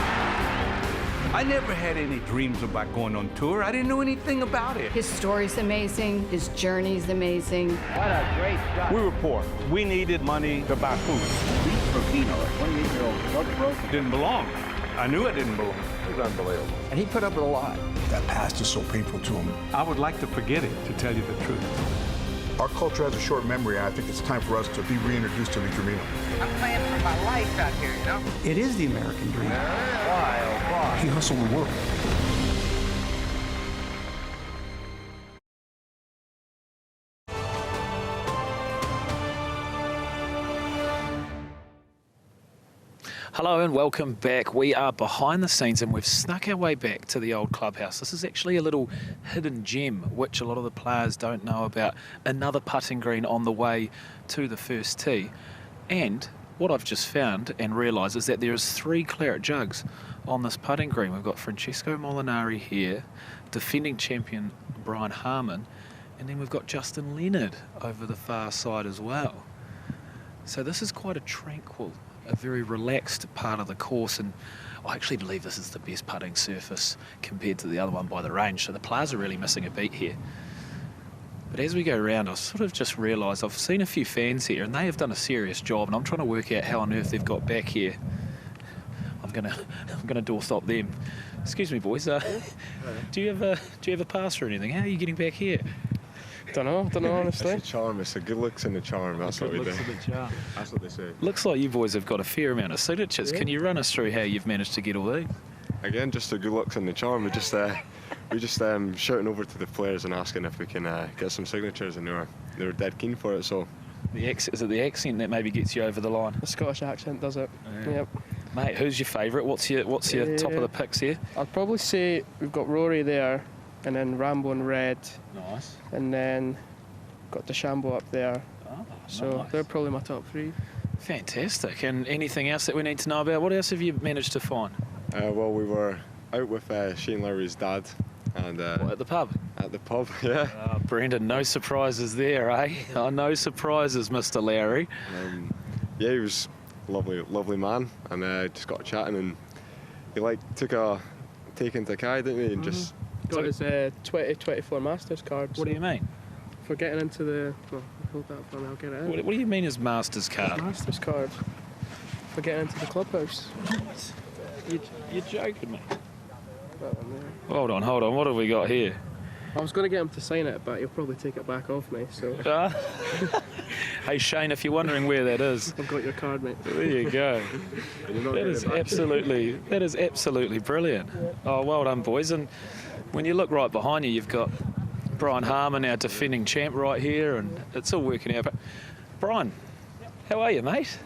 I never had any dreams about going on tour. I didn't know anything about it. His story's amazing. His journey's amazing. What a great shot. We were poor. We needed money to buy food. Beat Rapino, a 28-year-old drug broke. Didn't belong. I knew I didn't belong. It was unbelievable. And he put up with a lot. That past is so painful to him. I would like to forget it, to tell you the truth. Our culture has a short memory, and I think it's time for us to be reintroduced to the Dreamino. I'm playing for my life out here, you know? It is the American dream. Why, oh, why? He hustled the world. Hello and welcome back. We are behind the scenes and we've snuck our way back to the old clubhouse. This is actually a little hidden gem which a lot of the players don't know about. Another putting green on the way to the first tee. And what I've just found and realised is that there is 3 Claret Jugs on this putting green. We've got Francesco Molinari here, defending champion Brian Harman, and then we've got Justin Leonard over the far side as well. So this is quite a tranquil, a very relaxed part of the course, and I actually believe this is the best putting surface compared to the other one by the range, so the players are really missing a beat here. But as we go around, I've sort of just realised I've seen a few fans here and they have done a serious job, and I'm trying to work out how on earth they've got back here. I'm gonna doorstop them. Excuse me, boys. Do you have a pass or anything? How are you getting back here? Don't know honestly. It's a charm, it's the good looks and the charm, that's what we do. That's what they say. Looks like you boys have got a fair amount of signatures. Yeah. Can you run us through how you've managed to get all these? Again, just the good looks and the charm. We just shouting over to the players and asking if we can get some signatures, and they were dead keen for it. So, is it the accent that maybe gets you over the line? The Scottish accent does it. Yeah. Yep. Mate, who's your favourite? What's your top of the picks here? I'd probably say we've got Rory there, and then Rambo in red. Nice. And then got DeChambeau up there. Oh, so nice. they're probably my top 3. Fantastic. And anything else that we need to know about? What else have you managed to find? Well, we were out with Shane Lowry's dad. And at the pub? At the pub, yeah. Brendan, no surprises there, eh? Oh, no surprises, Mr. Lowry. Yeah, he was a lovely man, and just got chatting, and he took into Kai, didn't he? And just got his 2024 Masters cards. What do you mean? For getting into the... Well, hold that for me, I'll get it out. What do you mean his Masters card? Masters card. For getting into the clubhouse. You're joking me. Hold on. What have we got here? I was going to get him to sign it, but he'll probably take it back off me, so... Hey, Shane, if you're wondering where that is... I've got your card, mate. There you go. That is absolutely brilliant. Oh, well done, boys. And when you look right behind you, you've got Brian Harman, our defending champ, right here, and it's all working out. But Brian, how are you, mate?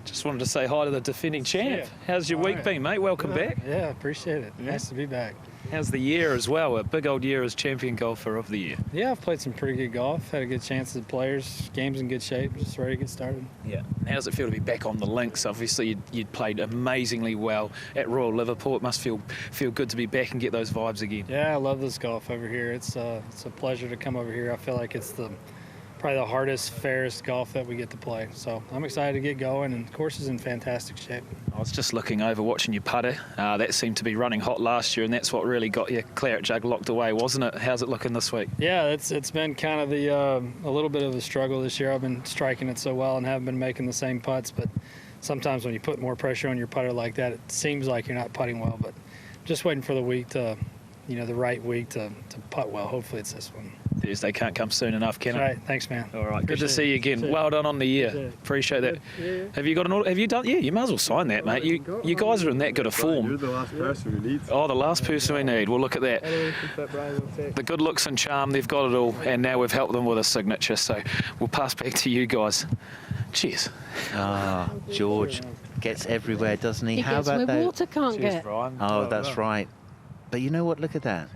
Just wanted to say hi to the defending champ. How's your week been, mate? Welcome back. Yeah, appreciate it. Yeah. Nice to be back. How's the year as well? A big old year as champion golfer of the year. Yeah, I've played some pretty good golf. Had a good chance at the players. Game's in good shape. Just ready to get started. Yeah. How does it feel to be back on the links? Obviously, you'd played amazingly well at Royal Liverpool. It must feel good to be back and get those vibes again. Yeah, I love this golf over here. It's a pleasure to come over here. I feel like it's probably the hardest, fairest golf that we get to play. So I'm excited to get going, and the course is in fantastic shape. I was just looking over, watching your putter. That seemed to be running hot last year, and that's what really got your Claret Jug locked away, wasn't it? How's it looking this week? Yeah, it's been kind of a little bit of a struggle this year. I've been striking it so well and haven't been making the same putts, but sometimes when you put more pressure on your putter like that, it seems like you're not putting well. But just waiting for the week to, the right week to putt well. Hopefully it's this one. Thursday can't come soon enough, can it? All right, thanks, man. All right, good to see you again. Well done on the year. Appreciate that. Yeah. Have you got an order? Have you done? Yeah, you might as well sign that, mate. You guys are in that good a form. You're the last person we need. Oh, the last person we need. Well, look at that. The good looks and charm, they've got it all, and now we've helped them with a signature. So we'll pass back to you guys. Cheers. Ah, George gets everywhere, doesn't he? He How gets about where that? water can't get. Oh, that's right. But you know what? Look at that.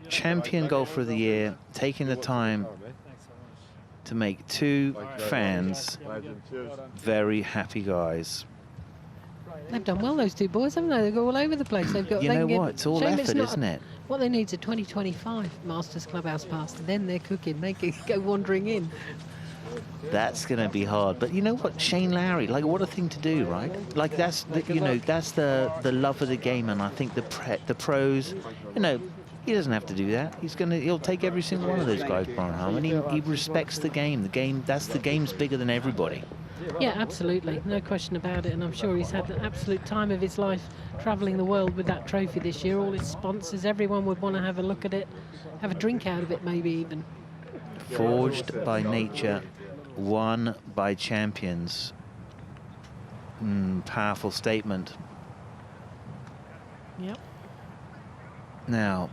Champion golfer of the year, taking the time to make 2 fans very happy guys. They've done well, those 2 boys, haven't they? They go all over the place. They've got. You know what? It's all effort, isn't it? What they need is a 2025 Masters Clubhouse pass, and then they're cooking. They can go wandering in. That's going to be hard. But you know what? Shane Lowry, like, what a thing to do, right? Like, that's that's the love of the game, and I think the pros, he doesn't have to do that. He'll take every single one of those guys, Brian Harman. He respects the game. The game's bigger than everybody. Yeah, absolutely. No question about it. And I'm sure he's had the absolute time of his life travelling the world with that trophy this year. All his sponsors, everyone would want to have a look at it, have a drink out of it maybe even. Forged by nature, won by champions. Powerful statement. Yep. Now,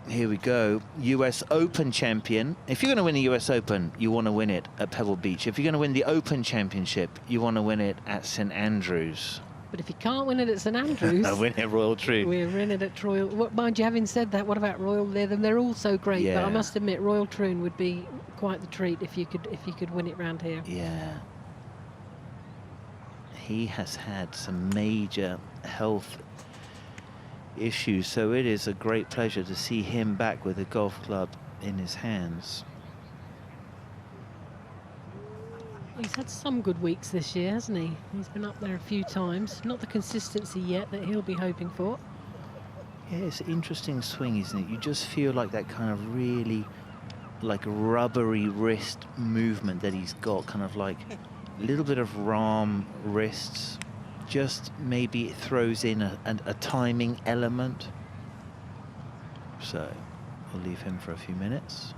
here we go. US Open champion. If you're going to win the US Open, you want to win it at Pebble Beach. If you're going to win the Open Championship, you want to win it at St Andrews. But if you can't win it at St Andrews, win it at Royal Troon. We're in it at Royal. Mind you, having said that, what about Royal? They're all so great. Yeah. But I must admit, Royal Troon would be quite the treat if you could win it round here. Yeah. He has had some major health issues, so it is a great pleasure to see him back with a golf club in his hands. He's had some good weeks this year, hasn't he? He's been up there a few times. Not the consistency yet that he'll be hoping for. Yeah, it's an interesting swing, isn't it? You just feel like that kind of really like rubbery wrist movement that he's got, kind of like a little bit of Rahm wrists. Just maybe it throws in a timing element. So we'll leave him for a few minutes.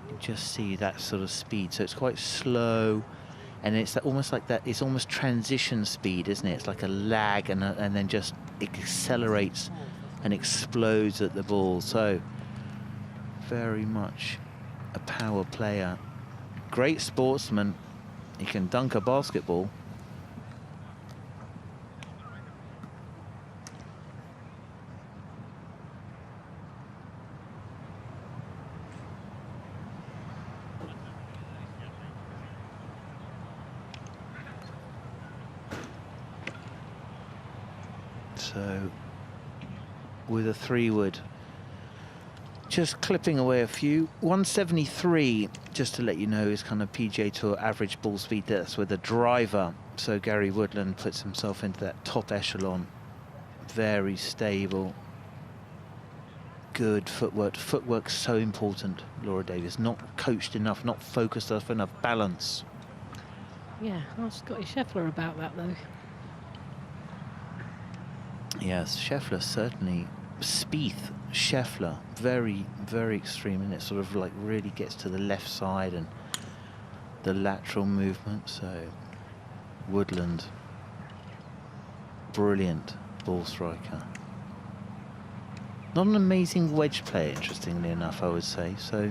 You just see that sort of speed. So it's quite slow. And it's almost like that. It's almost transition speed, isn't it? It's like a lag, and then just it accelerates and explodes at the ball. So very much a power player. Great sportsman. He can dunk a basketball. So with a 3-wood, just clipping away a few. 173, just to let you know, is kind of PGA Tour average ball speed. That's with a driver. So Gary Woodland puts himself into that top echelon. Very stable. Good footwork. Footwork's so important, Laura Davies. Not coached enough, not focused enough balance. Yeah, ask Scottie Scheffler about that, though. Yes, Scheffler certainly. Spieth, Scheffler, very, very extreme, and it sort of like really gets to the left side and the lateral movement. So Woodland, brilliant ball striker. Not an amazing wedge player, interestingly enough, I would say. So,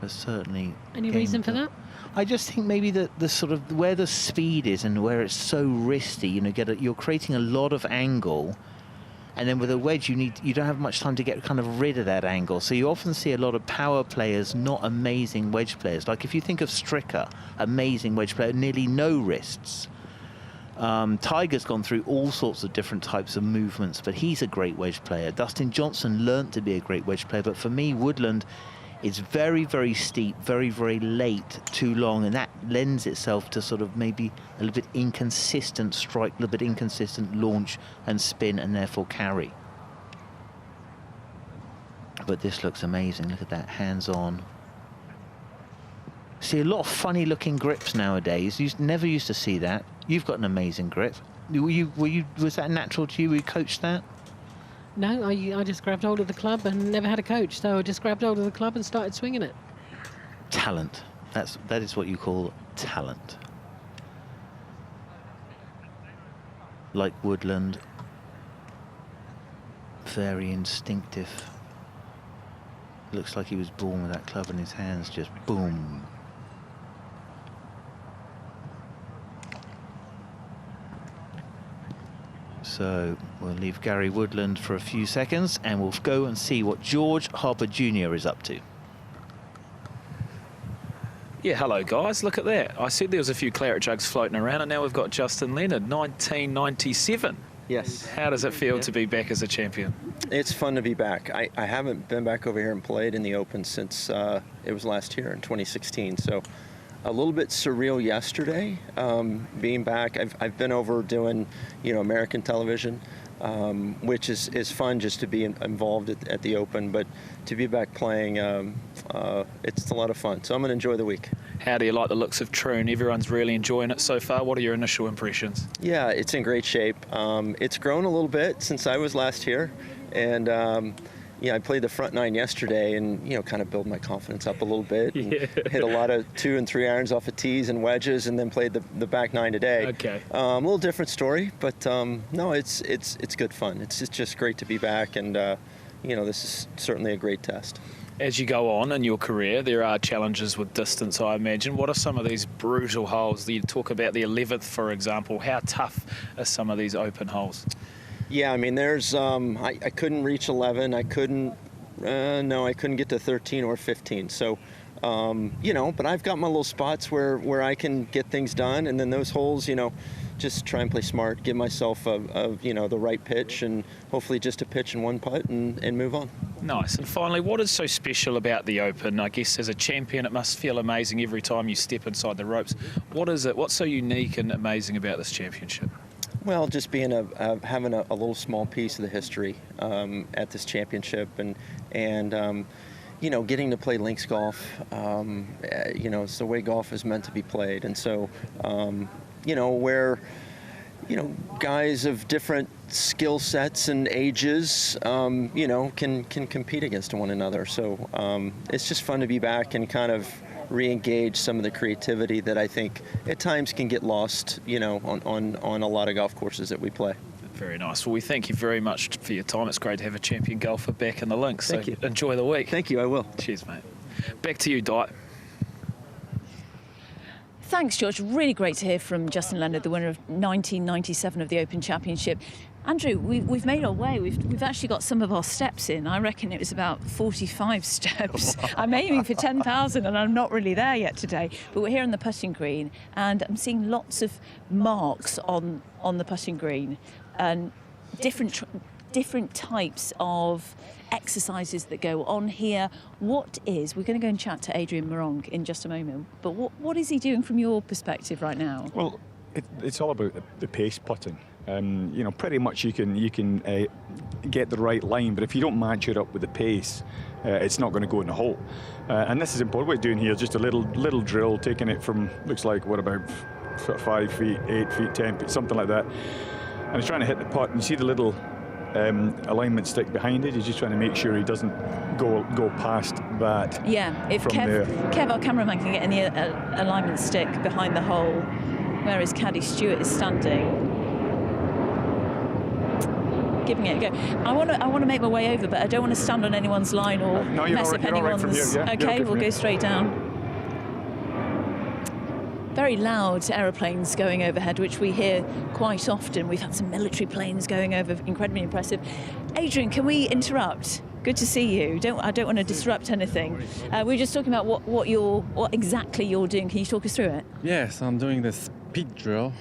but certainly. Any reason for that? I just think maybe the sort of where the speed is and where it's so wristy, you know, you're creating a lot of angle, and then with a wedge you don't have much time to get kind of rid of that angle. So you often see a lot of power players, not amazing wedge players. Like if you think of Stricker, amazing wedge player, nearly no wrists. Tiger's gone through all sorts of different types of movements, but he's a great wedge player. Dustin Johnson learnt to be a great wedge player, but for me, Woodland, it's very, very steep, very, very late, too long, and that lends itself to sort of maybe a little bit inconsistent strike, a little bit inconsistent launch and spin, and therefore carry. But this looks amazing. Look at that, hands-on. See a lot of funny-looking grips nowadays. You never used to see that. You've got an amazing grip. Was that natural to you? Were you coached that? No, I just grabbed hold of the club and never had a coach, so I just grabbed hold of the club and started swinging it. Talent. That is what you call talent. Like Woodland, very instinctive. Looks like he was born with that club in his hands, just boom. So we'll leave Gary Woodland for a few seconds and we'll go and see what George Harper Jr. is up to. Yeah, hello guys, look at that. I said there was a few Claret Jugs floating around, and now we've got Justin Leonard, 1997. Yes. How does it feel to be back as a champion? It's fun to be back. I haven't been back over here and played in the Open since it was last year in 2016, so a little bit surreal yesterday being back. I've been over doing, American television, which is fun just to be involved at the Open, but to be back playing it's a lot of fun. So I'm going to enjoy the week. How do you like the looks of Troon? Everyone's really enjoying it so far. What are your initial impressions? Yeah, it's in great shape. It's grown a little bit since I was last here, and I played the front 9 yesterday, and kind of build my confidence up a little bit. And hit a lot of 2 and 3 irons off of tees and wedges, and then played the back 9 today. Okay. A little different story, but no, it's good fun. It's just great to be back, and this is certainly a great test. As you go on in your career, there are challenges with distance, I imagine. What are some of these brutal holes? You talk about the 11th, for example. How tough are some of these open holes? Yeah, I mean, there's I couldn't reach 11. I couldn't get to 13 or 15. So, but I've got my little spots where I can get things done, and then those holes, just try and play smart, give myself the right pitch, and hopefully just a pitch and one putt and move on. Nice. And finally, what is so special about the Open? I guess as a champion, it must feel amazing every time you step inside the ropes. What is it? What's so unique and amazing about this championship? Well, just being having a little small piece of the history at this championship, and getting to play links golf. It's the way golf is meant to be played, and so where guys of different skill sets and ages can compete against one another. So it's just fun to be back and kind of re-engage some of the creativity that I think at times can get lost, on a lot of golf courses that we play. Very nice. Well, we thank you very much for your time. It's great to have a champion golfer back in the links. Thank you. Enjoy the week. Thank you, I will. Cheers, mate. Back to you, Di. Thanks, George. Really great to hear from Justin Leonard, the winner of 1997 of the Open Championship. Andrew, we've made our way. We've actually got some of our steps in. I reckon it was about 45 steps. I'm aiming for 10,000, and I'm not really there yet today. But we're here on the putting green, and I'm seeing lots of marks on the putting green, and different types of exercises that go on here. We're going to go and chat to Adrian Morong in just a moment, but what is he doing from your perspective right now? Well, it's all about the pace putting. Pretty much you can get the right line, but if you don't match it up with the pace, it's not going to go in the hole. And this is important. What we're doing here is just a little drill, taking it from, looks like, about 5 feet, 8 feet, 10 feet, something like that. And he's trying to hit the putt, and you see the little alignment stick behind it. He's just trying to make sure he doesn't go past that. Yeah, if Kev, our cameraman, can get any alignment stick behind the hole, where his caddy Stuart is standing, giving it a go. I want to make my way over, but I don't want to stand on anyone's line or mess up anyone's. Okay, we'll go straight down. Very loud aeroplanes going overhead, which we hear quite often. We've had some military planes going over, incredibly impressive. Adrian, can we interrupt? Good to see you. I don't want to disrupt anything. We're just talking about what exactly you're doing. Can you talk us through it? Yes, I'm doing the speed drill,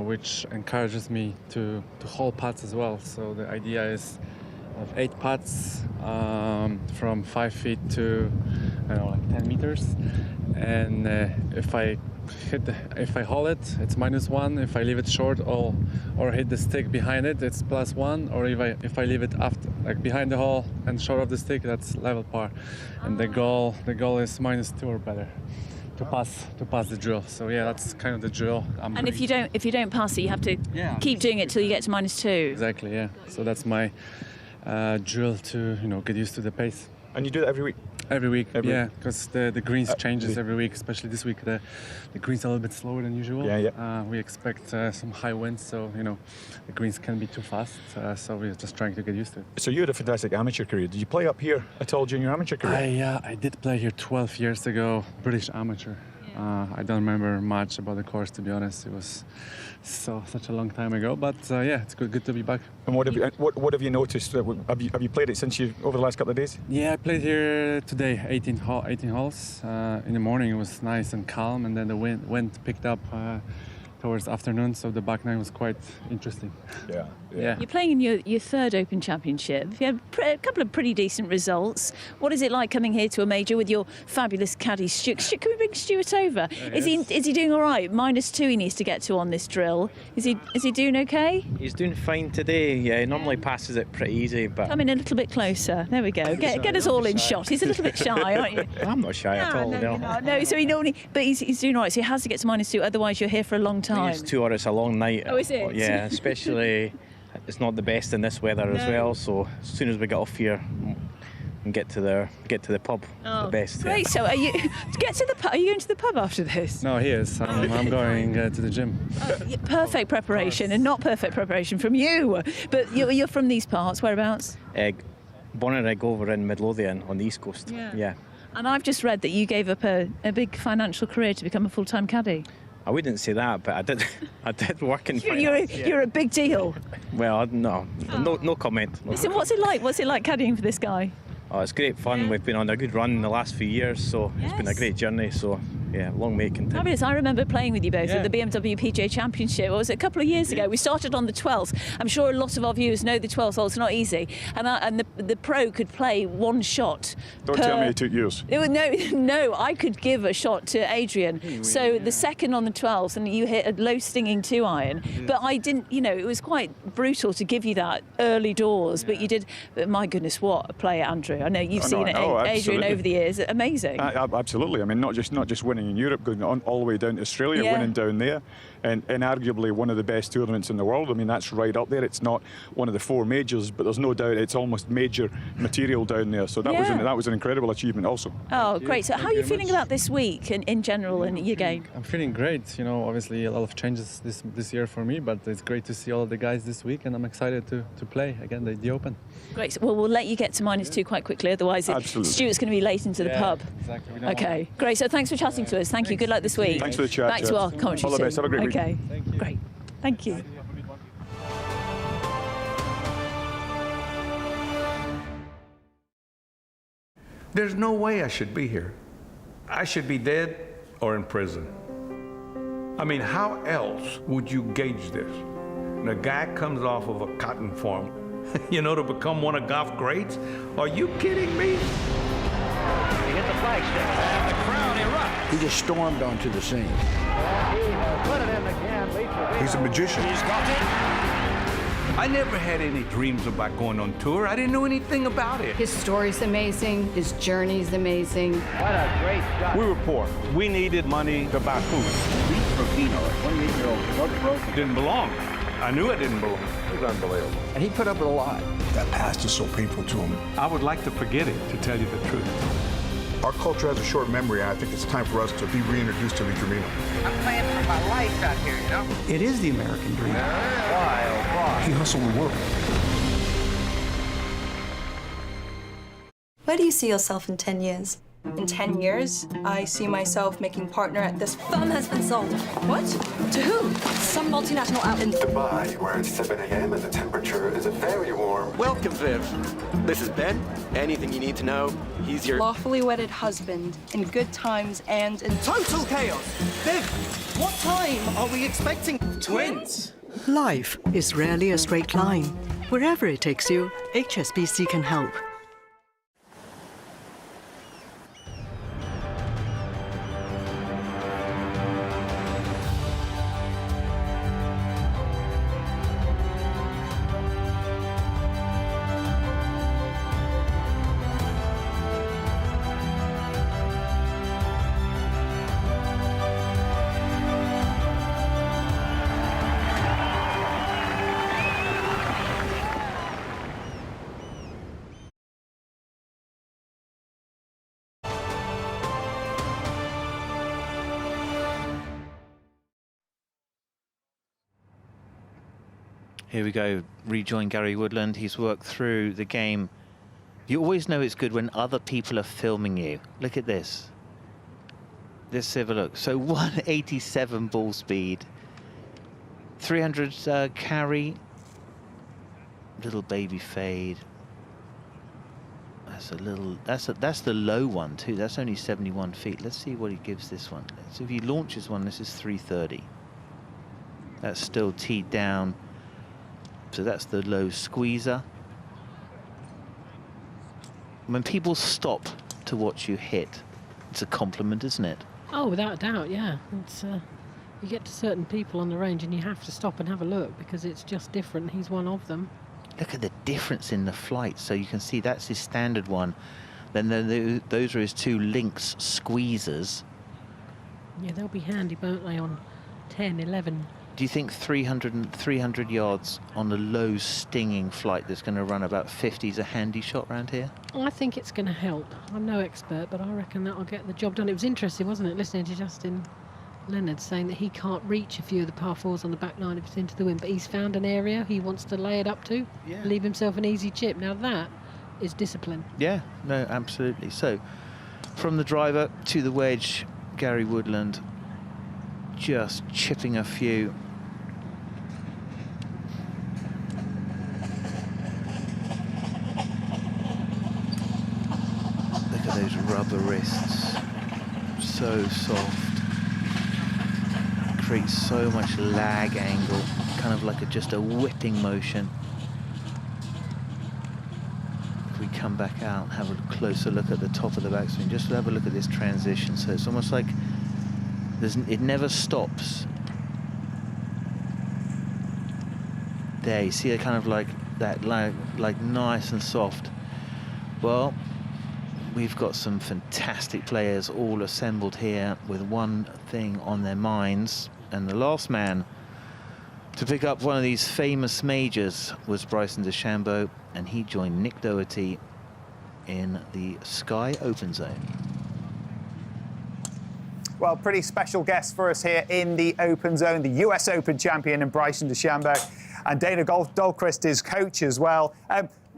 which encourages me to hold putts as well. So the idea is of 8 putts from 5 feet to 10 meters, and if I hold it, it's -1. If I leave it short or hit the stick behind it, it's +1. Or if I leave it after, behind the hole and short of the stick, that's level par. And the goal is -2 or better to pass the drill. So yeah, that's kind of the drill. And if you don't pass it, you have to keep doing it till you get to -2. Exactly. Yeah. So that's my drill to get used to the pace. And you do that every week? Every week, yeah, because the greens changes every week, especially this week. The greens are a little bit slower than usual. Yeah. We expect some high winds, so the greens can be too fast. So we're just trying to get used to it. So you had a fantastic amateur career. Did you play up here at all during your amateur career? I did play here 12 years ago, British amateur. I don't remember much about the course, to be honest. It was such a long time ago, but yeah, it's good to be back. And what have you noticed? Have you played it since over the last couple of days? Yeah, I played here today, 18 holes. In the morning it was nice and calm, and then the wind picked up towards afternoon, so the back nine was quite interesting. Yeah. You're playing in your third Open Championship. You had a couple of pretty decent results. What is it like coming here to a major with your fabulous caddy, Stuart? Can we bring Stuart over? Is he doing all right? -2 he needs to get to on this drill. Is he doing okay? He's doing fine today. Yeah, he normally passes it pretty easy, but Come in a little bit closer. There we go. Get us all in shot. He's a little bit shy, aren't you? I'm not shy at all. No, so he normally, but he's doing all right. So he has to get to -2. Otherwise, you're here for a long time. It's 2 hours, a long night. Oh, is it? Yeah, especially it's not the best in this weather as well. So as soon as we get off here and get to the pub, the best. Great. So are you get to the pub? Are you going to the pub after this? No, he is. I'm going to the gym. Perfect preparation, and not perfect preparation from you. But you're from these parts. Whereabouts? Born and raised over in Midlothian on the East Coast. Yeah. And I've just read that you gave up a big financial career to become a full-time caddy. I wouldn't say that, but I did. I did work in finance. You're a big deal. Well, no comment. Listen, what's it like? What's it like caddying for this guy? Oh, it's great fun. We've been on a good run in the last few years, so it's been a great journey. So, yeah, long may it continue. Fabulous. I remember playing with you both at the BMW PGA Championship. What was it, a couple of years ago? We started on the 12th. I'm sure a lot of our viewers know the 12th hole. It's not easy. And the pro could play one shot. Don't tell me it took years. No, I could give a shot to Adrian. So the second on the 12th, and you hit a low stinging 2-iron. But I didn't, it was quite brutal to give you that early doors. But you did. But my goodness, what a player, Andrew. I know you've seen Adrian over the years. Amazing. Absolutely. I mean, not just winning in Europe, going on all the way down to Australia, winning down there, and arguably one of the best tournaments in the world. I mean, that's right up there. It's not one of the 4 majors, but there's no doubt it's almost major material down there. So that was an incredible achievement also. Oh, great. So how are you feeling about this week in general in your game? I'm feeling great. Obviously a lot of changes this year for me, but it's great to see all of the guys this week, and I'm excited to play again the Open. Great. Well, we'll let you get to -2 quite quickly, otherwise Stuart's going to be late into the pub. Exactly. Okay, great. So thanks for chatting to us. Thank you. Good luck this week. Thanks for the chat. Back to our commentary. All the best. Have a great week. Okay. Great. Thank you. There's no way I should be here. I should be dead or in prison. I mean, how else would you gauge this? And a guy comes off of a cotton farm, to become one of golf greats? Are you kidding me? He hit the flagstick, and the crowd erupts. He just stormed onto the scene. And he has put it in again. He's a magician. He's got it. I never had any dreams about going on tour. I didn't know anything about it. His story's amazing. His journey's amazing. What a great shot. We were poor. We needed money to buy food. Finau, a 28-year-old, Didn't belong. I knew I didn't belong. It was unbelievable. And he put up with a lot. That past is so painful to him. I would like to forget it, to tell you the truth. Our culture has a short memory. I think it's time for us to be reintroduced to the dream. I'm playing for my life out here, It is the American dream. Why, oh, why? He hustled the world. Where do you see yourself in 10 years? In 10 years, I see myself making partner at this firm has been sold. What? To who? Some multinational outfit. In Dubai, where it's 7 a.m. and the temperature is very warm. Welcome, Viv. This is Ben. Anything you need to know, he's your lawfully wedded husband in good times and in total chaos. Viv, what time are we expecting twins? Life is rarely a straight line. Wherever it takes you, HSBC can help. Here we go, rejoin Gary Woodland. He's worked through the game. You always know it's good when other people are filming you. Look at this. Let's have a look. So 187 ball speed, 300 carry, little baby fade. That's a little, that's the low one too. That's only 71 feet. Let's see what he gives this one. So if he launches one, this is 330. That's still teed down. So that's the low squeezer. When people stop to watch you hit, it's a compliment, isn't it? Oh, without a doubt, yeah. It's you get to certain people on the range and you have to stop and have a look because it's just different. He's one of them. Look at the difference in the flight. So you can see that's his standard one. Then those are his 2 links squeezers. Yeah, they'll be handy, won't they, on 10, 11. Do you think 300 yards on the low stinging flight that's going to run about 50 is a handy shot around here? I think it's going to help. I'm no expert, but I reckon that'll get the job done. It was interesting, wasn't it, listening to Justin Leonard saying that he can't reach a few of the par 4s on the back 9 if it's into the wind, but he's found an area he wants to lay it up to, leave himself an easy chip. Now that is discipline. Yeah, no, absolutely. So from the driver to the wedge, Gary Woodland just chipping a few. Look at those rubber wrists, so soft. Creates so much lag angle, kind of like just a whipping motion. If we come back out and have a closer look at the top of the backswing, just have a look at this transition. So it's almost like it never stops. There, you see it kind of like that, like nice and soft. Well, we've got some fantastic players all assembled here with one thing on their minds. And the last man to pick up one of these famous majors was Bryson DeChambeau, and he joined Nick Doherty in the Sky Open Zone. Well, pretty special guest for us here in the Open Zone, the US Open champion and Bryson DeChambeau, and Dana Dahlquist, his coach as well.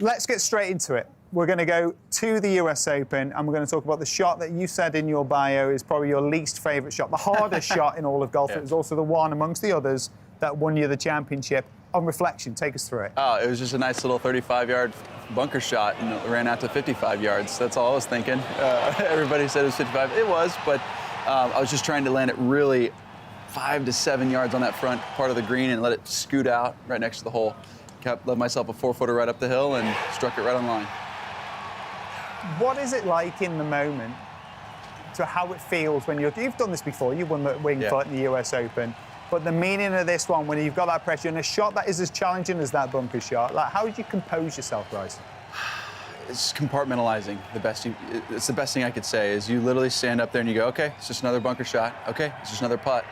Let's get straight into it. We're going to go to the US Open, and we're going to talk about the shot that you said in your bio is probably your least favourite shot, the hardest shot in all of golf. Yeah. It was also the one amongst the others that won you the championship. On reflection, take us through it. Oh, it was just a nice little 35-yard bunker shot, and it ran out to 55 yards. That's all I was thinking. Everybody said it was 55. It was, but I was just trying to land it really 5 to 7 yards on that front part of the green and let it scoot out right next to the hole. Left myself a 4-footer right up the hill and struck it right on line. What is it like in the moment to how it feels when you've done this before, you won the wing foot in the US Open, but the meaning of this one when you've got that pressure and a shot that is as challenging as that bunker shot, like how did you compose yourself, Bryson? It's compartmentalizing. It's the best thing I could say is you literally stand up there and you go, okay, it's just another bunker shot. Okay, it's just another putt.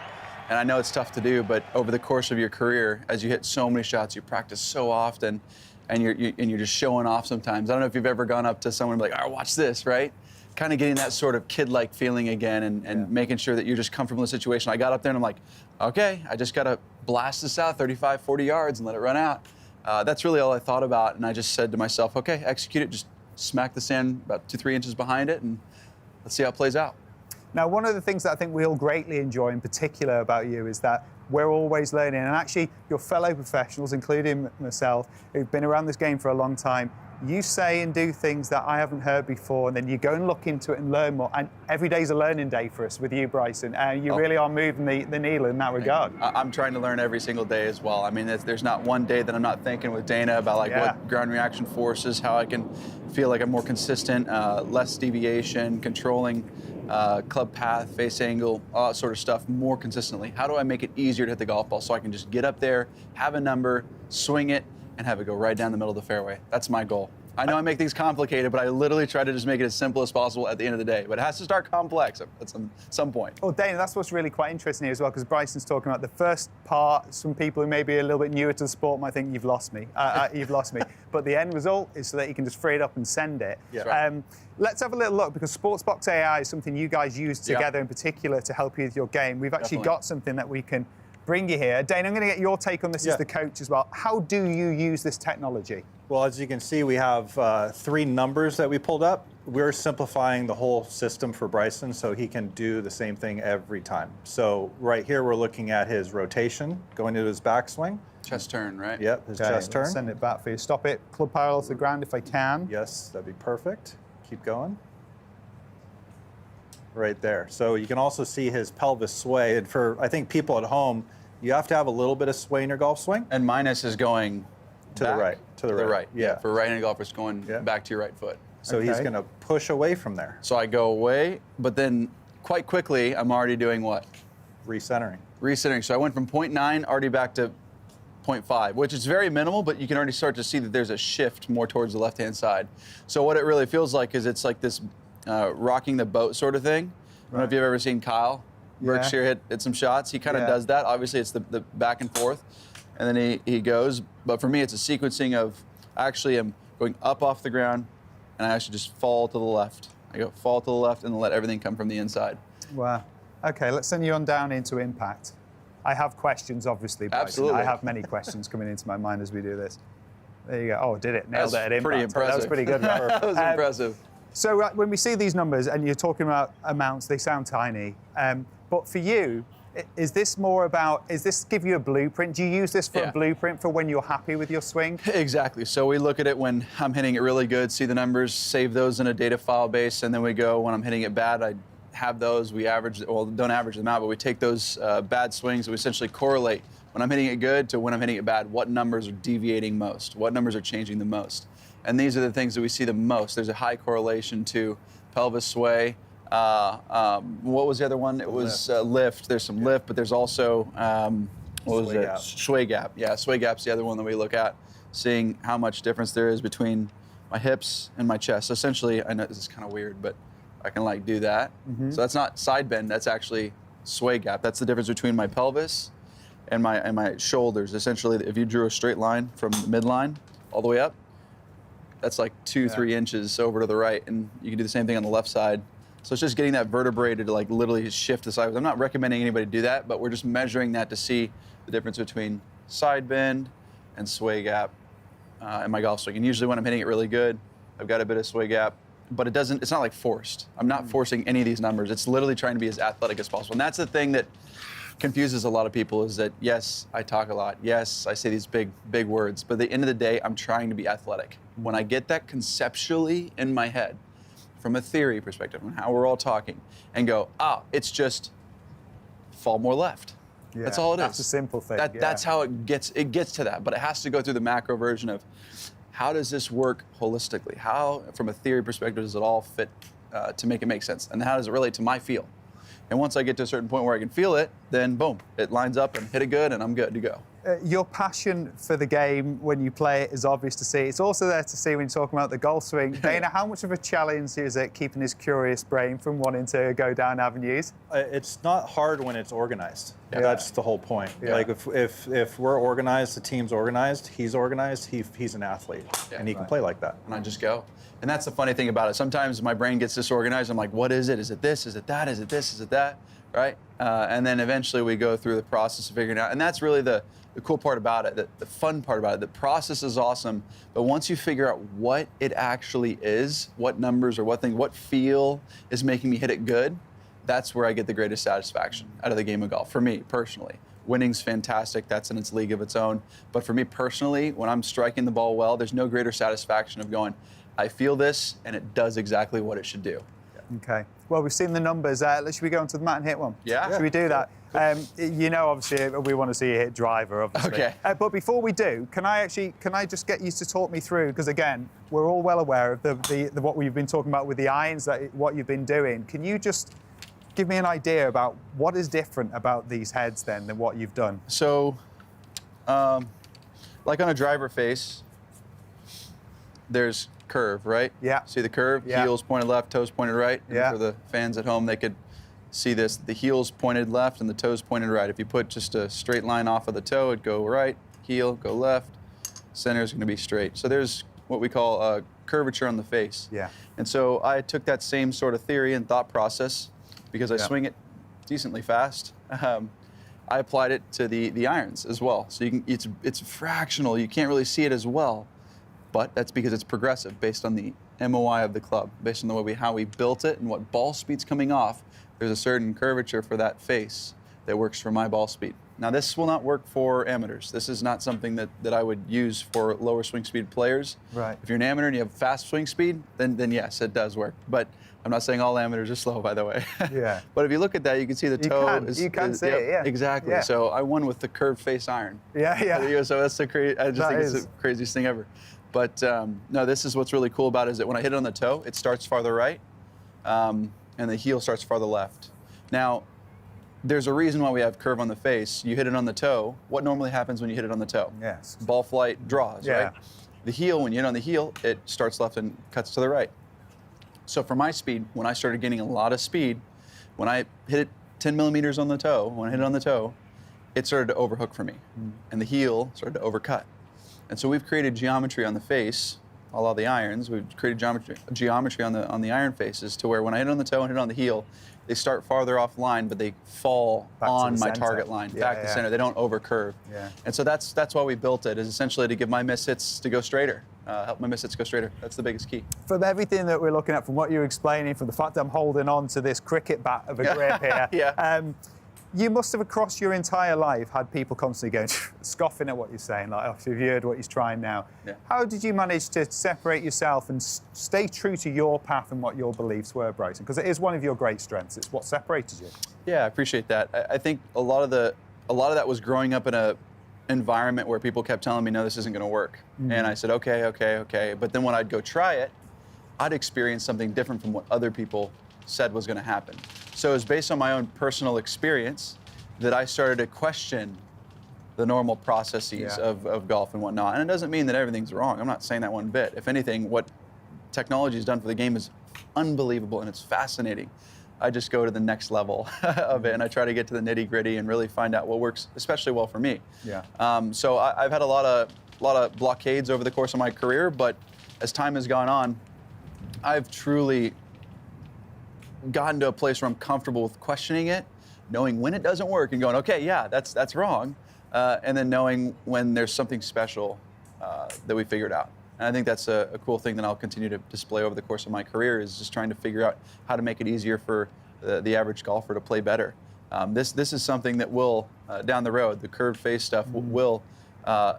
And I know it's tough to do, but over the course of your career, as you hit so many shots, you practice so often, and you're just showing off sometimes. I don't know if you've ever gone up to someone and be like, all right, watch this, right? Kind of getting that sort of kid-like feeling again and making sure that you're just comfortable in the situation. I got up there and I'm like, okay, I just got to blast this out 35, 40 yards and let it run out. That's really all I thought about, and I just said to myself, okay, execute it, just smack the sand about 2-3 inches behind it, and let's see how it plays out. Now, one of the things that I think we all greatly enjoy in particular about you is that we're always learning. And actually, your fellow professionals, including myself, who've been around this game for a long time, you say and do things that I haven't heard before, and then you go and look into it and learn more. And every day's a learning day for us with you, Bryson. You really are moving the needle in that regard. I'm trying to learn every single day as well. I mean, there's not one day that I'm not thinking with Dana about what ground reaction forces, how I can feel like I'm more consistent, less deviation, controlling club path, face angle, all that sort of stuff more consistently. How do I make it easier to hit the golf ball so I can just get up there, have a number, swing it, and have it go right down the middle of the fairway? That's my goal. I know I make things complicated, but I literally try to just make it as simple as possible at the end of the day. But it has to start complex at some point. Well, Dana, that's what's really quite interesting here as well, because Bryson's talking about the first part. Some people who may be a little bit newer to the sport might think you've lost me. You've lost me. But the end result is so that you can just free it up and send it. Yeah. Right. Let's have a little look, because Sportsbox AI is something you guys use together in particular to help you with your game. We've actually got something that we can bring you here. Dana, I'm going to get your take on this as the coach as well. How do you use this technology? Well, as you can see, we have 3 numbers that we pulled up. We're simplifying the whole system for Bryson so he can do the same thing every time. So right here, we're looking at his rotation, going into his backswing. Chest turn, right? Yep, his chest turn. Send it back for you. Stop it. Club parallel to the ground if I can. Yes, that'd be perfect. Keep going. Right there. So you can also see his pelvis sway. And for, I think, people at home, You have to have a little bit of sway in your golf swing. And minus is going to the right. To the right. Yeah. For right-handed golfers, going back to your right foot. So he's going to push away from there. So I go away, but then quite quickly, I'm already doing what? Recentering. Recentering. So I went from 0.9 already back to 0.5, which is very minimal, but you can already start to see that there's a shift more towards the left-hand side. So what it really feels like is it's like this rocking the boat sort of thing. I don't know if you've ever seen Kyle Berkshire hit some shots. He kind of does that. Obviously, it's the back and forth, and then he goes. But for me, it's a sequencing of actually I'm going up off the ground, and I actually just fall to the left. I go fall to the left and let everything come from the inside. Wow. Okay, let's send you on down into impact. I have questions, obviously, Bryson. Absolutely. I have many questions coming into my mind as we do this. There you go. Oh, did it. Nailed it at impact. Pretty impressive. That was pretty good. That was impressive. So when we see these numbers, and you're talking about amounts, they sound tiny. But for you, is this give you a blueprint? Do you use this for a blueprint for when you're happy with your swing? Exactly. So we look at it when I'm hitting it really good, see the numbers, save those in a data file base, and then we go when I'm hitting it bad, I have those, we average, well, don't average them out, but we take those bad swings and we essentially correlate when I'm hitting it good to when I'm hitting it bad, what numbers are deviating most, what numbers are changing the most. And these are the things that we see the most. There's a high correlation to pelvis sway. What was the other one? It was lift. There's some lift, but there's also, what was it? Sway gap. Yeah, sway gap's the other one that we look at, seeing how much difference there is between my hips and my chest. So essentially, I know this is kind of weird, but I can like do that. So that's not side bend, that's actually sway gap. That's the difference between my pelvis and my shoulders. Essentially, if you drew a straight line from the midline all the way up, that's like 2-3 inches over to the right, and you can do the same thing on the left side. So it's just getting that vertebrae to like literally shift the sideways. I'm not recommending anybody do that, but we're just measuring that to see the difference between side bend and sway gap in my golf swing. And usually when I'm hitting it really good, I've got a bit of sway gap, but it's not like forced. I'm not forcing any of these numbers. It's literally trying to be as athletic as possible. And that's the thing that confuses a lot of people is that, yes, I talk a lot. Yes, I say these big words, but at the end of the day, I'm trying to be athletic. When I get that conceptually in my head, from a theory perspective, on how we're all talking, and go, it's just fall more left. Yeah, that's all it is. That's a simple thing. That's how it gets to that, but it has to go through the macro version of how does this work holistically? How, from a theory perspective, does it all fit to make it make sense? And how does it relate to my feel? And once I get to a certain point where I can feel it, then boom, it lines up and hit it good, and I'm good to go. Your passion for the game when you play it is obvious to see. It's also there to see when you're talking about the golf swing. Dana, how much of a challenge is it keeping his curious brain from wanting to go down avenues? It's not hard when it's organized. Yeah. That's the whole point. Yeah. Like if we're organized, the team's organized, he's an athlete, and he can play like that. And I just go. And that's the funny thing about it. Sometimes my brain gets disorganized. I'm like, what is it? Is it this? Is it that? Is it this? Is it that? Right? And then eventually we go through the process of figuring it out. And that's really the cool part about it, the fun part about it. The process is awesome, but once you figure out what it actually is, what numbers or what feel is making me hit it good, that's where I get the greatest satisfaction out of the game of golf, for me personally. Winning's fantastic, that's in its league of its own. But for me personally, when I'm striking the ball well, there's no greater satisfaction of going, I feel this, and it does exactly what it should do. Okay. Well, we've seen the numbers. Should we go onto the mat and hit one? Yeah. Should we do that? Obviously, we want to see you hit driver, obviously. Okay. But before we do, can I just get you to talk me through, because again, we're all well aware of the what we've been talking about with the irons, what you've been doing. Can you just give me an idea about what is different about these heads then than what you've done? So, like on a driver face, there's curve, right? Yeah. See the curve? Yeah. Heels pointed left, toes pointed right. And yeah. for the fans at home, they could see this. The heels pointed left and the toes pointed right. If you put just a straight line off of the toe, it'd go right, heel, go left. Center is going to be straight. So there's what we call curvature on the face. Yeah. And so I took that same sort of theory and thought process, because I swing it decently fast. I applied it to the irons as well. So you can, it's fractional. You can't really see it as well. But that's because it's progressive based on the MOI of the club, based on the way how we built it and what ball speed's coming off. There's a certain curvature for that face that works for my ball speed. Now, this will not work for amateurs. This is not something that I would use for lower swing speed players. Right. If you're an amateur and you have fast swing speed, then yes, it does work. But I'm not saying all amateurs are slow, by the way. Yeah. But if you look at that, you can see the toe. You can see it, yeah. Exactly. Yeah. So I won with the curved face iron. Yeah. So that's I just think it's the craziest thing ever. But no, this is what's really cool about it is that when I hit it on the toe, it starts farther right, and the heel starts farther left. Now, there's a reason why we have curve on the face. You hit it on the toe. What normally happens when you hit it on the toe? Yes. Ball flight draws, right? The heel, when you hit on the heel, it starts left and cuts to the right. So for my speed, when I started getting a lot of speed, when I hit it 10 millimeters on the toe, when I hit it on the toe, it started to overhook for me. And the heel started to overcut. And so we've created geometry on the face, all of the irons. We've created geometry on the iron faces to where when I hit it on the toe and hit it on the heel, they start farther offline, but they fall on my target line, back to center. They don't overcurve. And so that's why we built it, is essentially to give my miss hits to go straighter, help my miss hits go straighter. That's the biggest key. From everything that we're looking at, from what you're explaining, from the fact that I'm holding on to this cricket bat of a grip here, you must have, across your entire life, had people constantly going, scoffing at what you're saying, like, oh, have you heard what he's trying now? How did you manage to separate yourself and stay true to your path and what your beliefs were, Bryson? Because it is one of your great strengths. It's what separated you. Yeah, I appreciate that. I think a lot of that was growing up in a environment where people kept telling me, no, this isn't going to work. And I said, okay. But then when I'd go try it, I'd experience something different from what other people said was going to happen. So it was based on my own personal experience that I started to question the normal processes of golf and whatnot. And it doesn't mean that everything's wrong. I'm not saying that one bit. If anything, what technology has done for the game is unbelievable and it's fascinating. I just go to the next level of it and I try to get to the nitty gritty and really find out what works especially well for me. So I've had a lot of blockades over the course of my career, but as time has gone on, I've truly gotten to a place where I'm comfortable with questioning it, knowing when it doesn't work and going, okay, yeah, that's wrong, and then knowing when there's something special that we figured out. And I think that's a cool thing that I'll continue to display over the course of my career, is just trying to figure out how to make it easier for the average golfer to play better. This is something that will, down the road, the curved face stuff will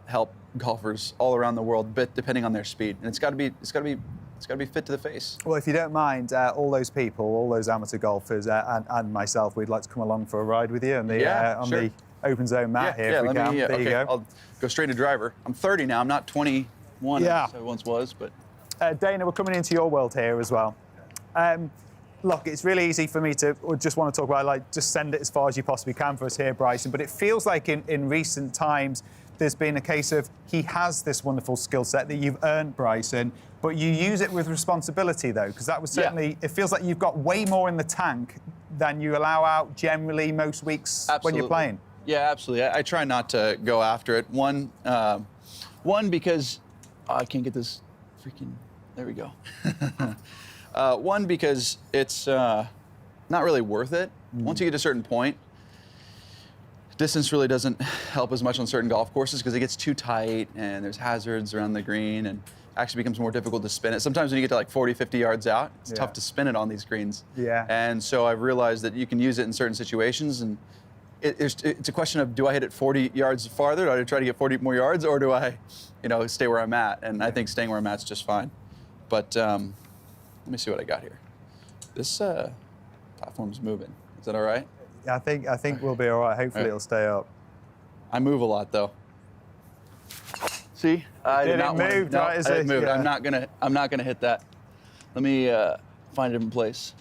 help golfers all around the world, but depending on their speed. And it's got to be fit to the face. Well, if you don't mind, all those people, all those amateur golfers and myself, we'd like to come along for a ride with you on the open zone mat here. If we can. There you go. I'll go straight to driver. I'm 30 now. I'm not 21 as I once was, but. Dana, we're coming into your world here as well. Look, it's really easy for me to just want to talk about, like, just send it as far as you possibly can for us here, Bryson. But it feels like in recent times, there's been a case of he has this wonderful skill set that you've earned, Bryson, but you use it with responsibility, though, because that was certainly, it feels like you've got way more in the tank than you allow out generally most weeks when you're playing. Yeah, absolutely. I try not to go after it. One, because I can't get this freaking, there we go. One, because it's not really worth it. Once you get to a certain point, distance really doesn't help as much on certain golf courses because it gets too tight and there's hazards around the green and actually becomes more difficult to spin it. Sometimes when you get to like 40, 50 yards out, it's tough to spin it on these greens. And so I've realized that you can use it in certain situations, and it's a question of, do I hit it 40 yards farther? Do I try to get 40 more yards, or do I, stay where I'm at? And I think staying where I'm at is just fine. But let me see what I got here. This platform's moving. Is that all right? I think we'll be all right. Hopefully it'll stay up. I move a lot though. See, I did not move. No, I didn't move. Yeah. I'm not gonna hit that. Let me find a different place.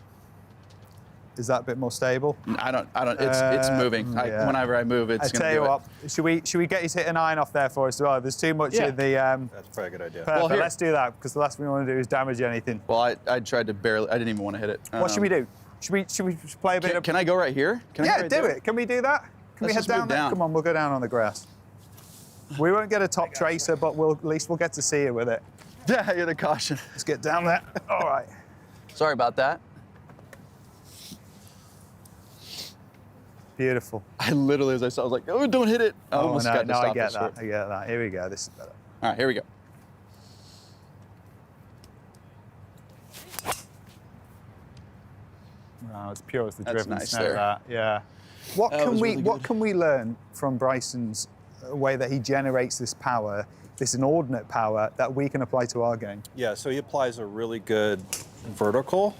Is that a bit more stable? I don't. It's moving. Whenever I move, it's going to do it. I tell you what, should we get you to hit an iron off there for us as well? There's too much in the... That's probably a good idea. Perfect. Well, let's do that, because the last thing we want to do is damage anything. Well, I tried to barely... I didn't even want to hit it. What should we do? Should we play a bit of... Can I go right here? Do it. Can we do that? Can we head down there? Come on, we'll go down on the grass. We won't get a top tracer, but at least we'll get to see you with it. Yeah, you're the caution. Let's get down there. All right. Sorry about that. Beautiful. I literally, as I saw, I was like, oh, don't hit it. I almost got to stop I get that. I get that. Here we go. This is better. All right, here we go. Wow, it's pure as the That's driven nice snow, there. that. Yeah. What can we learn from Bryson's way that he generates this power, this inordinate power that we can apply to our game? Yeah, so he applies a really good vertical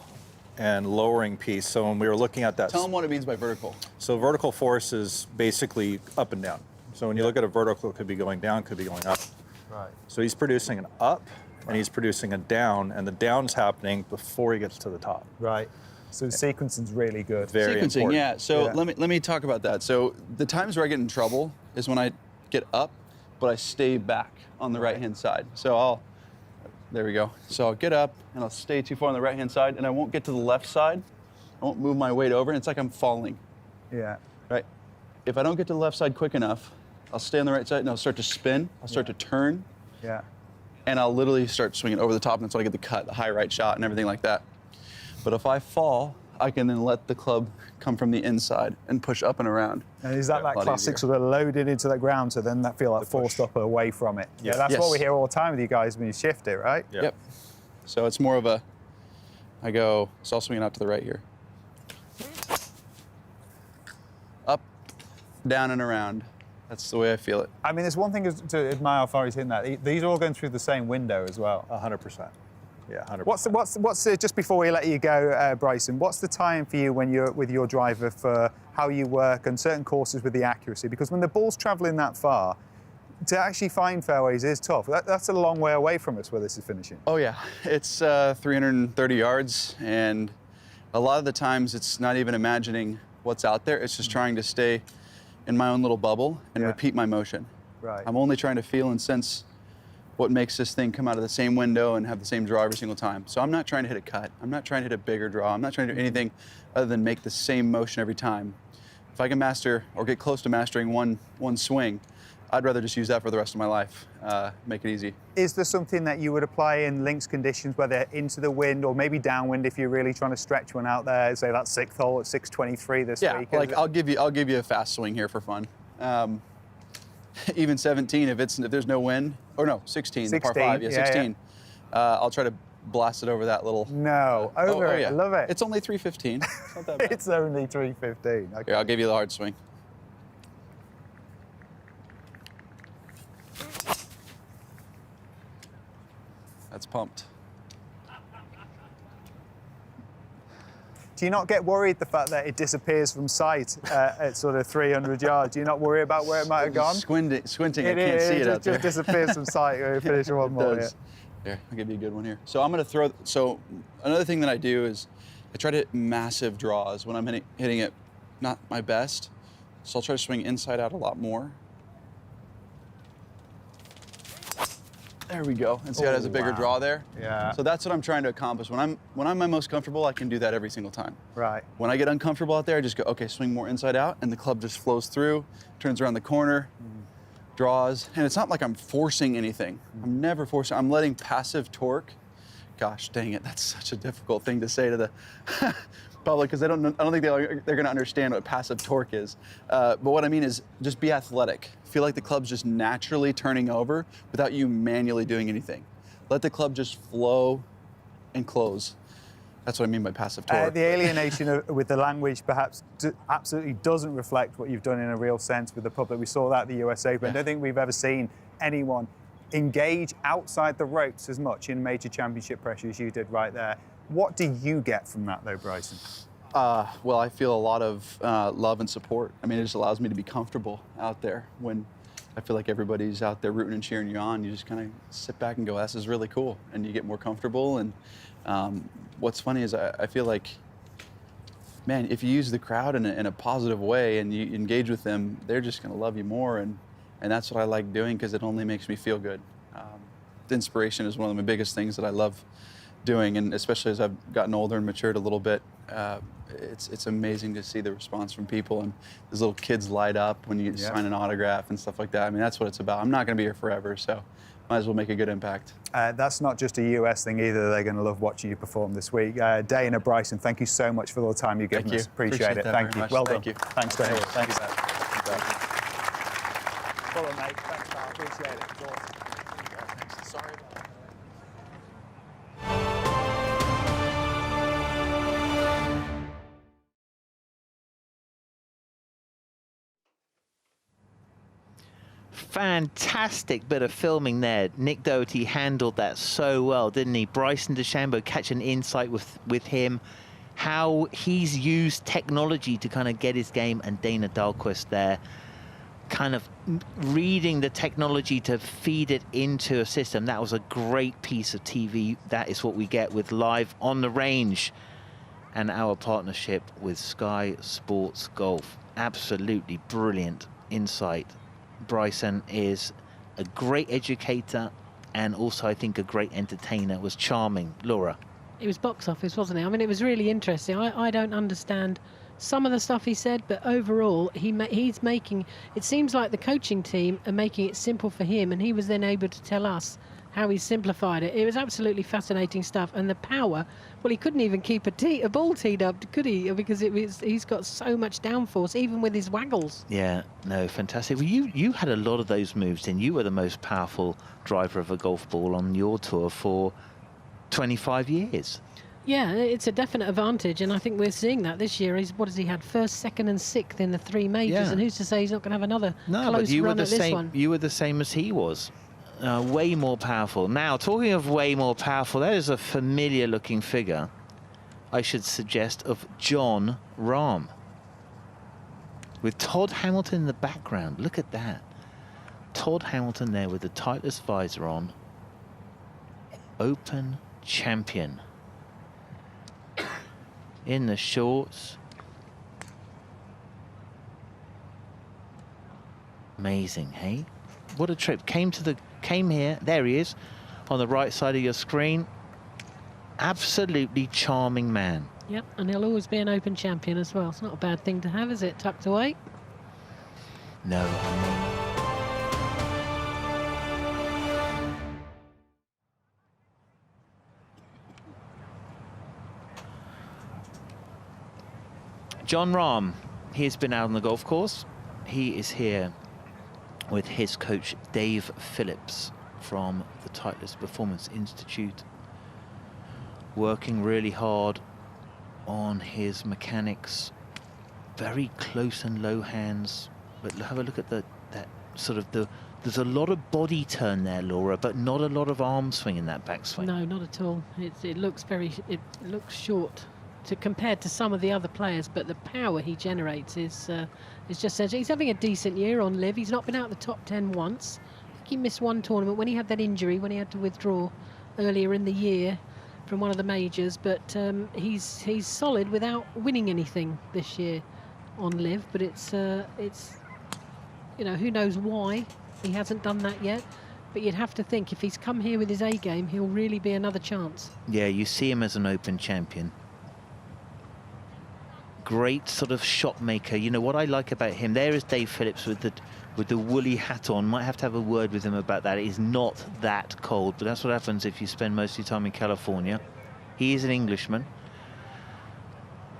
and lowering piece. So when we were looking at that... Tell them what it means by vertical. So vertical force is basically up and down. So when you look at a vertical, it could be going down, could be going up. Right. So he's producing an up, and he's producing a down, and the down's happening before he gets to the top. Right. So the sequencing's really good. Very Sequencing, important. yeah. So let me talk about that. So the times where I get in trouble is when I get up, but I stay back on the right-hand side. So there we go. So I'll get up and I'll stay too far on the right-hand side, and I won't get to the left side. I won't move my weight over, and it's like I'm falling. Yeah. Right. If I don't get to the left side quick enough, I'll stay on the right side and I'll start to spin. I'll start to turn. Yeah. And I'll literally start swinging over the top, and that's when I get the cut, the high right shot, and everything like that. But if I fall, I can then let the club come from the inside and push up and around. And is that classic sort of loaded into the ground, so then that feel like forced up away from it? Yeah, that's what we hear all the time with you guys when you shift it, right? Yep. So it's more of a, so I'll swing it out to the right here. Up, down, and around. That's the way I feel it. I mean, there's one thing to admire how far he's hitting that. These are all going through the same window as well. 100%. Yeah, 100%. What's just before we let you go, Bryson, what's the time for you when you're with your driver for how you work and certain courses with the accuracy? Because when the ball's travelling that far, to actually find fairways is tough. That's a long way away from us where this is finishing. Oh, yeah. It's 330 yards, and a lot of the times it's not even imagining what's out there. It's just trying to stay in my own little bubble and repeat my motion. Right. I'm only trying to feel and sense what makes this thing come out of the same window and have the same draw every single time. So I'm not trying to hit a cut. I'm not trying to hit a bigger draw. I'm not trying to do anything other than make the same motion every time. If I can master or get close to mastering one swing, I'd rather just use that for the rest of my life. Make it easy. Is there something that you would apply in links conditions, whether into the wind or maybe downwind, if you're really trying to stretch one out there? Say that 6th hole at 623 this week. Yeah, like I'll give you a fast swing here for fun. Even 17, if there's no wind, or no, 16, par 5, 16. I'll try to blast it over that little. No, over it. I love it. It's only 315. It's not that bad. It's only 315. Okay. Here, I'll give you the hard swing. That's pumped. Do you not get worried the fact that it disappears from sight at sort of 300 yards? Do you not worry about where it might have gone? Squinting, I can't see it out there. It just disappears from sight. We'll finish one more. Yeah. Here, I'll give you a good one here. So I'm going to throw. So another thing that I do is I try to hit massive draws when I'm hitting it not my best. So I'll try to swing inside out a lot more. There we go. And see how it has a bigger draw there? Yeah. So that's what I'm trying to accomplish. When I'm my most comfortable, I can do that every single time. Right. When I get uncomfortable out there, I just go, okay, swing more inside out, and the club just flows through, turns around the corner, draws, and it's not like I'm forcing anything. I'm never forcing. I'm letting passive torque. Gosh, dang it, that's such a difficult thing to say to the public because I don't think they're going to understand what passive torque is. But what I mean is just be athletic. Feel like the club's just naturally turning over without you manually doing anything. Let the club just flow and close. That's what I mean by passive torque. The alienation with the language perhaps absolutely doesn't reflect what you've done in a real sense with the public. We saw that at the US Open. I don't think we've ever seen anyone engage outside the ropes as much in major championship pressure as you did right there. What do you get from that, though, Bryson? Well, I feel a lot of love and support. I mean, it just allows me to be comfortable out there when I feel like everybody's out there rooting and cheering you on. You just kind of sit back and go, this is really cool. And you get more comfortable. And what's funny is I feel like, man, if you use the crowd in a positive way and you engage with them, they're just going to love you more. And that's what I like doing because it only makes me feel good. The inspiration is one of the biggest things that I love doing, and especially as I've gotten older and matured a little bit, it's amazing to see the response from people, and those little kids light up when you sign an autograph and stuff like that. I mean, that's what it's about. I'm not going to be here forever, so might as well make a good impact. That's not just a US thing either. They're going to love watching you perform this week. Dana, Bryson, thank you so much for all the time you've given us. Appreciate it. Thank you. Well done. Thank you. Thanks, Dana. Thanks. Follow, mate. Thanks, pal. Appreciate it. Sorry about that. Fantastic bit of filming there. Nick Doherty handled that so well, didn't he? Bryson DeChambeau catching insight with him. how he's used technology to kind of get his game, and Dana Dahlquist there kind of reading the technology to feed it into a system. That was a great piece of TV. That is what we get with Live on the Range and our partnership with Sky Sports Golf. Absolutely brilliant insight. Bryson is a great educator and also, I think, a great entertainer. It was charming. Laura? It was box office, wasn't it? I mean, it was really interesting. I don't understand some of the stuff he said, but overall, he's making... It seems like the coaching team are making it simple for him, and he was then able to tell us how he simplified it. It was absolutely fascinating stuff. And the power, well, he couldn't even keep a ball teed up, could he? Because he's got so much downforce, even with his waggles. Yeah, no, fantastic. Well, you had a lot of those moves, and you were the most powerful driver of a golf ball on your tour for 25 years. Yeah, it's a definite advantage, and I think we're seeing that this year. What has he had? First, second and sixth in the 3 majors, Yeah. and who's to say he's not going to have another No, close but you run were at the this same. one? You were the same as he was. Way more powerful. Now, talking of way more powerful, that is a familiar-looking figure, I should suggest, of Jon Rahm, with Todd Hamilton in the background. Look at that. Todd Hamilton there with the Titleist visor on. Open champion. In the shorts. Amazing, hey? What a trip. Came here, there he is, on the right side of your screen. Absolutely charming man. Yep, and he'll always be an Open champion as well. It's not a bad thing to have, is it? Tucked away. No. Jon Rahm, he has been out on the golf course. He is here with his coach, Dave Phillips, from the Titleist Performance Institute, working really hard on his mechanics. Very close and low hands, but have a look at that sort of there's a lot of body turn there, Laura, but not a lot of arm swing in that backswing. No, not at all. It looks short compared to some of the other players, but the power he generates is just sensational. He's having a decent year on Live. He's not been out of the top 10 once. I think he missed one tournament when he had that injury, when he had to withdraw earlier in the year from one of the majors, but he's solid without winning anything this year on Live. But it's you know, who knows why he hasn't done that yet. But you'd have to think if he's come here with his A game, he'll really be another chance. Yeah, you see him as an Open champion. Great sort of shot maker. You know what I like about him? There is Dave Phillips with the woolly hat on. Might have to have a word with him about that. It is not that cold, but that's what happens if you spend most of your time in California. He is an Englishman.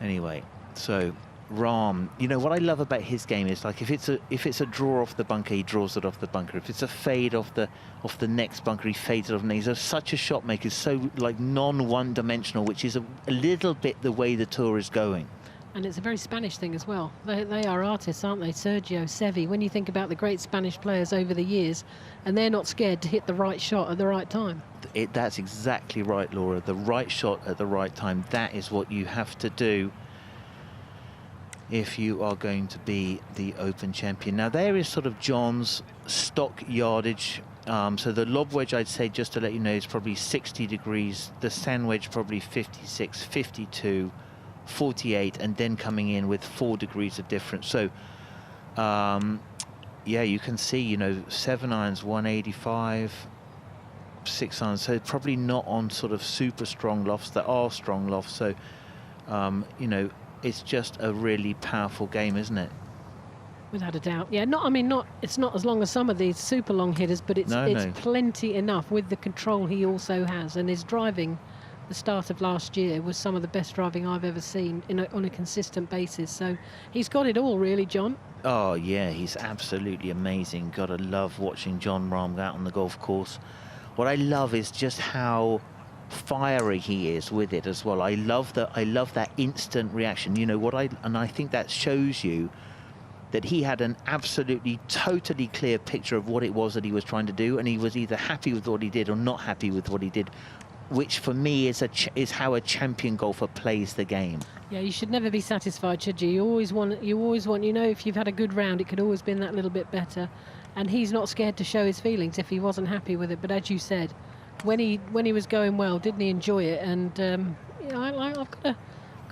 Anyway, so Rahm, you know what I love about his game is, like, if it's a draw off the bunker, he draws it off the bunker. If it's a fade off the next bunker, he fades it off. And he's such a shot maker, so like non-one-dimensional, which is a little bit the way the tour is going. And it's a very Spanish thing as well. They are artists, aren't they? Sergio, Seve, when you think about the great Spanish players over the years, and they're not scared to hit the right shot at the right time. That's exactly right, Laura. The right shot at the right time. That is what you have to do if you are going to be the Open champion. Now, there is sort of John's stock yardage. So the lob wedge, I'd say, just to let you know, is probably 60 degrees. The sand wedge, probably 56, 52, 48, and then coming in with 4 degrees of difference. So yeah, you can see, you know, 7 irons 185, 6 irons, so probably not on sort of super strong lofts. There are strong lofts, so you know, it's just a really powerful game, isn't it? Without a doubt. Yeah, it's not as long as some of these super long hitters, but it's plenty enough with the control he also has. And his driving, the start of last year, was some of the best driving I've ever seen on a consistent basis. So he's got it all, really, John. Oh yeah, he's absolutely amazing. Gotta love watching Jon Rahm out on the golf course. What I love is just how fiery he is with it as well. I love that instant reaction. You know what I think that shows you that he had an absolutely totally clear picture of what it was that he was trying to do, and he was either happy with what he did or not happy with what he did. which for me is how a champion golfer plays the game. Yeah, you should never be satisfied, should you? You always want, you know, if you've had a good round, it could always been that little bit better. And he's not scared to show his feelings if he wasn't happy with it. But as you said, when he was going well, didn't he enjoy it? And you know, I've got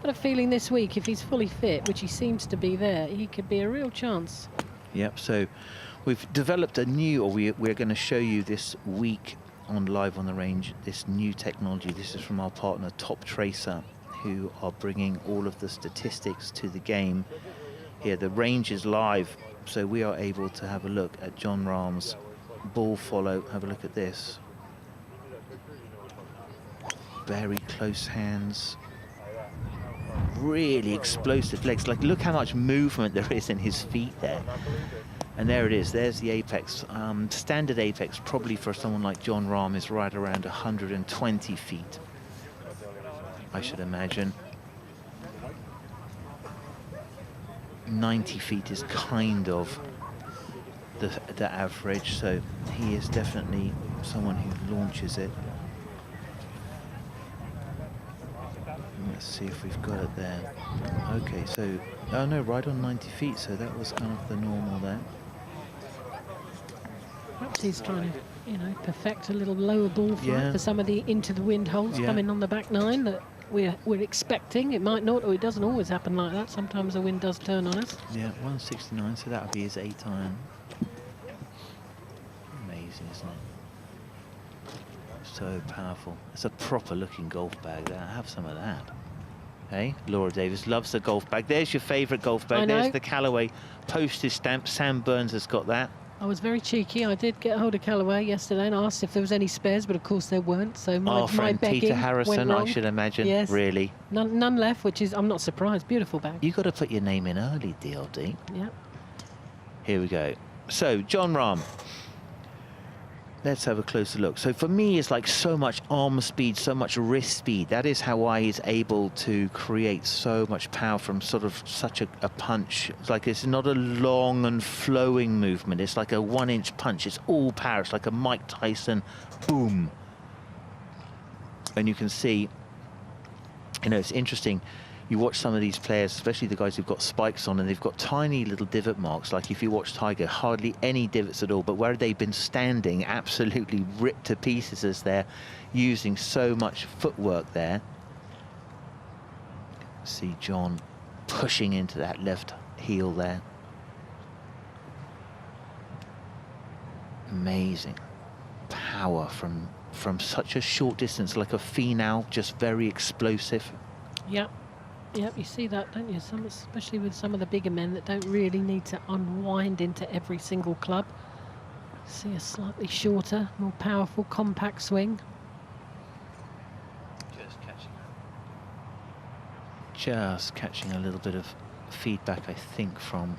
a feeling this week, if he's fully fit, which he seems to be there, he could be a real chance. Yep. So we've developed a new, or we're going to show you this week on Live on the Range, this new technology. This is from our partner Top Tracer, who are bringing all of the statistics to the game. Here, the range is live, so we are able to have a look at Jon Rahm's ball follow. Have a look at this. Very close hands. Really explosive legs. Like, look how much movement there is in his feet there. And there it is. There's the apex. Standard apex, probably for someone like Jon Rahm, is right around 120 feet, I should imagine. 90 feet is kind of the average, so he is definitely someone who launches it. Let's see if we've got it there. Okay, so, oh no, right on 90 feet, so that was kind of the normal there. Perhaps he's trying to, you know, perfect a little lower ball flight for some of the into the wind holes coming on the back nine that we're expecting. It might not, or it doesn't always happen like that. Sometimes the wind does turn on us. Yeah, 169, so that would be his 8 iron. Amazing, isn't it? So powerful. It's a proper looking golf bag there. Have some of that. Hey, Laura Davis loves the golf bag. There's your favourite golf bag. There's the Callaway postage stamp. Sam Burns has got that. I was very cheeky. I did get hold of Callaway yesterday and asked if there was any spares, but of course there weren't. So my friend begging Peter Harrison, went wrong. I should imagine. Yes. Really. None left, which is, I'm not surprised. Beautiful bag. You got to put your name in early, DLD. Yeah. Here we go. So, Jon Rahm. Let's have a closer look. So for me, it's like so much arm speed, so much wrist speed. That is how I is able to create so much power from sort of such a punch. It's like it's not a long and flowing movement. It's like a 1-inch punch. It's all power. It's like a Mike Tyson boom. And you can see, you know, it's interesting. You watch some of these players, especially the guys who've got spikes on, and they've got tiny little divot marks. Like if you watch Tiger, hardly any divots at all, but where they've been standing, absolutely ripped to pieces as they're using so much footwork there. See Jon pushing into that left heel there. Amazing power from such a short distance, like a Finau, just very explosive. Yep. Yep, you see that, don't you? Especially with some of the bigger men that don't really need to unwind into every single club. See a slightly shorter, more powerful, compact swing. Just catching a little bit of feedback, I think, from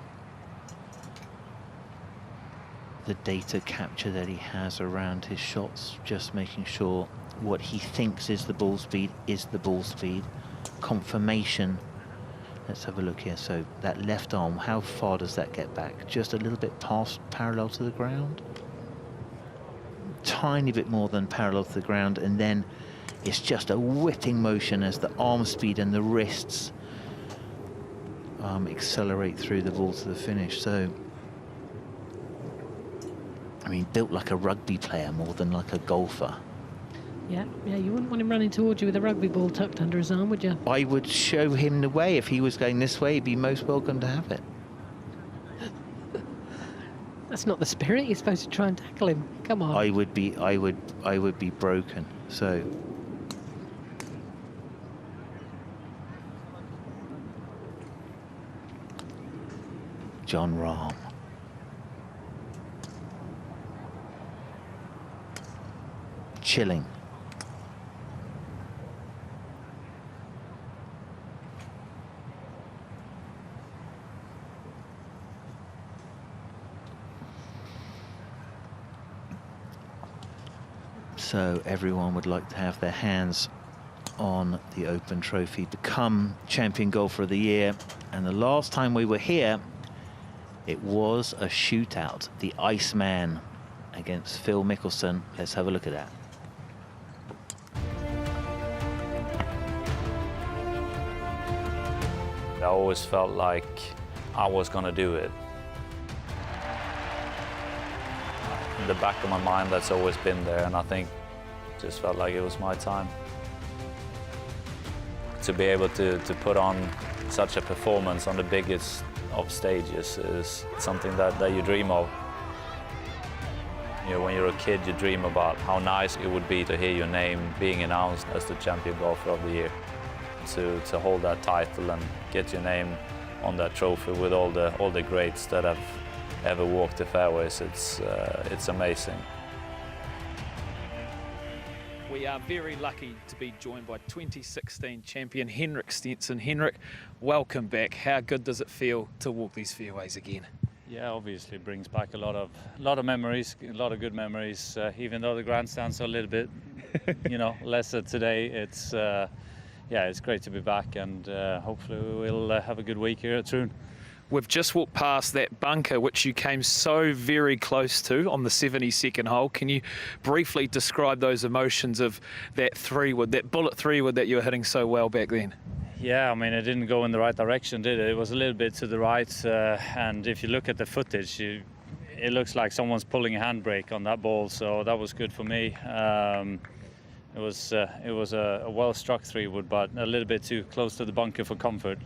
the data capture that he has around his shots, just making sure what he thinks is the ball speed is the ball speed. Confirmation. Let's have a look here. So that left arm, how far does that get back? Just a little bit past parallel to the ground, tiny bit more than parallel to the ground, and then it's just a whipping motion as the arm speed and the wrists accelerate through the ball to the finish. So I mean, built like a rugby player more than like a golfer. Yeah, you wouldn't want him running towards you with a rugby ball tucked under his arm, would you? I would show him the way. If he was going this way, he'd be most welcome to have it. That's not the spirit. You're supposed to try and tackle him. Come on. I would be broken. So Jon Rahm. Chilling. So everyone would like to have their hands on the Open Trophy, become Champion Golfer of the Year. And the last time we were here, it was a shootout. The Iceman against Phil Mickelson. Let's have a look at that. I always felt like I was going to do it. In the back of my mind, that's always been there, and I think it just felt like it was my time. To be able to put on such a performance on the biggest of stages is something that you dream of. You know, when you're a kid, you dream about how nice it would be to hear your name being announced as the champion golfer of the year. To hold that title and get your name on that trophy with all the greats that have ever walked the fairways, it's amazing. We are very lucky to be joined by 2016 champion Henrik Stenson. Henrik, welcome back. How good does it feel to walk these fairways again? Yeah, obviously it brings back a lot of memories, a lot of good memories. Even though the grandstands are a little bit, lesser today, it's great to be back, and hopefully we'll have a good week here at Troon. We've just walked past that bunker which you came so very close to on the 72nd hole. Can you briefly describe those emotions of that 3-wood, that bullet 3-wood that you were hitting so well back then? Yeah, I mean, it didn't go in the right direction, did it? It was a little bit to the right, and if you look at the footage, it looks like someone's pulling a handbrake on that ball, so that was good for me. It was a well-struck 3-wood, but a little bit too close to the bunker for comfort.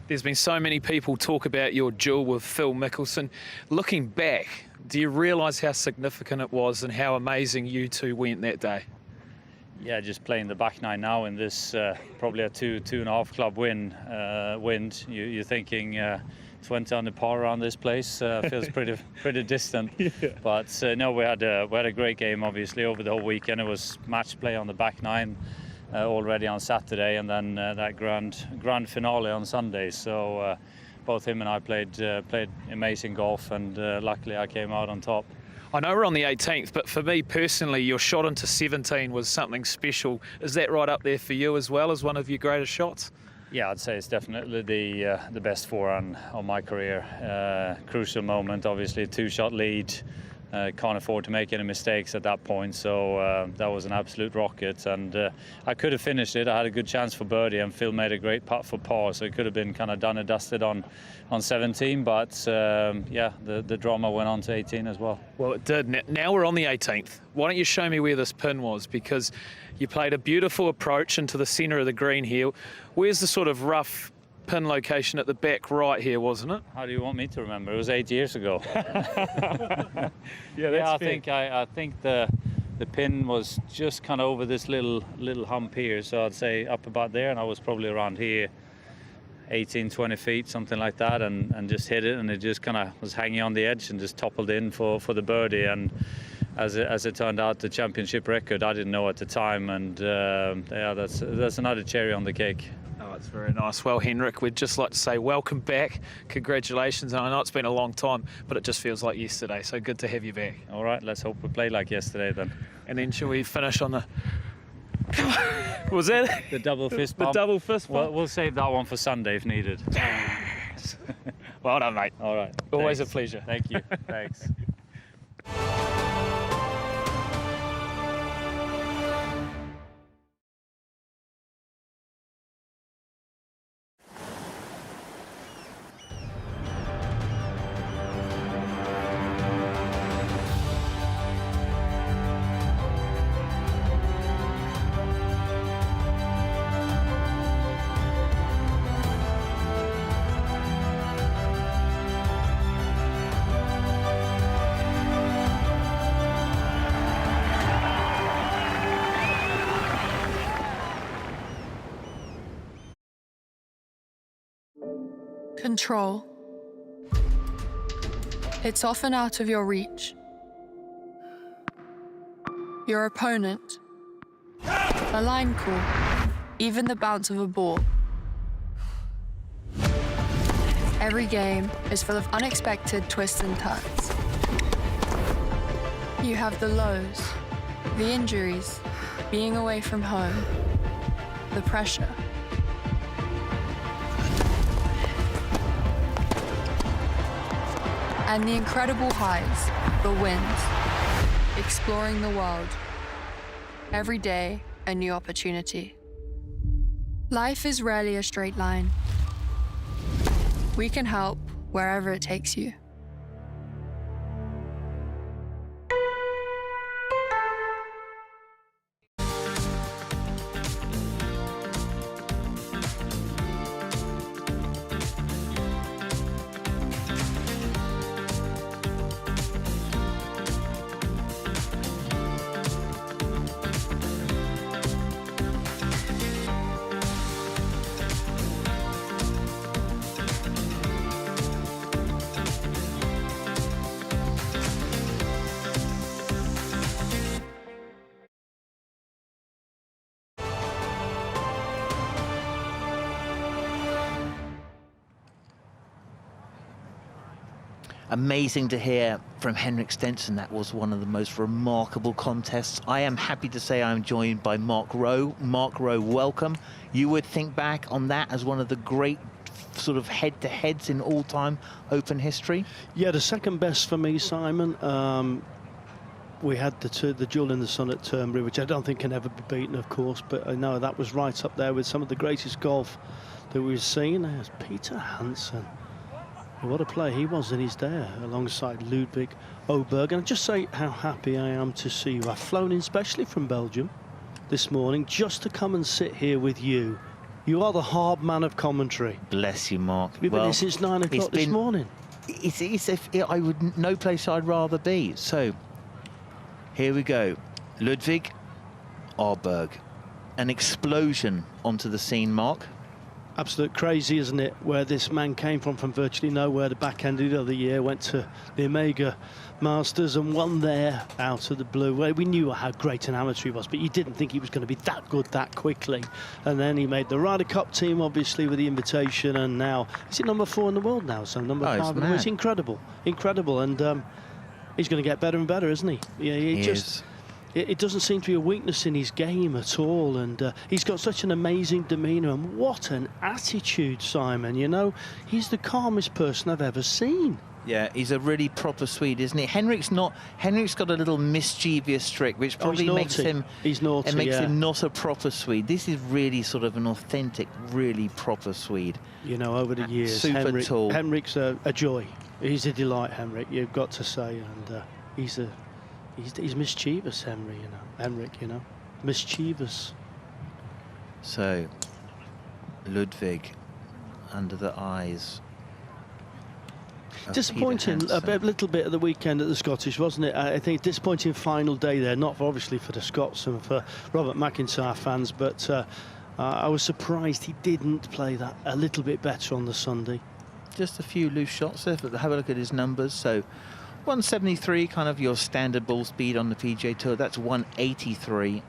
There's been so many people talk about your duel with Phil Mickelson. Looking back, do you realise how significant it was and how amazing you two went that day? Yeah, just playing the back nine now in this probably a 2.5 club wind. You're thinking 20 under par around this place. Feels pretty distant. Yeah. But no, we had a great game obviously over the whole weekend. It was match play on the back nine already on Saturday, and then that grand finale on Sunday. So both him and I played amazing golf, and luckily I came out on top. I know we're on the 18th, but for me personally, your shot into 17 was something special. Is that right up there for you as well as one of your greatest shots? Yeah, I'd say it's definitely the best forehand of my career. Crucial moment, obviously, 2-shot lead. Can't afford to make any mistakes at that point, so that was an absolute rocket, and I could have finished it. I had a good chance for birdie, and Phil made a great putt for par, so it could have been kind of done and dusted on 17, but the drama went on to 18 as well. Well, it did. Now we're on the 18th. Why don't you show me where this pin was, because you played a beautiful approach into the centre of the green here. Where's the sort of rough pin location at the back right here, wasn't it? How do you want me to remember? It was 8 years ago. I think the pin was just kind of over this little hump here, so I'd say up about there, and I was probably around here 18-20 feet, something like that, and just hit it, and it just kind of was hanging on the edge and just toppled in for the birdie. And as it turned out, the championship record I didn't know at the time, and that's another cherry on the cake. Oh, it's very nice. Well, Henrik, we'd just like to say welcome back. Congratulations. I know it's been a long time, but it just feels like yesterday, so good to have you back. All right, let's hope we play like yesterday then. And then shall we finish on the... Was that the double fist bump? The double fist bump? Well, we'll save that one for Sunday if needed. Well done, mate. All right. Always Thanks. a pleasure. Thank you. Thanks. Control. It's often out of your reach. Your opponent. A line call. Even the bounce of a ball. Every game is full of unexpected twists and turns. You have the lows, the injuries, being away from home, the pressure. And the incredible highs, the wins, exploring the world. Every day, a new opportunity. Life is rarely a straight line. We can help wherever it takes you. Amazing to hear from Henrik Stenson. That was one of the most remarkable contests. I am happy to say I'm joined by Mark Rowe. Mark Rowe, welcome. You would think back on that as one of the great sort of head-to-heads in all-time Open history? Yeah, the second best for me, Simon. We had the Jewel in the Sun at Turnberry, which I don't think can ever be beaten, of course, but I know that was right up there with some of the greatest golf that we've seen. There's Peter Hansen. What a player he was in his day, alongside Ludvig Aberg. And I'll just say how happy I am to see you. I've flown in specially from Belgium this morning just to come and sit here with you. You are the hard man of commentary. Bless you, Mark. You've been here since 9 o'clock this morning. No place I'd rather be. So, here we go. Ludvig Aberg. An explosion onto the scene, Mark. Absolute crazy, isn't it, where this man came from virtually nowhere. The back end of the other year, went to the Omega Masters and won there out of the blue. We knew how great an amateur he was, but you didn't think he was going to be that good that quickly. And then he made the Ryder Cup team, obviously, with the invitation, and now is it number 4 in the world now? So number 5. It's incredible, incredible, and he's going to get better and better, isn't he? Yeah, he just. It doesn't seem to be a weakness in his game at all, and he's got such an amazing demeanour, and what an attitude, Simon. You know, he's the calmest person I've ever seen. Yeah, he's a really proper Swede, isn't he? Henrik's got a little mischievous streak, which probably makes him... He's naughty, it makes him not a proper Swede. This is really sort of an authentic, really proper Swede. You know, over the years, super tall. Henrik's a joy. He's a delight, Henrik, you've got to say, and he's mischievous, Henrik, you know, mischievous. So, Ludvig, under the eyes. Disappointing a little bit at the weekend at the Scottish, wasn't it? I think disappointing final day there, not obviously for the Scots and for Robert MacIntyre fans, but I was surprised he didn't play that a little bit better on the Sunday. Just a few loose shots there, but have a look at his numbers. So 173, kind of your standard ball speed on the PGA Tour. That's 183.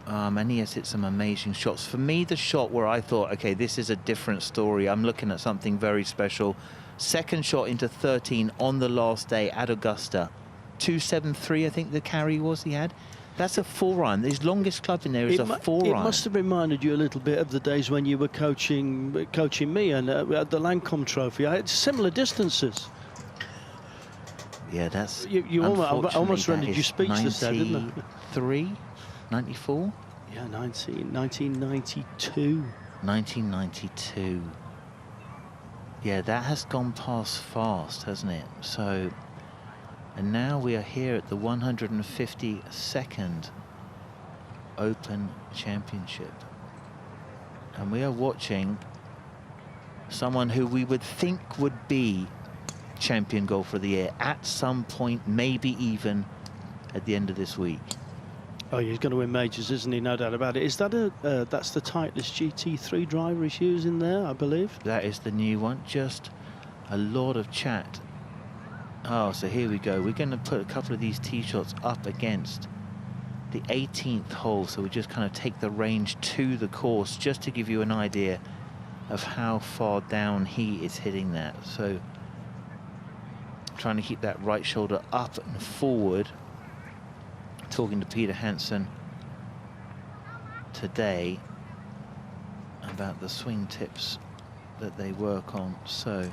And he has hit some amazing shots. For me, the shot where I thought, okay, this is a different story. I'm looking at something very special. Second shot into 13 on the last day at Augusta. 273, I think the carry was he had. That's a 4-iron. His longest club in there is a 4-iron. It must have reminded you a little bit of the days when you were coaching me and at the Lancome Trophy. I had similar distances. Yeah, that's... You almost rendered you speechless there, didn't it? 93? 94? Yeah, 1992. 1992. Yeah, that has gone past fast, hasn't it? So, and now we are here at the 152nd Open Championship. And we are watching someone who we would think would be champion golfer of the year at some point, maybe even at the end of this week. Oh, he's going to win majors, isn't he? No doubt about it. Is that that's the Titleist GT3 driver he's using there, I believe? That is the new one. Just a lot of chat. Oh, so here we go. We're going to put a couple of these tee shots up against the 18th hole, so we just kind of take the range to the course just to give you an idea of how far down he is hitting that. So trying to keep that right shoulder up and forward. Talking to Peter Hansen today about the swing tips that they work on. So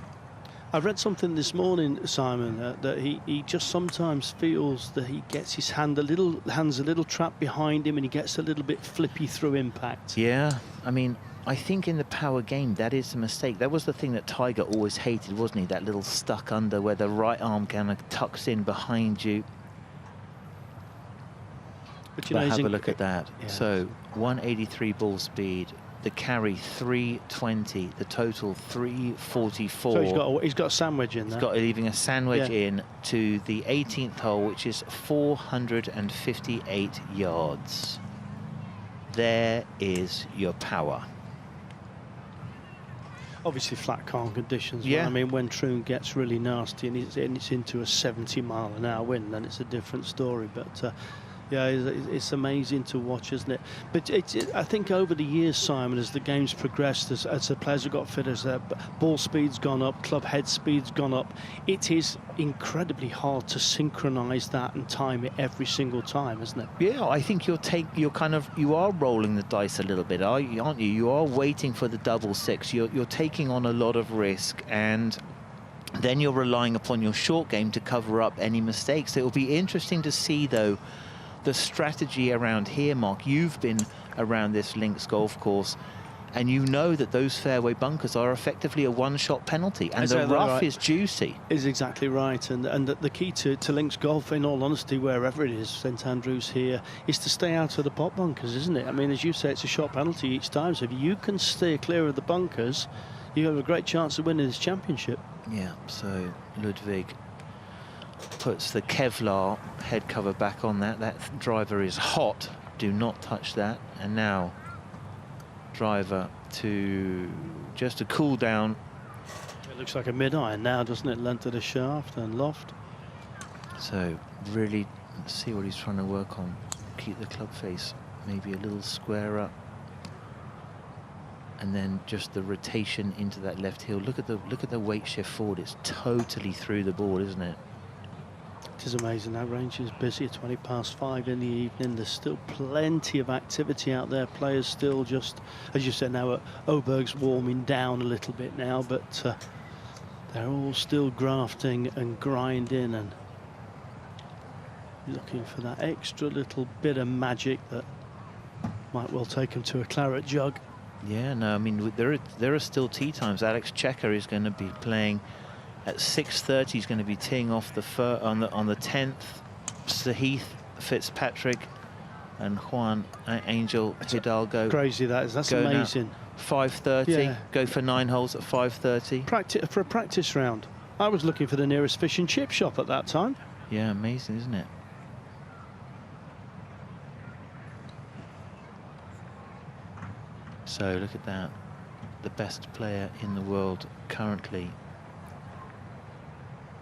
I read something this morning, Simon, that he just sometimes feels that he gets his hands a little trapped behind him and he gets a little bit flippy through impact. Yeah, I mean, I think in the power game, that is a mistake. That was the thing that Tiger always hated, wasn't he? That little stuck under where the right arm kind of tucks in behind you. But have a look at that. Yeah. So 183 ball speed, the carry 320, the total 344. So he's got a sandwich in there. He's got leaving a sandwich in to the 18th hole, which is 458 yards. There is your power. Obviously flat calm conditions. Yeah. I mean, when Troon gets really nasty and it's into a 70-mile-an-hour wind, then it's a different story. But yeah, it's amazing to watch, isn't it? But I think over the years, Simon, as the game's progressed, as the players have got fitter, as their ball speed's gone up, club head speed's gone up, it is incredibly hard to synchronise that and time it every single time, isn't it? Yeah, I think you are rolling the dice a little bit, aren't you? You are waiting for the double six. You're taking on a lot of risk, and then you're relying upon your short game to cover up any mistakes. It will be interesting to see, though, the strategy around here, Mark. You've been around this links golf course, and you know that those fairway bunkers are effectively a one-shot penalty, and the rough is juicy. Is exactly right, and the key to links golf, in all honesty, wherever it is, St Andrews here, is to stay out of the pot bunkers, isn't it? I mean, as you say, it's a shot penalty each time, so if you can steer clear of the bunkers, you have a great chance of winning this championship. Yeah, so Ludvig puts the Kevlar head cover back on that. That driver is hot. Do not touch that. And now driver to just a cool down. It looks like a mid-iron now, doesn't it? Length of the shaft and loft. So really see what he's trying to work on. Keep the club face maybe a little squarer. And then just the rotation into that left heel. Look at the weight shift forward. It's totally through the board, isn't it? It is amazing. That range is busy at 5:20 in the evening. There's still plenty of activity out there. Players still just, as you said, now Aberg's warming down a little bit now, but they're all still grafting and grinding and looking for that extra little bit of magic that might well take them to a Claret Jug. Yeah, no, I mean, there are still tee times. Alex Checker is going to be playing at 6:30. He's going to be teeing off on the 10th. Sahith Fitzpatrick and Juan Angel Hidalgo. Crazy that is. That's amazing. 5:30. Yeah. Go for 9 holes at 5:30. For a practice round. I was looking for the nearest fish and chip shop at that time. Yeah, amazing, isn't it? So look at that. The best player in the world currently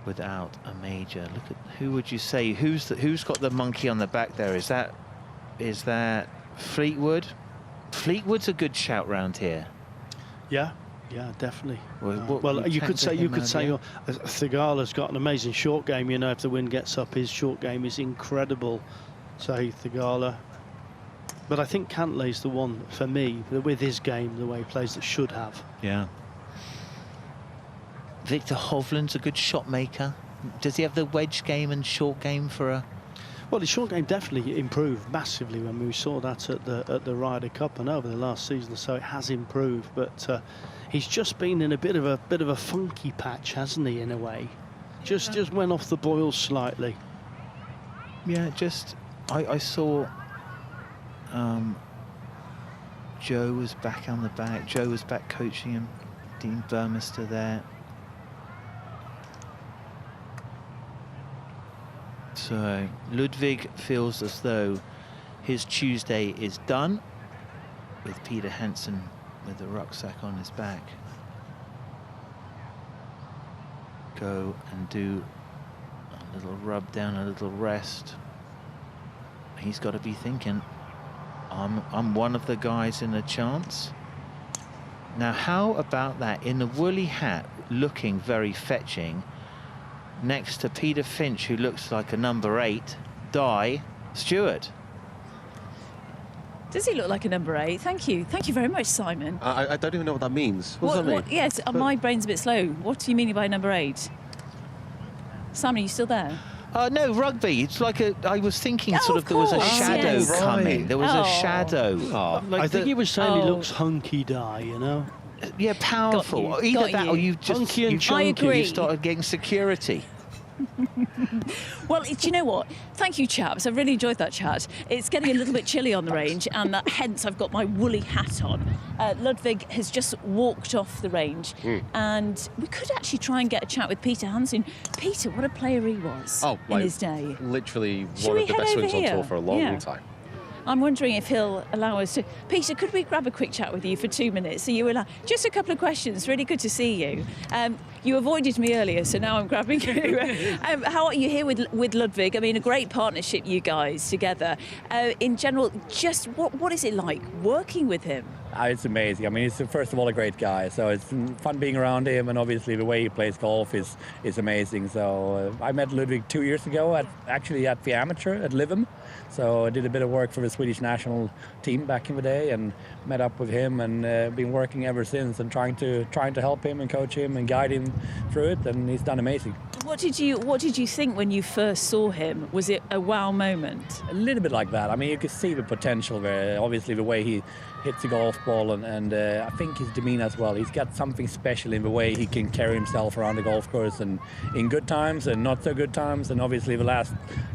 without a major. Look at, who would you say, who's got the monkey on the back there? Is that Fleetwood? Fleetwood's a good shout round here. Yeah, definitely. Well, you could say Thigala's got an amazing short game. You know, if the wind gets up, his short game is incredible. So Thigala. But I think Cantlay's the one for me with his game, the way he plays, that should have. Yeah. Victor Hovland's a good shot maker. Does he have the wedge game and short game for a? Well, his short game definitely improved massively when we saw that at the Ryder Cup and over the last season, so it has improved. But he's just been in a bit of a funky patch, hasn't he? In a way, just went off the boil slightly. Yeah, I saw. Joe was back on the back. Joe was back coaching him. Dean Burmester there. So Ludvig feels as though his Tuesday is done, with Peter Hansen with the rucksack on his back. Go and do a little rub down, a little rest. He's got to be thinking, I'm one of the guys in a chance. Now, how about that in the woolly hat, looking very fetching, next to Peter Finch, who looks like a number 8, Di Stewart. Does he look like a number 8? Thank you very much, Simon. I don't even know what that means. What does that mean? Yes, my brain's a bit slow. What do you mean by number 8? Simon, are you still there? No, rugby. It's like I was thinking Oh, there was a shadow yes. coming. Right. There was a shadow. Like I think he was saying he looks hunky-die, you know? Yeah, powerful. Got Either you. that or you just Hunky and you chunky. started getting security. Well, do you know what? Thank you, chaps. I really enjoyed that chat. It's getting a little bit chilly on the range, and hence I've got my woolly hat on. Ludvig has just walked off the range, and we could actually try and get a chat with Peter Hansen. Peter, what a player he was in his day. Literally Should one we of the head best over swings on here? tour for a long Yeah. time. I'm wondering if he'll allow us to. Peter, could we grab a quick chat with you for 2 minutes? Are you allowed? Just a couple of questions. Really good to see you. You avoided me earlier, so now I'm grabbing you. How are you here with Ludvig? I mean, a great partnership, you guys together. In general, just what is it like working with him? It's amazing. I mean, he's first of all a great guy, so it's fun being around him, and obviously the way he plays golf is amazing. So I met Ludvig 2 years ago at the amateur at Livum. So I did a bit of work for the Swedish national team back in the day, and met up with him, and been working ever since, and trying to help him and coach him and guide him through it, and he's done amazing. What did you think when you first saw him? Was it a wow moment? A little bit like that. I mean, you could see the potential there. Obviously, the way he hits the golf ball, and I think his demeanor as well. He's got something special in the way he can carry himself around the golf course, and in good times and not so good times. And obviously, the last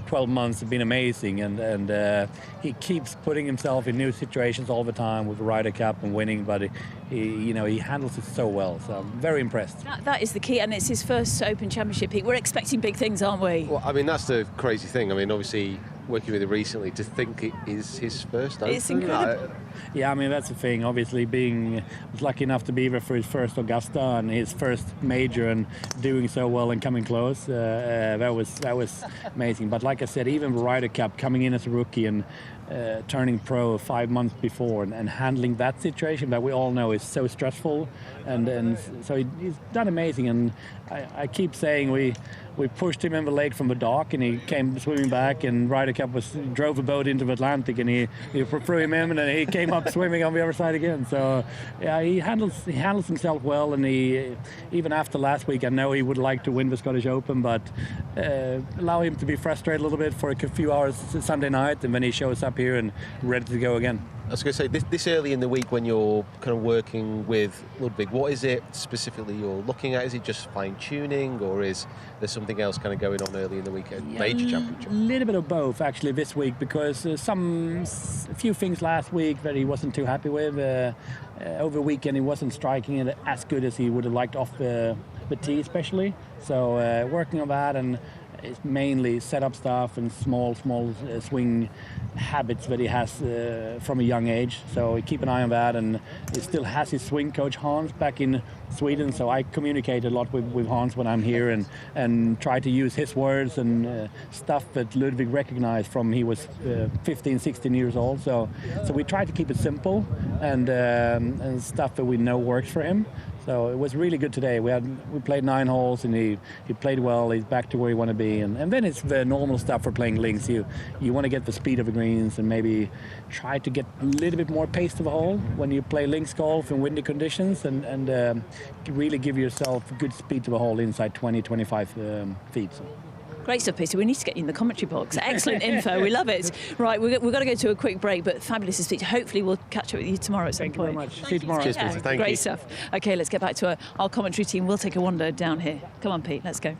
12 months have been amazing, and he keeps putting himself in new situations all the time with the Ryder Cup and winning. But he handles it so well. So I'm very impressed. That is the key, and it's his first Open Championship. We're expecting big things, aren't we? Well, I mean, that's the crazy thing. I mean, obviously, working with him recently, to think it is his first Open. It's incredible. Yeah, I mean, that's the thing. Obviously, being lucky enough to be there for his first Augusta and his first major, and doing so well and coming close, that was amazing. But like I said, even the Ryder Cup, coming in as a rookie and turning pro 5 months before, and handling that situation that we all know is so stressful, and so he's done amazing. And I keep saying we pushed him in the lake from the dock, and he came swimming back, and Ryder Cup drove a boat into the Atlantic, and he threw him in, and then he came up swimming on the other side again. So yeah, he handles himself well, and he, even after last week, I know he would like to win the Scottish Open, but allow him to be frustrated a little bit for a few hours Sunday night, and then he shows up here and ready to go again. I was going to say, this early in the week when you're kind of working with Ludvig, what is it specifically you're looking at? Is it just fine-tuning, or is there something else kind of going on early in the week at major championship? A little bit of both, actually, this week, because a few things last week that he wasn't too happy with. Over the weekend, he wasn't striking it as good as he would have liked off the tee, especially. So working on that, and it's mainly setup stuff and small swing habits that he has from a young age. So we keep an eye on that, and he still has his swing coach Hans back in Sweden. So I communicate a lot with Hans when I'm here, and try to use his words and stuff that Ludvig recognized from he was 15, 16 years old. So we try to keep it simple and stuff that we know works for him. So it was really good today. We played 9 holes, and he played well. He's back to where he want to be, and then it's the normal stuff for playing links. You want to get the speed of the greens, and maybe try to get a little bit more pace to the hole when you play links golf in windy conditions, and really give yourself good speed to the hole inside 20-25 feet. So. Great stuff, Peter. We need to get you in the commentary box. Excellent info. We love it. Right, we've got to go to a quick break, but fabulous to speak to. Hopefully we'll catch up with you tomorrow at some point. Thank you very much. See you tomorrow. Cheers, Peter. Thank you. Great stuff. OK, let's get back to our commentary team. We'll take a wander down here. Come on, Pete. Let's go.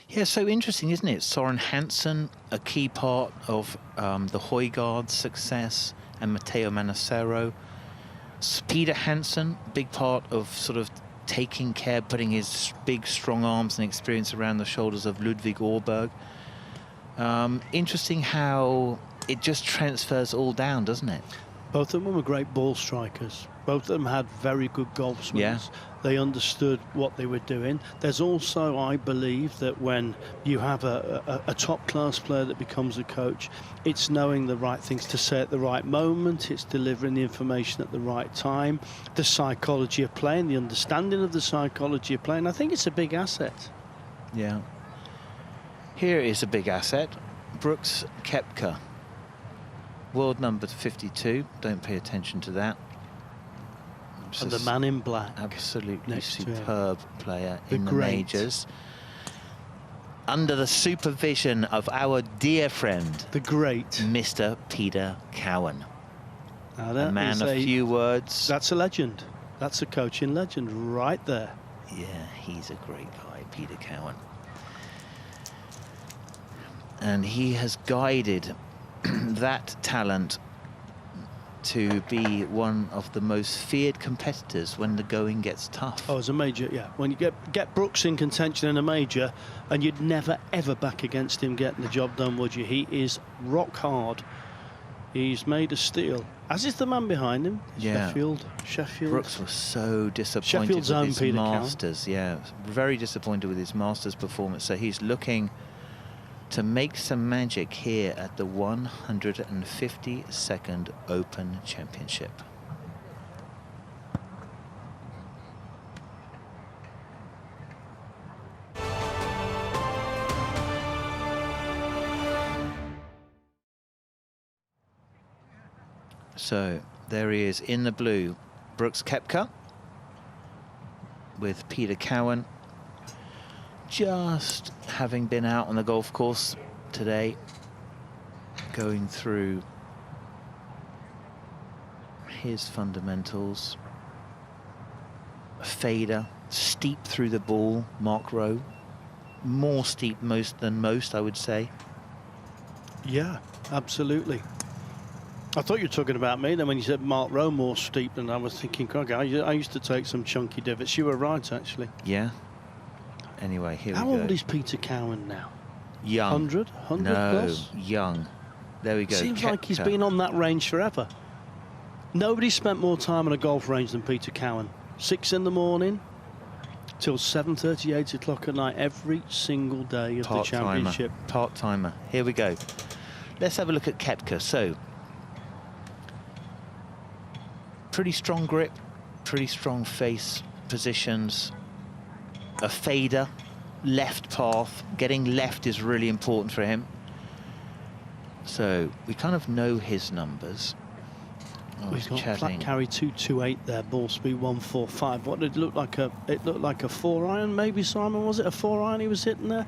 Yeah, so interesting, isn't it? Soren Hansen, a key part of the Højgaard's success, and Matteo Manassero. Peter Hansen, big part of sort of taking care, putting his big, strong arms and experience around the shoulders of Ludvig Aberg. Interesting how it just transfers all down, doesn't it? Both of them were great ball strikers. Both of them had very good golf swings. Yeah. They understood what they were doing. There's also, I believe, that when you have a top-class player that becomes a coach, it's knowing the right things to say at the right moment. It's delivering the information at the right time. The psychology of playing, the understanding of the psychology of playing. I think it's a big asset. Yeah. Here is a big asset. Brooks Koepka. World number 52. Don't pay attention to that. And the man in black. Absolutely superb player The in the great. majors. Under the supervision of our dear friend, the great Mr. Peter Cowan. Now A that man is of few words. That's a legend. That's a coaching legend right there. Yeah, he's a great guy, Peter Cowan. And he has guided that talent to be one of the most feared competitors when the going gets tough. Oh, as a major, yeah. When you get Brooks in contention in a major, and you'd never, ever back against him getting the job done, would you? He is rock hard. He's made of steel. As is the man behind him, Yeah. Sheffield. Brooks was so disappointed Sheffield's with own his Peter Cowan. Masters. Yeah, very disappointed with his Masters performance. So he's looking to make some magic here at the 152nd Open Championship. So there he is in the blue, Brooks Koepka with Peter Cowan, just having been out on the golf course today, going through his fundamentals. A fader, steep through the ball, Mark Rowe. More steep than most, I would say. Yeah, absolutely. I thought you were talking about me then when you said Mark Rowe more steep, than I was thinking, okay, I used to take some chunky divots. You were right, actually. Yeah. Anyway, here How we go. old is Peter Cowan now? Young. 100 No, plus? young. There we go. Seems like he's Koepka. been on that range forever. Nobody spent more time on a golf range than Peter Cowan. 6 in the morning till 7:30, 8 o'clock at night, every single day of the championship. Part-timer. Here we go. Let's have a look at Koepka. So, pretty strong grip, pretty strong face positions, a fader, left path. Getting left is really important for him. So we kind of know his numbers. Oh, He's got chatting. flat carry 228 there, ball speed 145. What did it look like? It looked like a 4-iron, maybe, Simon. Was it a 4-iron he was hitting there?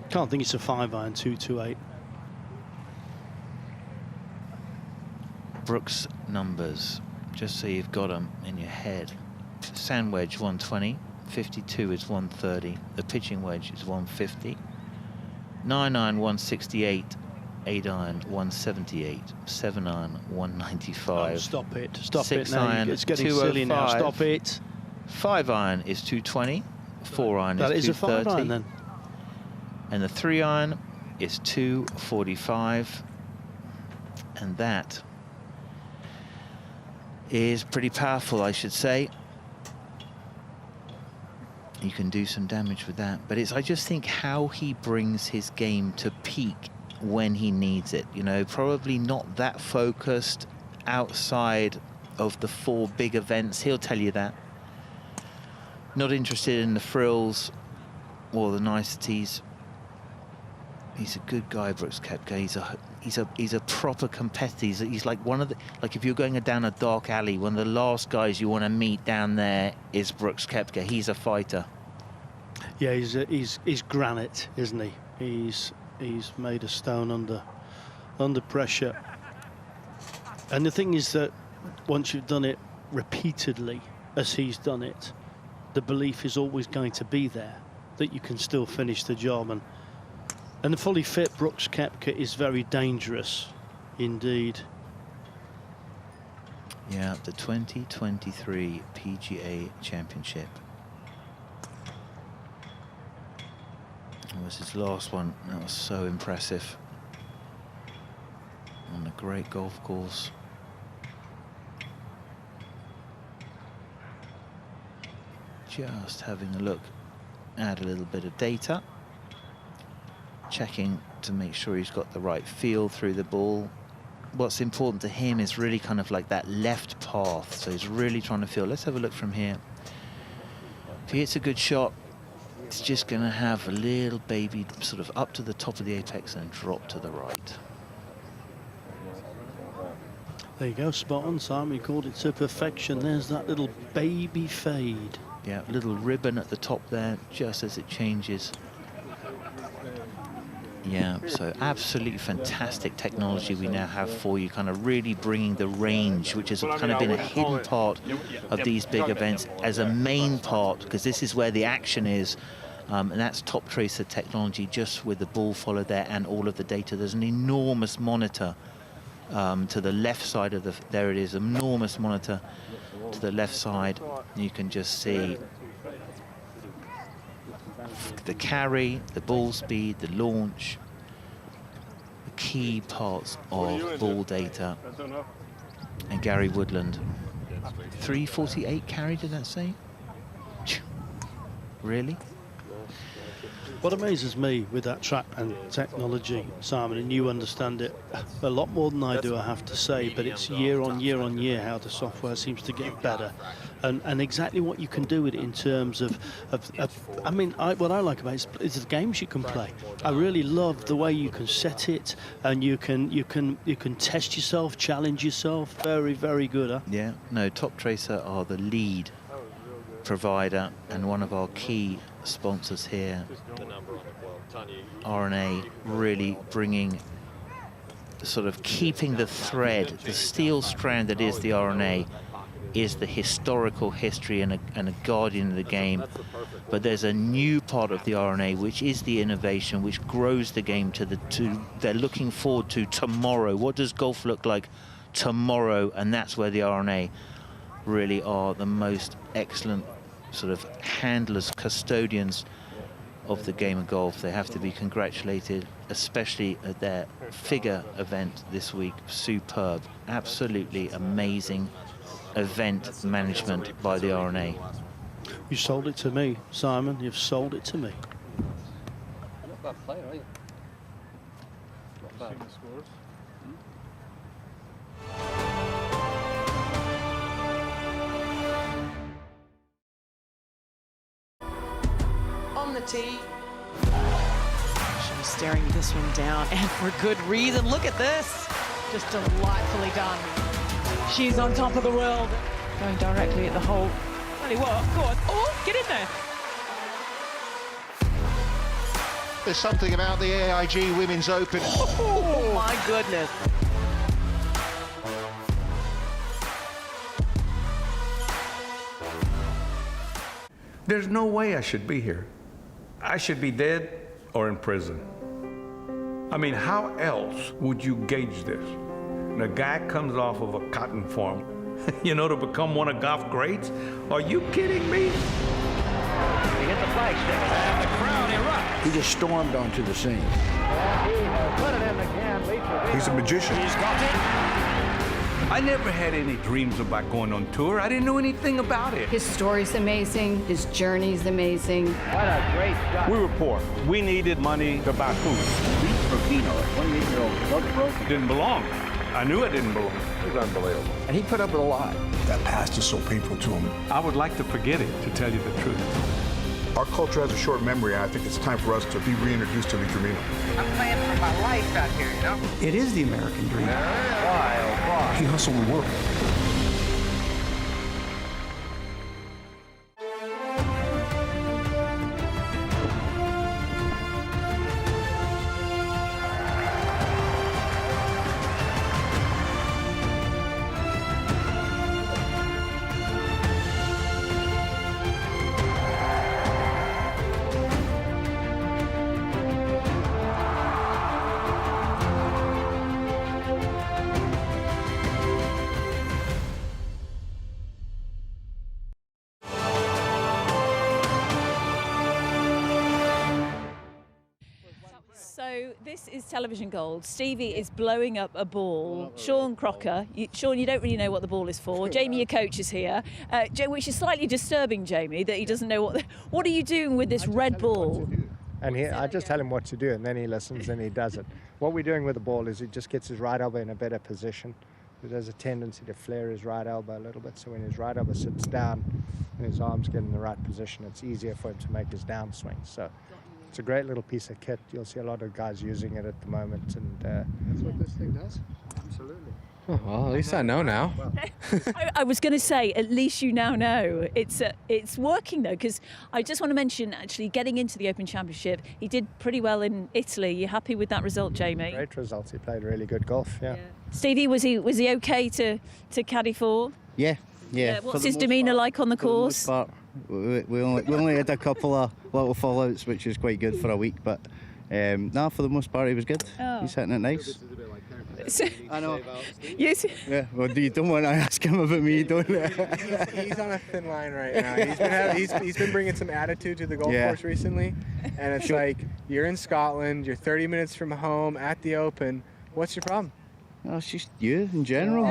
Can't think it's a 5-iron, 228. Brooks numbers, just so you've got them in your head. Sand wedge 120, 52 is 130, the pitching wedge is 150, 9-iron 168, 8-iron 178, 7-iron 195. Oh, stop it. Stop it 6 now. iron It's getting silly now. 205. Stop it. 5-iron is 220, 4-iron That is is a 230. 5-iron then. And the 3-iron is 245. And that is pretty powerful, I should say. You can do some damage with that. But I just think how he brings his game to peak when he needs it. You know, probably not that focused outside of the 4 big events. He'll tell you that. Not interested in the frills or the niceties. He's a good guy, Brooks Koepka. He's a proper competitor. He's like one of the, like if you're going down a dark alley, one of the last guys you want to meet down there is Brooks Koepka. He's a fighter. Yeah, he's granite, isn't he? He's made of stone under pressure. And the thing is that once you've done it repeatedly, as he's done it, the belief is always going to be there that you can still finish the job. And the fully fit Brooks Koepka is very dangerous indeed. Yeah, the 2023 PGA Championship. It was his last one. That was so impressive. On a great golf course. Just having a look, add a little bit of data. Checking to make sure he's got the right feel through the ball. What's important to him is really kind of like that left path. So he's really trying to feel. Let's have a look from here. If he hits a good shot, it's just going to have a little baby sort of up to the top of the apex and drop to the right. There you go, spot on, Simon. He called it to perfection. There's that little baby fade. Yeah, little ribbon at the top there, just as it changes. Yeah, so absolutely fantastic technology we now have for you, kind of really bringing the range, which has kind of been a hidden part of these big events, as a main part, because this is where the action is. And that's top tracer technology, just with the ball follow there and all of the data. There's an enormous monitor to the left side of the, there it is, enormous monitor to the left side. You can just see the carry, the ball speed, the launch, the key parts of ball data. And Gary Woodland, 348 carry, did that say? Really? What amazes me with that track and technology, Simon, and you understand it a lot more than I do, I have to say, but it's year on year on year how the software seems to get better, and exactly what you can do with it in terms of I mean, what I like about it is the games you can play. I really love the way you can set it, and you can test yourself, challenge yourself. Very, very good, huh? Yeah, no, Top Tracer are the lead provider and one of our key sponsors here. R&A really bringing, sort of keeping the thread, the steel strand that is the R&A, is the historical history and a guardian of the game. But there's a new part of the R&A, which is the innovation, which grows the game to they're looking forward to tomorrow. What does golf look like tomorrow? And that's where the R&A really are the most excellent sort of handlers, custodians of the game of golf. They have to be congratulated, especially at their figure event this week. Superb, absolutely amazing event management by the R&A. You sold it to me, Simon. You've sold it to me. Not bad player, are you? Not bad. On the tee. She's staring this one down, and for good reason. Look at this. Just delightfully done. She's on top of the world. Going directly at the hole. Bloody what? Go on. Oh, get in there. There's something about the AIG Women's Open. Oh, my goodness. There's no way I should be here. I should be dead or in prison. I mean, how else would you gauge this? And a guy comes off of a cotton farm, you know, to become one of golf greats? Are you kidding me? He hit the flagstick, and the crowd erupts. He just stormed onto the scene. And he has put it in again. He's a magician. He's got it. I never had any dreams about going on tour. I didn't know anything about it. His story's amazing. His journey's amazing. What a great shot. We were poor. We needed money to buy food. Beat for Finau, a 28-year-old broke. Didn't belong. I knew it didn't belong. It was unbelievable. And he put up with a lot. That past is so painful to him. I would like to forget it, to tell you the truth. Our culture has a short memory, and I think it's time for us to be reintroduced to the Dreamer. I'm playing for my life out here, you know? It is the American dream. Why, oh, why? He hustled the world. So this is television gold. Stevie is blowing up a ball. Sean Crocker. Sean, you don't really know what the ball is for. Jamie, your coach, is here, which is slightly disturbing, Jamie, that he doesn't know what. What are you doing with this red ball? And I just tell him what to do, and then he listens and he does it. What we're doing with the ball is he just gets his right elbow in a better position. There's a tendency to flare his right elbow a little bit, so when his right elbow sits down and his arms get in the right position, it's easier for him to make his downswing. So it's a great little piece of kit. You'll see a lot of guys using it at the moment. And that's what this thing does? Absolutely. Oh, well, at least I know now. I was going to say, at least you now know. It's working, though, because I just want to mention, actually, getting into the Open Championship, he did pretty well in Italy. You happy with that result, Jamie? Great results. He played really good golf, yeah. Stevie, was he okay to caddy for? Yeah. What's his demeanour like on the course? For the most part, we only had a couple of little fallouts, which is quite good for a week, but no, for the most part, he was good. Oh. He's hitting it nice. I know. Yes. Yeah, well, you don't want to ask him about me, don't you? He's on a thin line right now. He's been bringing some attitude to the golf course recently, and it's like, you're in Scotland, you're 30 minutes from home at the Open. What's your problem? Oh, it's just you in general.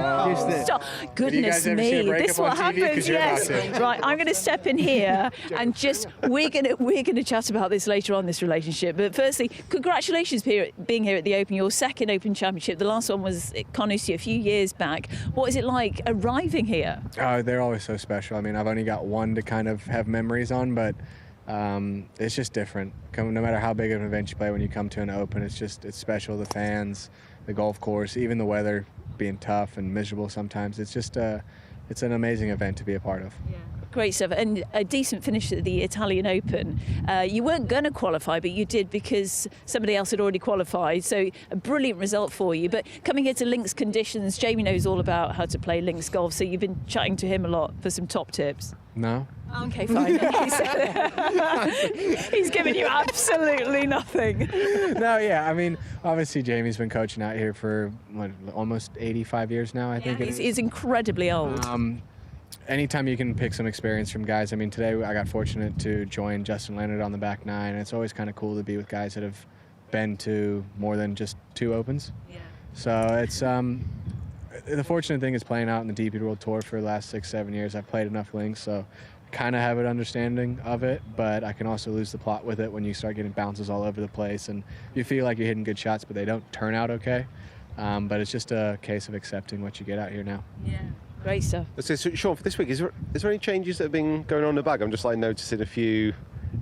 Stop. Goodness me, this is what happens. Yes, right. I'm going to step in here and just we're going to chat about this later on, this relationship. But firstly, congratulations being here at the Open. Your second Open Championship. The last one was at Carnoustie a few years back. What is it like arriving here? They're always so special. I mean, I've only got one to kind of have memories on, but it's just different. No matter how big of an event you play, when you come to an Open, it's special. The fans, the golf course, even the weather being tough and miserable sometimes. It's just it's an amazing event to be a part of. Yeah. Great stuff, and a decent finish at the Italian Open. You weren't going to qualify, but you did because somebody else had already qualified, so a brilliant result for you. But coming here to links conditions, Jamie knows all about how to play links golf, so you've been chatting to him a lot for some top tips. No. Okay, fine. He's giving you absolutely nothing. No, yeah, I mean, obviously Jamie's been coaching out here for almost 85 years now, I think. He's incredibly old. Anytime you can pick some experience from guys. I mean, today I got fortunate to join Justin Leonard on the back nine, and it's always kind of cool to be with guys that have been to more than just 2 Opens. Yeah. So it's the fortunate thing is playing out in the DP World Tour for the last 6-7 years. I've played enough links, so kind of have an understanding of it, but I can also lose the plot with it when you start getting bounces all over the place and you feel like you're hitting good shots, but they don't turn out okay. But it's just a case of accepting what you get out here now. Yeah. Great stuff. So, Sean, for this week, is there any changes that have been going on in the bag? I'm just noticing a few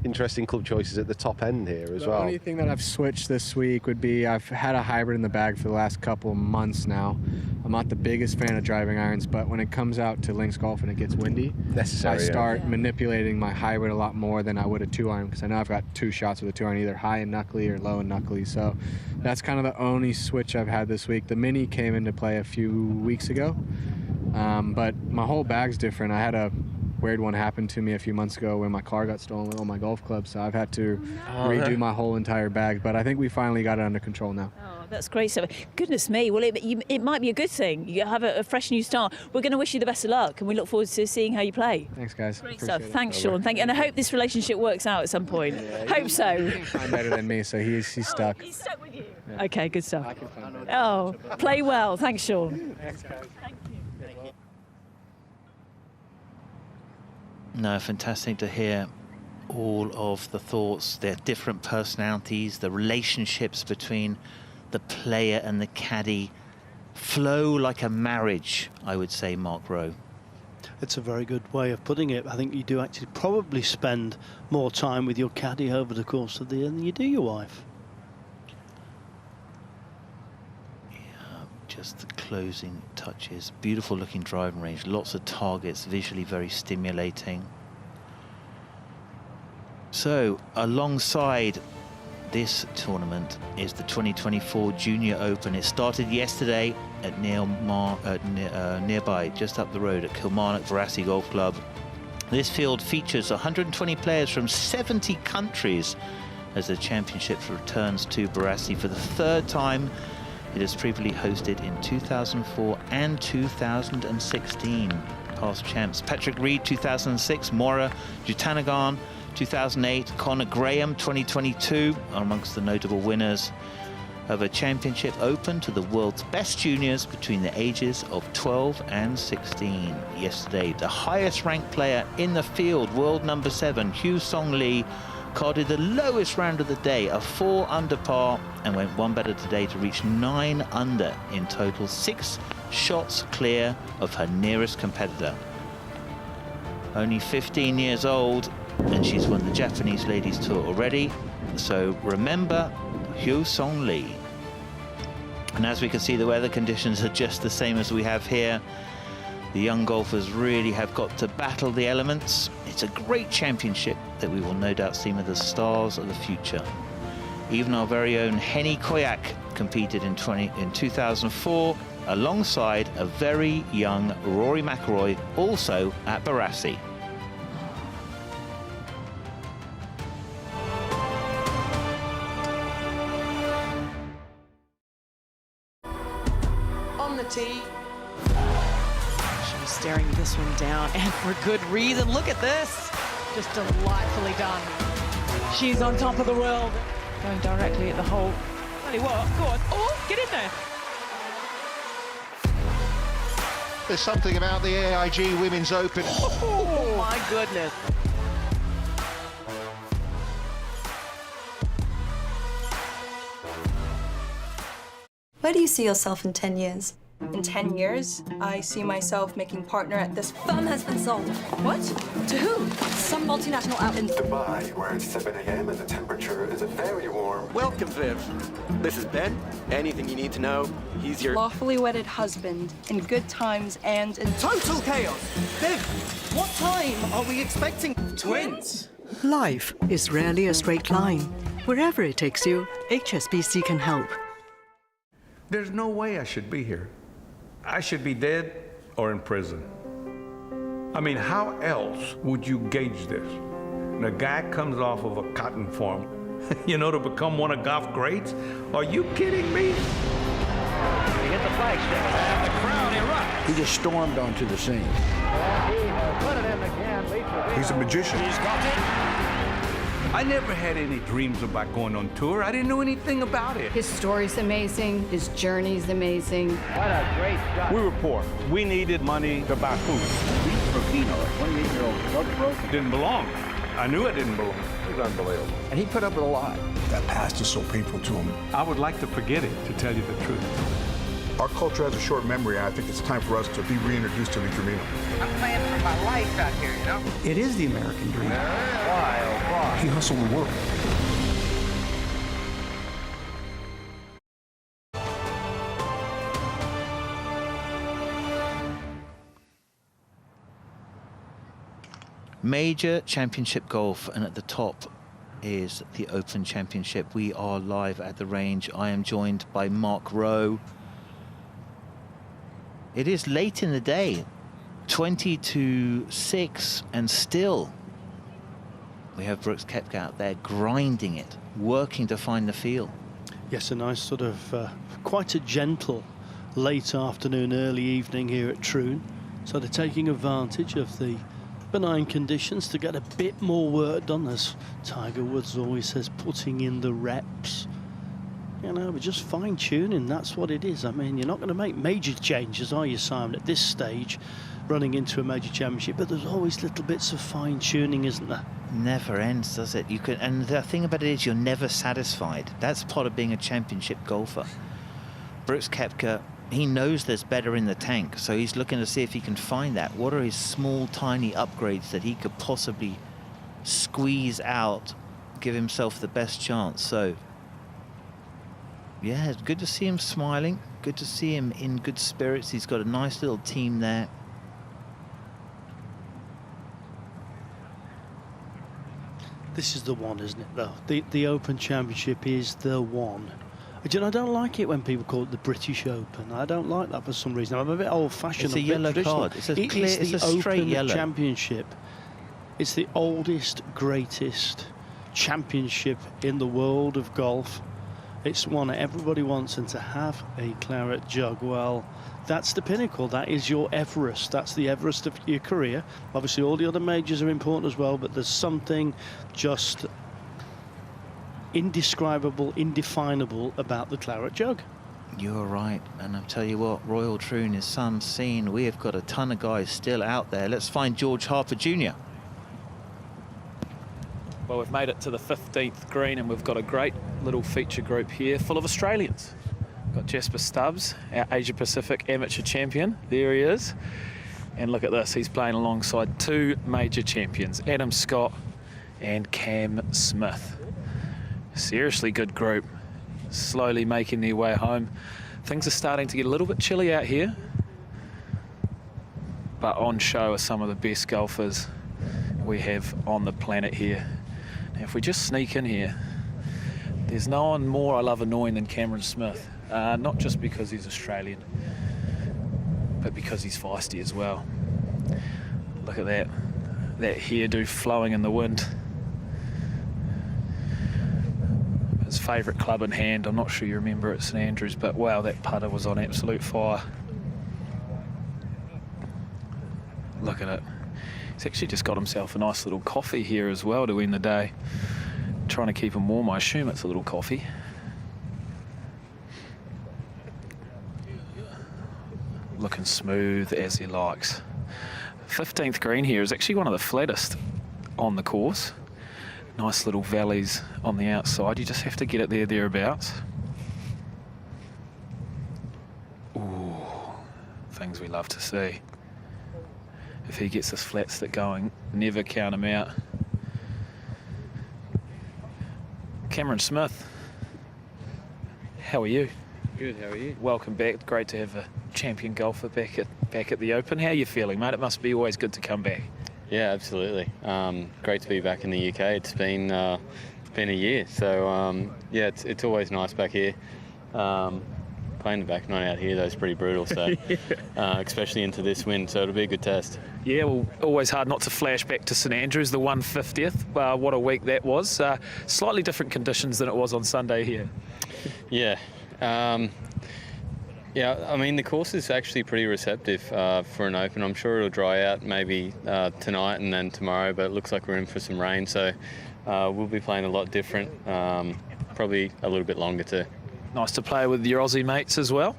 interesting club choices at the top end here as well. The only thing that I've switched this week would be I've had a hybrid in the bag for the last couple of months now. I'm not the biggest fan of driving irons, but when it comes out to links golf and it gets windy, I start manipulating my hybrid a lot more than I would a 2-iron, because I know I've got 2 shots with a 2-iron, either high and knuckly or low and knuckly. So that's kind of the only switch I've had this week. The Mini came into play a few weeks ago, but my whole bag's different. I had a weird one happened to me a few months ago when my car got stolen with all my golf clubs, so I've had to redo my whole entire bag, but I think we finally got it under control now. Oh, that's great stuff. Goodness me, well, it might be a good thing. You have a fresh new start. We're going to wish you the best of luck, and we look forward to seeing how you play. Thanks, guys. Great stuff. Thanks, Sean. Thank you. And I hope this relationship works out at some point. Hope so. He can find better than me, so he's stuck. He's stuck with you? Yeah. Okay, good stuff. Oh, play well. Thanks, Sean. Thanks, guys. Thank you. No, fantastic to hear all of the thoughts, their different personalities, the relationships between the player and the caddy flow like a marriage, I would say, Mark Rowe. It's a very good way of putting it. I think you do actually probably spend more time with your caddy over the course of the year than you do your wife. Just the closing touches. Beautiful looking driving range, lots of targets, visually very stimulating. So alongside this tournament is the 2024 Junior Open. It started yesterday at nearby, just up the road at Kilmarnock Verassi Golf Club. This field features 120 players from 70 countries as the championship returns to Verassi for the 3rd time. It has previously hosted in 2004 and 2016. Past champs: Patrick Reed 2006, Mora Jutanagan 2008, Conor Graham 2022 are amongst the notable winners of a championship open to the world's best juniors between the ages of 12 and 16. Yesterday, the highest ranked player in the field, world number 7, Hugh Song Lee, carded the lowest round of the day, a 4 under par, and went 1 better today to reach 9 under in total, 6 shots clear of her nearest competitor. Only 15 years old, and she's won the Japanese Ladies Tour already, so remember Hyo Song Lee. And as we can see, the weather conditions are just the same as we have here. The young golfers really have got to battle the elements. It's a great championship that we will no doubt see with the stars of the future. Even our very own Henny Koyak competed in 2004 alongside a very young Rory McIlroy, also at Barassi. On the tee. She's staring this one down, and for good reason. Look at this. Just delightfully done. She's on top of the world. Going directly at the hole. Bloody what? Go on. Oh, get in there. There's something about the AIG Women's Open. Oh, my goodness. Where do you see yourself in 10 years? In 10 years, I see myself making partner at this Firm has been sold. What? To who? Some multinational out in Dubai, where it's 7 a.m. and the temperature is very warm. Welcome, Viv. This is Ben. Anything you need to know, he's your lawfully wedded husband in good times and in total chaos. Viv, what time are we expecting twins? Life is rarely a straight line. Wherever it takes you, HSBC can help. There's no way I should be here. I should be dead or in prison. I mean, how else would you gauge this? And a guy comes off of a cotton farm, you know, to become one of golf greats? Are you kidding me? He hit the flagstick, and the crowd erupts. He just stormed onto the scene. And he has put it in again. He's a magician. He's got it. I never had any dreams about going on tour. I didn't know anything about it. His story's amazing. His journey's amazing. What a great shot. We were poor. We needed money to buy food. Finau, a 28-year-old, broke. Didn't belong. I knew I didn't belong. It was unbelievable. And he put up with a lot. That past is so painful to him. I would like to forget it, to tell you the truth. Our culture has a short memory, and I think it's time for us to be reintroduced to the Dreamino. I'm playing for my life out here, you know? It is the American dream. Why, oh, why? He hustled the world. Major Championship Golf, and at the top is the Open Championship. We are live at the range. I am joined by Mark Rowe. It is late in the day, 20 to 6, and still we have Brooks Koepka out there grinding it, working to find the feel. Yes, a nice sort of quite a gentle late afternoon, early evening here at Troon. So they're taking advantage of the benign conditions to get a bit more work done, as Tiger Woods always says, putting in the reps. You know, but just fine-tuning, that's what it is. I mean, you're not going to make major changes, are you, Simon, at this stage, running into a major championship, but there's always little bits of fine-tuning, isn't there? Never ends, does it? You can, and the thing about it is you're never satisfied. That's part of being a championship golfer. Brooks Koepka, he knows there's better in the tank, so he's looking to see if he can find that. What are his small, tiny upgrades that he could possibly squeeze out, give himself the best chance? So yeah, it's good to see him smiling. Good to see him in good spirits. He's got a nice little team there. This is the one, isn't it, though? The Open Championship is the one. I don't like it when people call it the British Open. I don't like that for some reason. I'm a bit old-fashioned. It's a yellow card. It's a clear, it's a straight yellow. Championship. It's the oldest, greatest championship in the world of golf. It's one that everybody wants, and to have a Claret Jug, well, that's the pinnacle. That is your Everest. That's the Everest of your career. Obviously, all the other majors are important as well, but there's something just indescribable, indefinable about the Claret Jug. You're right, and I'll tell you what, Royal Troon is some scene. We have got a ton of guys still out there. Let's find George Harper Jr. Well, we've made it to the 15th green, and we've got a great little feature group here full of Australians. We've got Jasper Stubbs, our Asia Pacific amateur champion. There he is. And look at this, he's playing alongside two major champions, Adam Scott and Cam Smith. Seriously good group, slowly making their way home. Things are starting to get a little bit chilly out here, but on show are some of the best golfers we have on the planet here. Now, if we just sneak in here, there's no one more I love annoying than Cameron Smith, not just because he's Australian, but because he's feisty as well. Look at that hairdo flowing in the wind. His favourite club in hand, I'm not sure you remember at St Andrews, but wow, that putter was on absolute fire. Look at it. He's actually just got himself a nice little coffee here as well to end the day. Trying to keep him warm, I assume it's a little coffee. Looking smooth as he likes. 15th green here is actually one of the flattest on the course. Nice little valleys on the outside. You just have to get it there, thereabouts. Ooh, things we love to see. If he gets his flat stick going, never count him out. Cameron Smith, how are you? Good, how are you? Welcome back. Great to have a champion golfer back at the Open. How are you feeling, mate? It must be always good to come back. Yeah, absolutely. Great to be back in the UK. It's been a year, so yeah, it's always nice back here. Playing the back nine out here, though, is pretty brutal, so especially into this wind, so it'll be a good test. Yeah, well, always hard not to flash back to St Andrews, the 150th. What a week that was. Slightly different conditions than it was on Sunday here. Yeah. Yeah, I mean, the course is actually pretty receptive for an Open. I'm sure it'll dry out maybe tonight and then tomorrow, but it looks like we're in for some rain, so we'll be playing a lot different, probably a little bit longer too. Nice to play with your Aussie mates as well.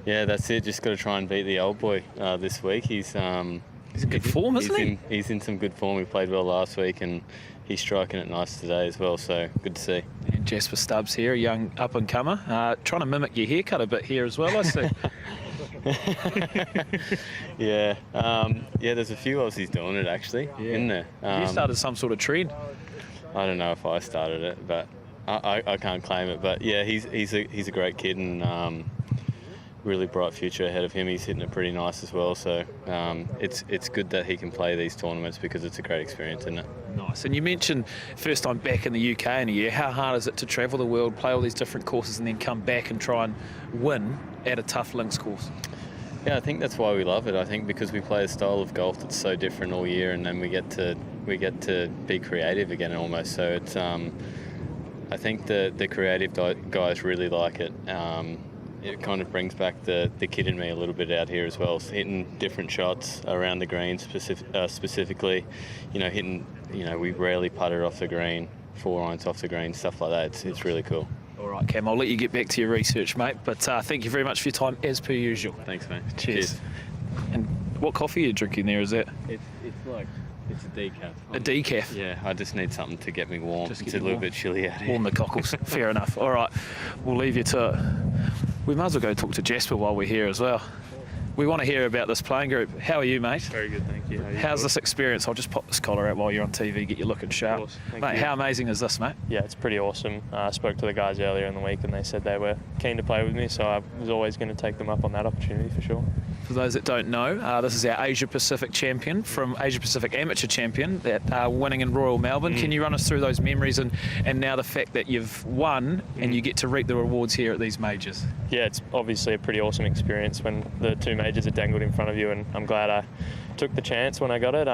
Yeah, that's it. Just got to try and beat the old boy this week. He's in good form, isn't he? He's in some good form. He played well last week and he's striking it nice today as well, so good to see. And Jasper Stubbs here, a young up-and-comer, trying to mimic your haircut a bit here as well, I see. Yeah, yeah, there's a few Aussies doing it actually, in there. You started some sort of trend. I don't know if I started it, but I can't claim it. But yeah, he's a great kid and really bright future ahead of him. He's hitting it pretty nice as well, so it's good that he can play these tournaments because it's a great experience, isn't it? Nice. And you mentioned first time back in the UK in a year. How hard is it to travel the world, play all these different courses and then come back and try and win at a tough links course? Yeah, I think that's why we love it. I think because we play a style of golf that's so different all year, and then we get to be creative again almost. So it's I think the creative guys really like it. It kind of brings back the kid in me a little bit out here as well, so hitting different shots around the green specifically, we rarely putter off the green, 4 irons off the green, stuff like that. It's really cool. All right, Cam, I'll let you get back to your research, mate, but thank you very much for your time as per usual. Thanks, mate. Cheers. And what coffee are you drinking there, is that? It's a decaf. A decaf? Yeah, I just need something to get me warm. It's a little bit chilly out here. Warm the cockles. Fair enough. All right, we'll leave you to it. We might as well go talk to Jasper while we're here as well. We want to hear about this playing group. How are you, mate? Very good, thank you. How's this experience? I'll just pop this collar out while you're on TV, get you looking sharp. Of course. Mate, how amazing is this, mate? Yeah, it's pretty awesome. I spoke to the guys earlier in the week and they said they were keen to play with me, so I was always going to take them up on that opportunity for sure. For those that don't know, this is our Asia Pacific champion from Asia Pacific Amateur Champion, that winning in Royal Melbourne. Can you run us through those memories and now the fact that you've won and you get to reap the rewards here at these majors? Yeah, it's obviously a pretty awesome experience when the 2 majors are dangled in front of you, and I'm glad I took the chance when I got it.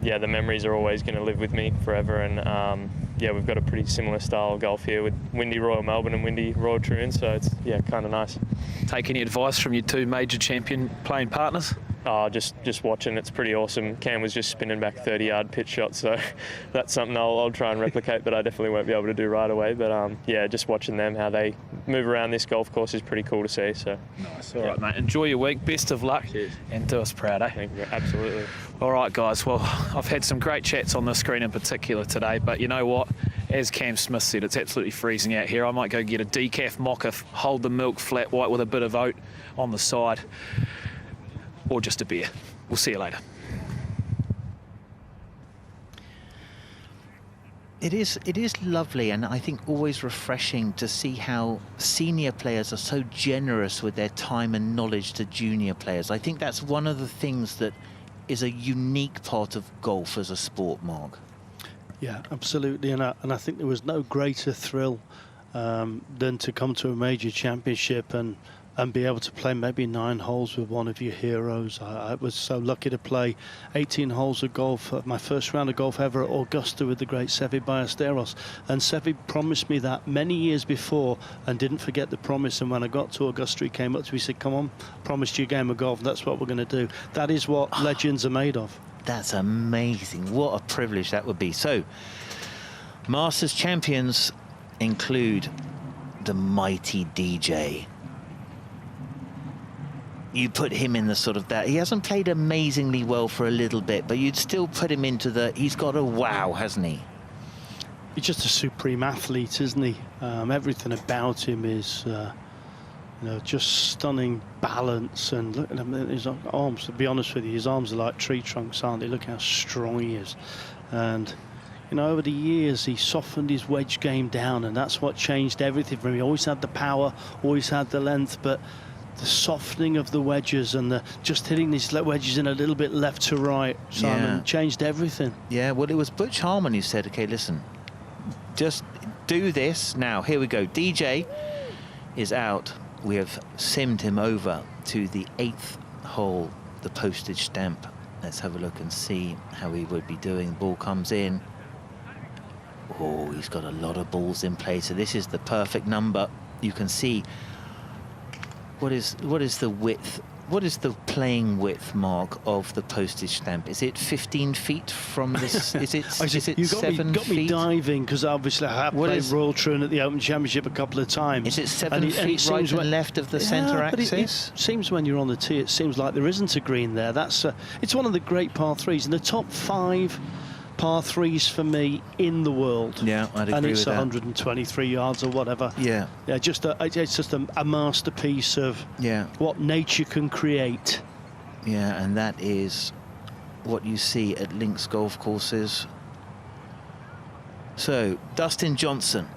Yeah, the memories are always going to live with me forever, and yeah, we've got a pretty similar style of golf here with windy Royal Melbourne and windy Royal Troon, so it's kind of nice. Take any advice from your 2 major champion playing partners? Oh, just watching, it's pretty awesome. Cam was just spinning back 30-yard pitch shots, so that's something I'll try and replicate, but I definitely won't be able to do right away. But yeah, just watching them, how they move around this golf course is pretty cool to see. So nice. All right, mate. Enjoy your week. Best of luck. Cheers. And do us proud, eh? Thank you. Absolutely. All right, guys. Well, I've had some great chats on this screen in particular today, but you know what? As Cam Smith said, it's absolutely freezing out here. I might go get a decaf mocha, hold the milk flat white with a bit of oat on the side, or just a beer. We'll see you later. It is lovely, and I think always refreshing to see how senior players are so generous with their time and knowledge to junior players. I think that's one of the things that is a unique part of golf as a sport, Mark. Yeah, absolutely, and I think there was no greater thrill than to come to a major championship and be able to play maybe 9 holes with one of your heroes. I was so lucky to play 18 holes of golf, my first round of golf ever at Augusta with the great Seve Ballesteros. And Seve promised me that many years before and didn't forget the promise. And when I got to Augusta, he came up to me and said, come on, promised you a game of golf, that's what we're going to do. That is what legends are made of. That's amazing. What a privilege that would be. So, Masters champions include the mighty DJ. You put him in the sort of that. He hasn't played amazingly well for a little bit, but you'd still put him into the. He's got a wow, hasn't he? He's just a supreme athlete, isn't he? Everything about him is, you know, just stunning balance. And look at him, his arms. To be honest with you, his arms are like tree trunks, aren't they? Look how strong he is. And you know, over the years, he softened his wedge game down, and that's what changed everything for him. He always had the power, always had the length, but the softening of the wedges and the just hitting these wedges in a little bit left to right, Simon, changed everything. Yeah, well, it was Butch Harman who said, okay, listen, just do this. Now, here we go. DJ is out. We have simmed him over to the 8th hole, the Postage stamp. Let's have a look and see how he would be doing. Ball comes in. Oh, he's got a lot of balls in play, so this is the perfect number. You can see what is the width, what is the playing width, Mark, of the Postage stamp? Is it 15 feet from this? Is it 7 feet? Got me diving, because obviously I have played Royal Troon at the Open Championship a couple of times. Is it 7 feet right and left of the centre axis? It seems when you're on the tee, it seems like there isn't a green there. That's it's one of the great par 3s in the top 5 par 3s for me in the world. Yeah, I'd agree with that. And it's 123 yards or whatever. Yeah. Yeah, it's just a masterpiece of what nature can create. Yeah, and that is what you see at links golf courses. So, Dustin Johnson,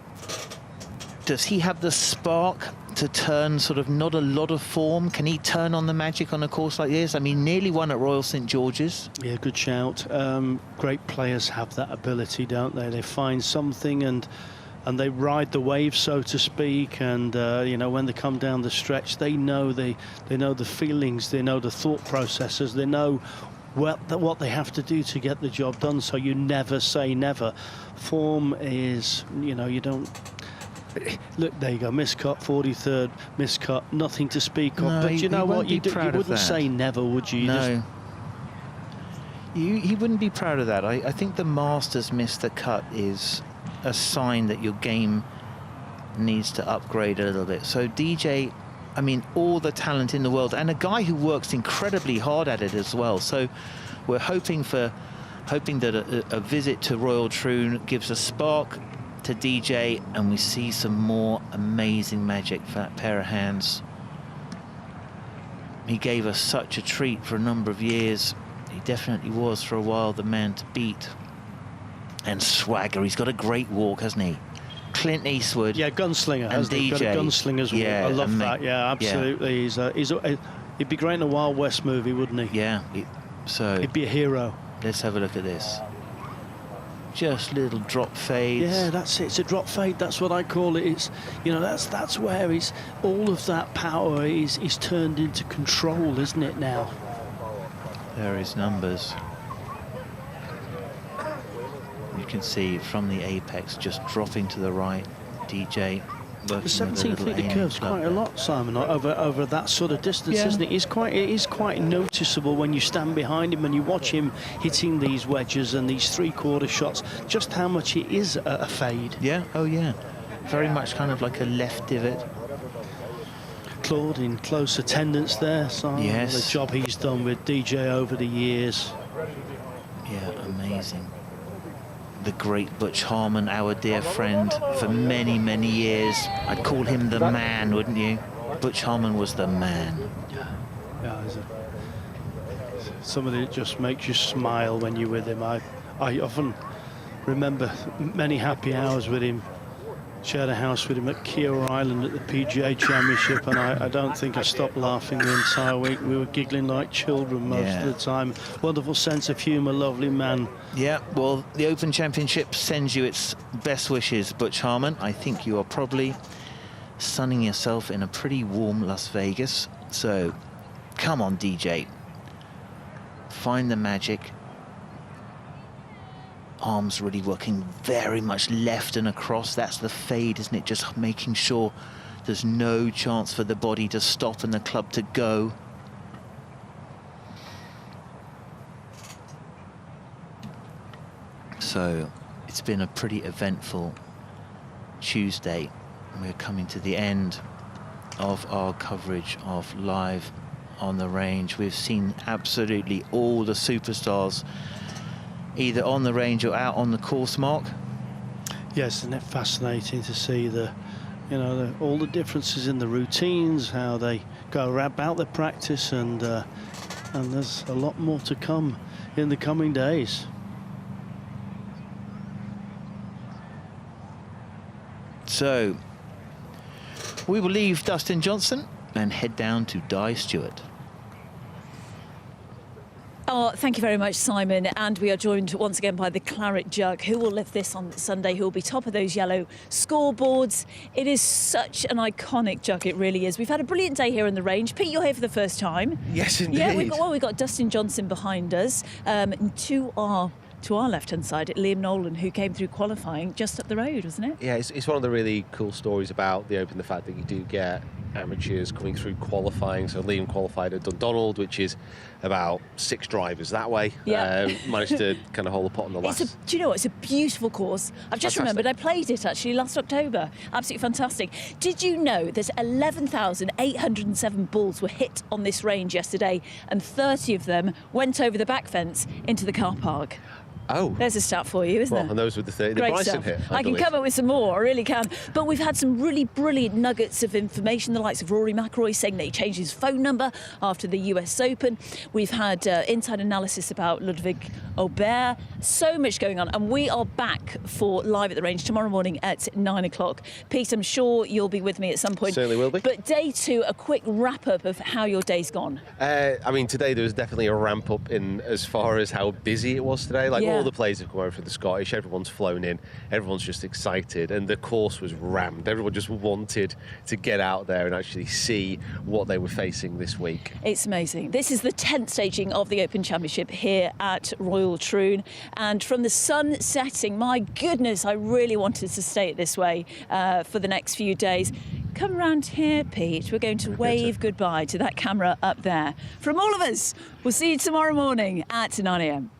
does he have the spark to turn sort of not a lot of form? Can he turn on the magic on a course like this? I mean, nearly won at Royal St George's. Yeah, good shout. Great players have that ability, don't they? They find something and they ride the wave, so to speak. And you know, when they come down the stretch, they know the feelings, they know the thought processes, they know what they have to do to get the job done. So you never say never. Form is, you know, you don't. Look, there you go, miscut, 43rd, miscut, nothing to speak of. No, but you know what, you wouldn't say say never, would you? No. He wouldn't be proud of that. I think the Masters missed the cut is a sign that your game needs to upgrade a little bit. So DJ, I mean, all the talent in the world, and a guy who works incredibly hard at it as well. So we're hoping that a visit to Royal Troon gives a spark to DJ, and we see some more amazing magic for that pair of hands. He gave us such a treat for a number of years. He definitely was for a while the man to beat. And swagger, he's got a great walk, hasn't he? Clint Eastwood. Yeah, gunslinger, and DJ. Got a gunslinger's walk. Yeah, I love that. Yeah, absolutely. Yeah. He'd be great in a Wild West movie, wouldn't he? Yeah. So he'd be a hero. Let's have a look at this. Just little drop fades. Yeah, that's it. It's a drop fade. That's what I call it. It's, you know, that's where it's all of that power is turned into control, isn't it now? There is numbers. You can see from the apex just dropping to the right. DJ. The 17 feet of curve's quite a lot, Simon, over that sort of distance, isn't it? It is quite noticeable when you stand behind him and you watch him hitting these wedges and these three-quarter shots, just how much it is a fade. Yeah, oh yeah. Very much kind of like a left divot. Claude in close attendance there, Simon. Yes. The job he's done with DJ over the years. Yeah, amazing. The great Butch Harman, our dear friend, for many, many years. I'd call him the man, wouldn't you? Butch Harman was the man. Yeah, somebody that just makes you smile when you're with him. I often remember many happy hours with him. Shared a house with him at Kiawah Island at the PGA Championship, and I don't think I stopped laughing the entire week. We were giggling like children most of the time. Wonderful sense of humour, lovely man. Yeah, well, the Open Championship sends you its best wishes, Butch Harman. I think you are probably sunning yourself in a pretty warm Las Vegas. So, come on, DJ. Find the magic. Arms really working very much left and across. That's the fade, isn't it? Just making sure there's no chance for the body to stop and the club to go. So it's been a pretty eventful Tuesday. We're coming to the end of our coverage of Live on the Range. We've seen absolutely all the superstars either on the range or out on the course, Mark. Yes, isn't it fascinating to see all the differences in the routines, how they go about their practice, and there's a lot more to come in the coming days. So we will leave Dustin Johnson and head down to Di Stewart. Oh, thank you very much, Simon. And we are joined once again by the Claret Jug, who will lift this on Sunday, who will be top of those yellow scoreboards. It is such an iconic jug, it really is. We've had a brilliant day here in the range. Pete, you're here for the first time. Yes, indeed. Yeah, we've got Dustin Johnson behind us. To our left-hand side, Liam Nolan, who came through qualifying just up the road, wasn't it? Yeah, it's one of the really cool stories about the Open, the fact that you do get amateurs coming through qualifying. So Liam qualified at Dundonald, which is about 6 drivers that way. Yeah. Managed to kind of hold the pot on the last. Do you know what? It's a beautiful course. I've just remembered I played it actually last October. Absolutely fantastic. Did you know that 11,807 balls were hit on this range yesterday, and 30 of them went over the back fence into the car park? Oh. There's a stat for you, isn't well, there? And those were the 30 Great Bryson stuff. hit. I can come up with some more, I really can. But we've had some really brilliant nuggets of information, the likes of Rory McIlroy saying that he changed his phone number after the US Open. We've had inside analysis about Ludvig Aberg. So much going on. And we are back for Live at the Range tomorrow morning at 9 o'clock. Pete, I'm sure you'll be with me at some point. Certainly will be. But day 2, a quick wrap-up of how your day's gone. I mean, today there was definitely a ramp up in as far as how busy it was today. Like all the players have come over for the Scottish, everyone's flown in, everyone's just excited, and the course was rammed. Everyone just wanted to get out there and actually see what they were facing this week. It's amazing. This is the 10th staging of the Open Championship here at Royal Troon, and from the sun setting, my goodness, I really wanted to stay it this way for the next few days. Come round here, Pete. We're going to wave goodbye to that camera up there. From all of us, we'll see you tomorrow morning at 9 a.m.